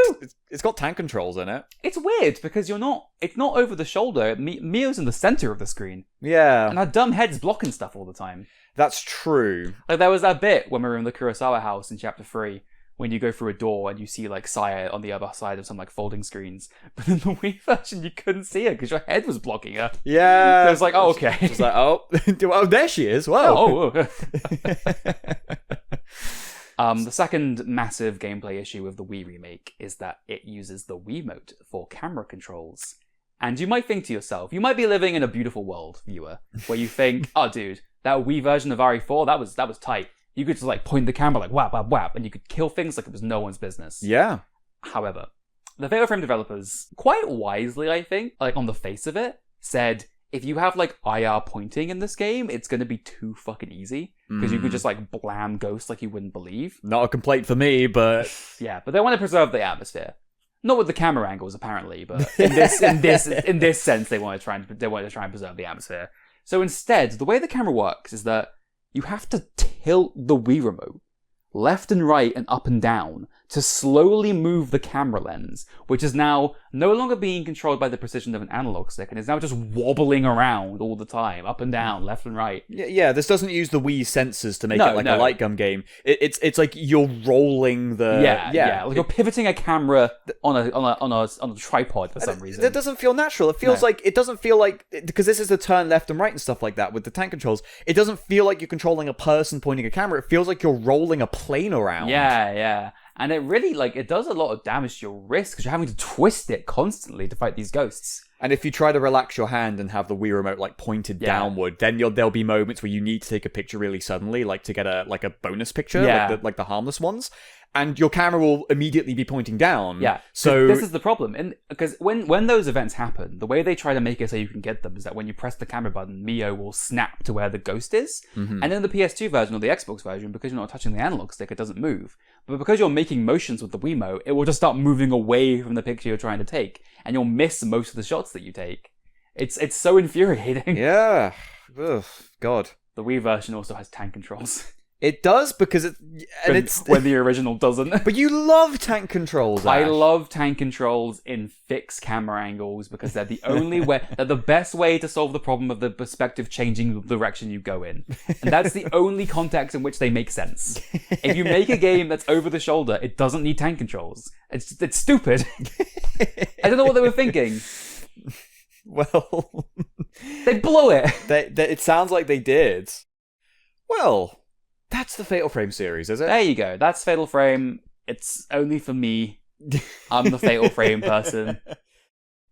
it's got tank controls in it. It's weird because it's not over the shoulder. Mio's in the center of the screen. Yeah. And our dumb head's blocking stuff all the time. That's true. Like there was that bit when we were in the Kurasawa house in chapter 3 when you go through a door and you see like Saya on the other side of some like folding screens. But in the Wii version, you couldn't see her because your head was blocking her. Yeah. So it's like, oh, okay. It's like, oh, there she is. Wow. The second massive gameplay issue with the Wii remake is that it uses the Wiimote for camera controls. And you might think to yourself, you might be living in a beautiful world, viewer, where you think, oh, dude, that Wii version of RE4, that was tight. You could just like point the camera like whap, whap, whap, and you could kill things like it was no one's business. Yeah. However, the Fatal Frame developers, quite wisely, I think, like on the face of it, said, if you have like IR pointing in this game, it's going to be too fucking easy. Because you could just like blam ghosts like you wouldn't believe. Not a complaint for me, but... Yeah, but they want to preserve the atmosphere. Not with the camera angles, apparently, but in this sense, they want to try and preserve the atmosphere. So instead, the way the camera works is that you have to tilt the Wii remote left and right and up and down to slowly move the camera lens, which is now no longer being controlled by the precision of an analog stick and is now just wobbling around all the time, up and down, left and right. Yeah, this doesn't use the Wii sensors to make it like a light gun game. It's like you're rolling the... Yeah, like you're pivoting a camera on a tripod for some reason. It doesn't feel natural. It feels like... It doesn't feel like... Because this is the turn left and right and stuff like that with the tank controls. It doesn't feel like you're controlling a person pointing a camera. It feels like you're rolling a plane around. Yeah. And it really, it does a lot of damage to your wrist because you're having to twist it constantly to fight these ghosts. And if you try to relax your hand and have the Wii remote, pointed downward, then there'll be moments where you need to take a picture really suddenly, to get a bonus picture, like the harmless ones. And your camera will immediately be pointing down. Yeah. So this is the problem. Because when those events happen, the way they try to make it so you can get them is that when you press the camera button, Mio will snap to where the ghost is. Mm-hmm. And in the PS2 version or the Xbox version, because you're not touching the analog stick, it doesn't move. But because you're making motions with the Wiimote, it will just start moving away from the picture you're trying to take. And you'll miss most of the shots that you take. It's so infuriating. Yeah. Ugh, God. The Wii version also has tank controls. It does because when the original doesn't. But you love tank controls, Ash. I love tank controls in fixed camera angles because they're the only way, they're the best way to solve the problem of the perspective changing the direction you go in. And that's the only context in which they make sense. If you make a game that's over the shoulder, it doesn't need tank controls. It's stupid. I don't know what they were thinking. Well, they blew it. It sounds like they did. Well, that's the Fatal Frame series, is it? There you go. That's Fatal Frame. It's only for me. I'm the Fatal Frame person.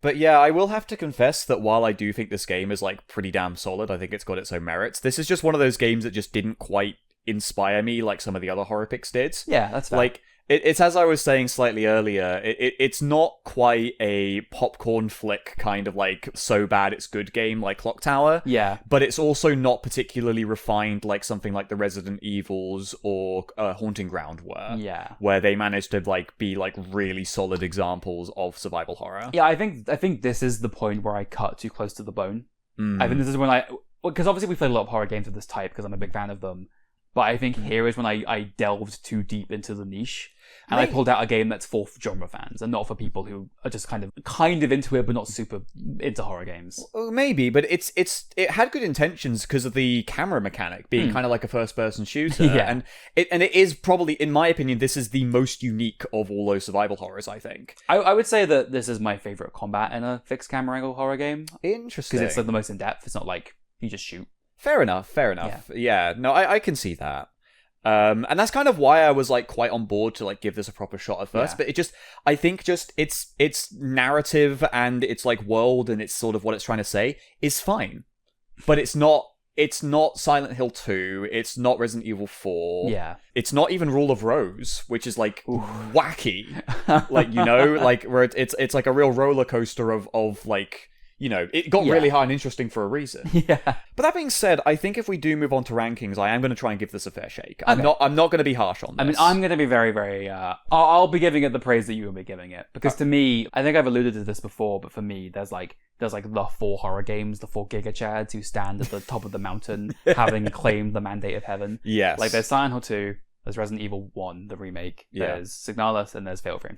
But yeah, I will have to confess that while I do think this game is like pretty damn solid, I think it's got its own merits. This is just one of those games that just didn't quite inspire me like some of the other horror picks did. Yeah, that's fair. Like, it's as I was saying slightly earlier, it's not quite a popcorn flick kind of like so bad it's good game like Clock Tower. Yeah. But it's also not particularly refined like something like the Resident Evils or Haunting Ground were. Yeah. Where they managed to like be like really solid examples of survival horror. Yeah, I think this is the point where I cut too close to the bone. I think this is when because obviously we played a lot of horror games of this type because I'm a big fan of them. But I think here is when I delved too deep into the niche. And I pulled out a game that's for genre fans and not for people who are just kind of into it but not super into horror games. Well, maybe, but it had good intentions because of the camera mechanic being kind of like a first-person shooter. Yeah. And it is probably, in my opinion, this is the most unique of all those survival horrors, I think. I would say that this is my favourite combat in a fixed camera angle horror game. Interesting. Because it's like the most in-depth. It's not like you just shoot. Fair enough. Yeah, no, I can see that. And that's kind of why I was like quite on board to like give this a proper shot at first. Yeah. But I think its narrative and its like world and it's sort of what it's trying to say is fine. But it's not Silent Hill 2, it's not Resident Evil 4. Yeah. It's not even Rule of Rose, which is like wacky. Like, you know, like where it's like a real roller coaster of like, you know, it got really high and interesting for a reason. Yeah. But that being said, I think if we do move on to rankings, I am going to try and give this a fair shake. Okay. I'm not going to be harsh on this. I mean, I'm going to be very, very... I'll be giving it the praise that you will be giving it. Because to me, I think I've alluded to this before, but for me, there's like the 4 horror games, the 4 Giga Chads who stand at the top of the mountain, having claimed the mandate of heaven. Yes. Like, there's Silent Hill 2, there's Resident Evil 1, the remake, there's Signalis, and there's Fatal Frame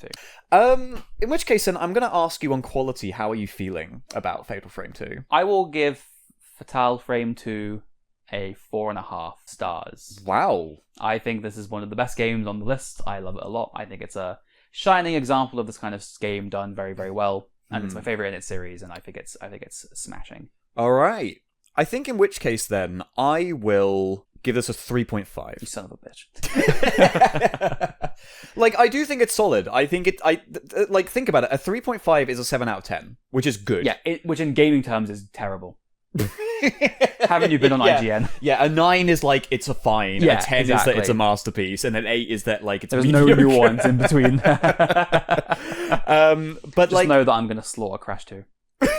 2. In which case, then, I'm going to ask you on quality, how are you feeling about Fatal Frame 2? I will give Fatal Frame 2 a 4.5 stars. Wow. I think this is one of the best games on the list. I love it a lot. I think it's a shining example of this kind of game done very, very well. And it's my favorite in its series, and I think it's smashing. All right. I think in which case, then, I will give this a 3.5. You son of a bitch. Like, I do think it's solid. I think think about it. A 3.5 is a 7 out of 10, which is good. Yeah, which in gaming terms is terrible. Haven't you been on IGN? Yeah, a 9 is like, it's a fine. Yeah, a 10 is that it's a masterpiece. And an 8 is that, like, it's There's mediocre. no nuance in between. But just know that I'm going to slaughter Crash 2.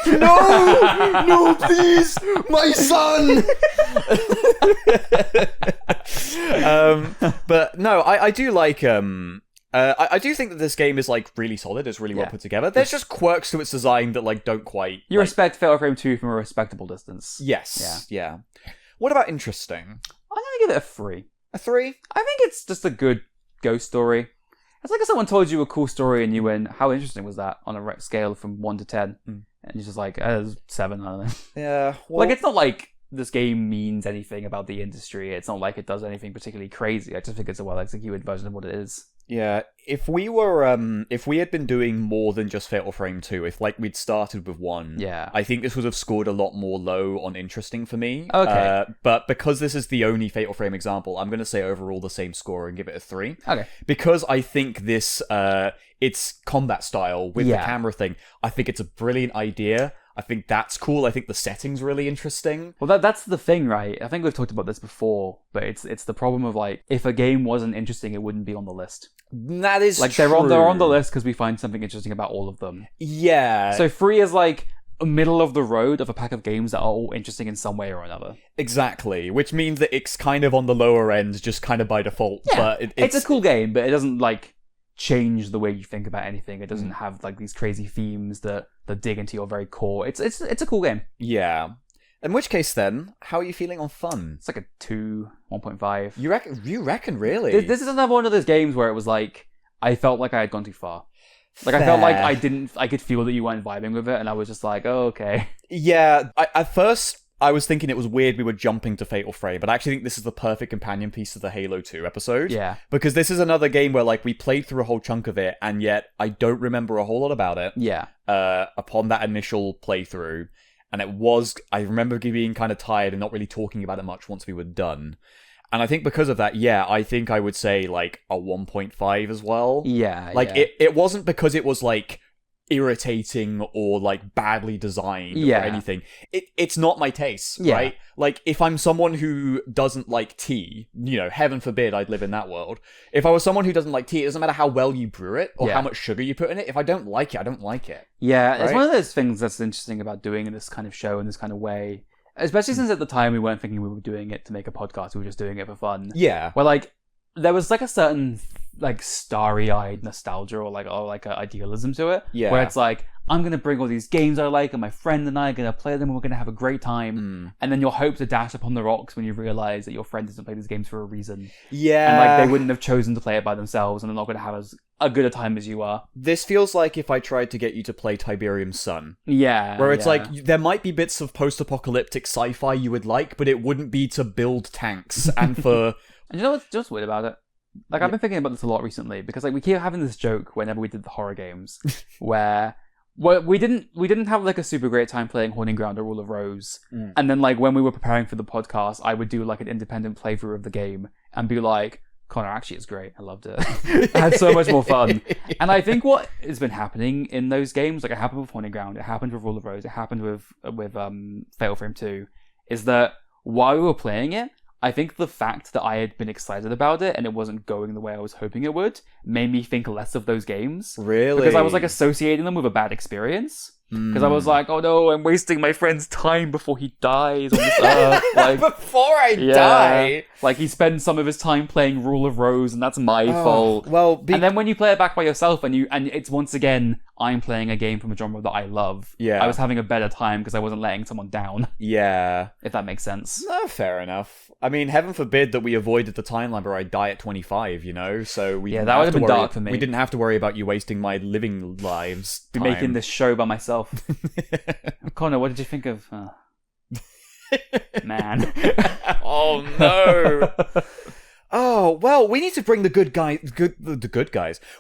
No, please, my son. But no, I do like I do think that this game is like really solid. It's really well put together. There's just quirks to its design that like don't quite. You respect Fatal Frame 2 from a respectable distance. Yes. Yeah. What about interesting? I'm gonna give it a 3. A 3? I think it's just a good ghost story. It's like if someone told you a cool story and you went, "How interesting was that?" on a scale from 1 to 10, and you're just like, 7. I don't know. Yeah. Well, like it's not like this game means anything about the industry. It's not like it does anything particularly crazy. I just think it's a well executed version of what it is. Yeah, if we had been doing more than just Fatal Frame 2, if like we'd started with 1, I think this would have scored a lot more low on interesting for me. Okay. But because this is the only Fatal Frame example, I'm going to say overall the same score and give it a 3. Okay. Because I think this, its combat style with the camera thing, I think it's a brilliant idea. I think that's cool. I think the setting's really interesting. Well, that's the thing, right? I think we've talked about this before, but it's the problem of like, if a game wasn't interesting, it wouldn't be on the list. That is like true. they're on the list because we find something interesting about all of them. Yeah. So 3 is like a middle of the road of a pack of games that are all interesting in some way or another. Exactly, which means that it's kind of on the lower end, just kind of by default. Yeah, but it's a cool game, but it doesn't like change the way you think about anything. It doesn't have like these crazy themes that dig into your very core. It's a cool game. Yeah. In which case, then, how are you feeling on fun? It's like a 2, 1.5. You reckon, really? This is another one of those games where it was like, I felt like I had gone too far. Like, I felt like I could feel that you weren't vibing with it, and I was just like, oh, okay. Yeah, at first, I was thinking it was weird we were jumping to Fatal Frame, but I actually think this is the perfect companion piece to the Halo 2 episode. Yeah. Because this is another game where, like, we played through a whole chunk of it, and yet I don't remember a whole lot about it. Yeah. Upon that initial playthrough. And I remember being kind of tired and not really talking about it much once we were done. And I think because of that, yeah, I think I would say, like, a 1.5 as well. Yeah, Like, it wasn't because it was, like, irritating or, like, badly designed or anything. It's not my taste, right? Like, if I'm someone who doesn't like tea, heaven forbid I'd live in that world. If I was someone who doesn't like tea, it doesn't matter how well you brew it or how much sugar you put in it. If I don't like it, I don't like it. Yeah, right? It's one of those things that's interesting about doing this kind of show in this kind of way. Especially since at the time we weren't thinking we were doing it to make a podcast, we were just doing it for fun. Yeah. Where, like, there was, like, a certain, like, starry-eyed nostalgia or a idealism to it. Yeah. Where it's like, I'm going to bring all these games I like, and my friend and I are going to play them, and we're going to have a great time. And then your hopes are dashed upon the rocks when you realize that your friend doesn't play these games for a reason. Yeah. And, like, they wouldn't have chosen to play it by themselves, and they're not going to have as good a time as you are. This feels like if I tried to get you to play Tiberium Sun. Yeah. Where it's like, there might be bits of post-apocalyptic sci-fi you would like, but it wouldn't be to build tanks and for... And you know what's just weird about it? Like, I've been thinking about this a lot recently, because, like, we keep having this joke whenever we did the horror games, where we didn't have, like, a super great time playing Haunting Ground or Rule of Rose, and then, like, when we were preparing for the podcast, I would do, like, an independent playthrough of the game, and be like, Connor, actually, it's great. I loved it. I had so much more fun. And I think what has been happening in those games, like, it happened with Haunting Ground, it happened with Rule of Rose, it happened with Fatal Frame 2, is that while we were playing it, I think the fact that I had been excited about it and it wasn't going the way I was hoping it would made me think less of those games. Really? Because I was, like, associating them with a bad experience. Because I was like, oh no, I'm wasting my friend's time before he dies on this earth. Like, before I die? Like, he spends some of his time playing Rule of Rose, and that's my fault. Well, and then when you play it back by yourself, and it's once again, I'm playing a game from a genre that I love. Yeah. I was having a better time because I wasn't letting someone down. Yeah. If that makes sense. No, fair enough. I mean, heaven forbid that we avoided the timeline where I die at 25, So we that would have been dark for me. We didn't have to worry about you wasting my living lives. Be making this show by myself. Connor, what did you think of? Man. Oh no. Oh well, we need to bring the good guys.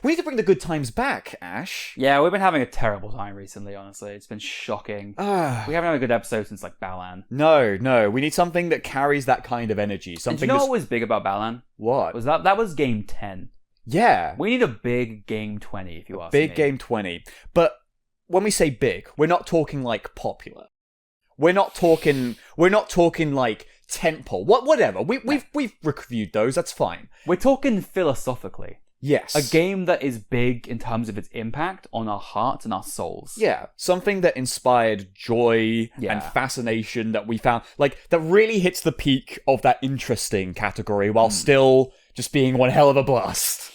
We need to bring the good times back, Ash. Yeah, we've been having a terrible time recently. Honestly, it's been shocking. We haven't had a good episode since like Balan. No, we need something that carries that kind of energy. Something. And do you know what was big about Balan? What was that? That was game 10. Yeah, we need a big game 20. If you ask me. Big game 20, but when we say big, we're not talking like popular. We're not talking like tentpole. Whatever. We've reviewed those. That's fine. We're talking philosophically. Yes. A game that is big in terms of its impact on our hearts and our souls. Yeah. Something that inspired joy and fascination that we found, like, that really hits the peak of that interesting category while still just being one hell of a blast.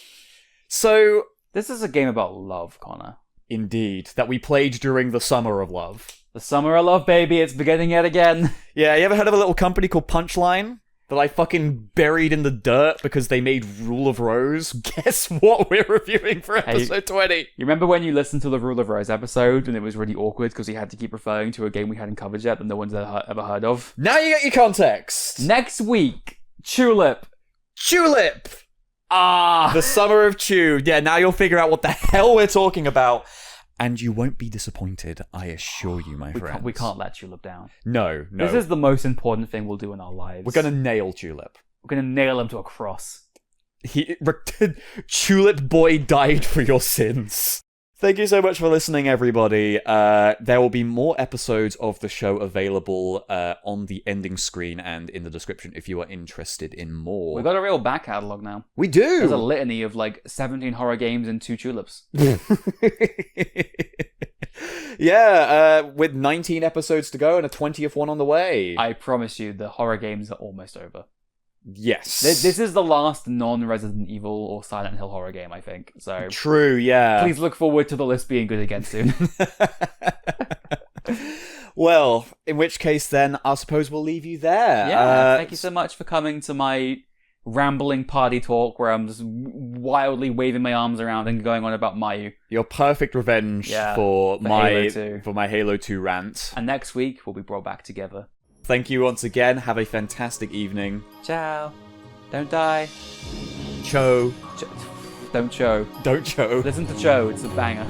So this is a game about love, Connor. Indeed. That we played during the summer of love. The summer of love, baby. It's beginning yet again. Yeah, you ever heard of a little company called Punchline? That I fucking buried in the dirt because they made Rule of Rose? Guess what we're reviewing for episode 20? You remember when you listened to the Rule of Rose episode and it was really awkward because we had to keep referring to a game we hadn't covered yet that no one's ever heard of? Now you get your context. Next week, Tulip. The summer of Chew. Yeah, now you'll figure out what the hell we're talking about. And you won't be disappointed, I assure you, my friends. We can't let Tulip down. No. This is the most important thing we'll do in our lives. We're going to nail Tulip. We're going to nail him to a cross. Tulip Boy died for your sins. Thank you so much for listening, everybody. There will be more episodes of the show available on the ending screen and in the description if you are interested in more. We've got a real back catalogue now. We do! There's a litany of like 17 horror games and 2 tulips. Yeah, with 19 episodes to go and a 20th one on the way. I promise you, the horror games are almost over. Yes. This is the last non-Resident Evil or Silent Hill horror game, I think. So true, yeah. Please look forward to the list being good again soon. Well, in which case then, I suppose we'll leave you there. Yeah, thank you so much for coming to my rambling party talk where I'm just wildly waving my arms around and going on about Mayu. Your perfect revenge for my Halo 2 rant. And next week, we'll be brought back together. Thank you once again. Have a fantastic evening. Ciao. Don't die. Cho. Don't Cho. Don't Cho. Listen to Cho. It's a banger.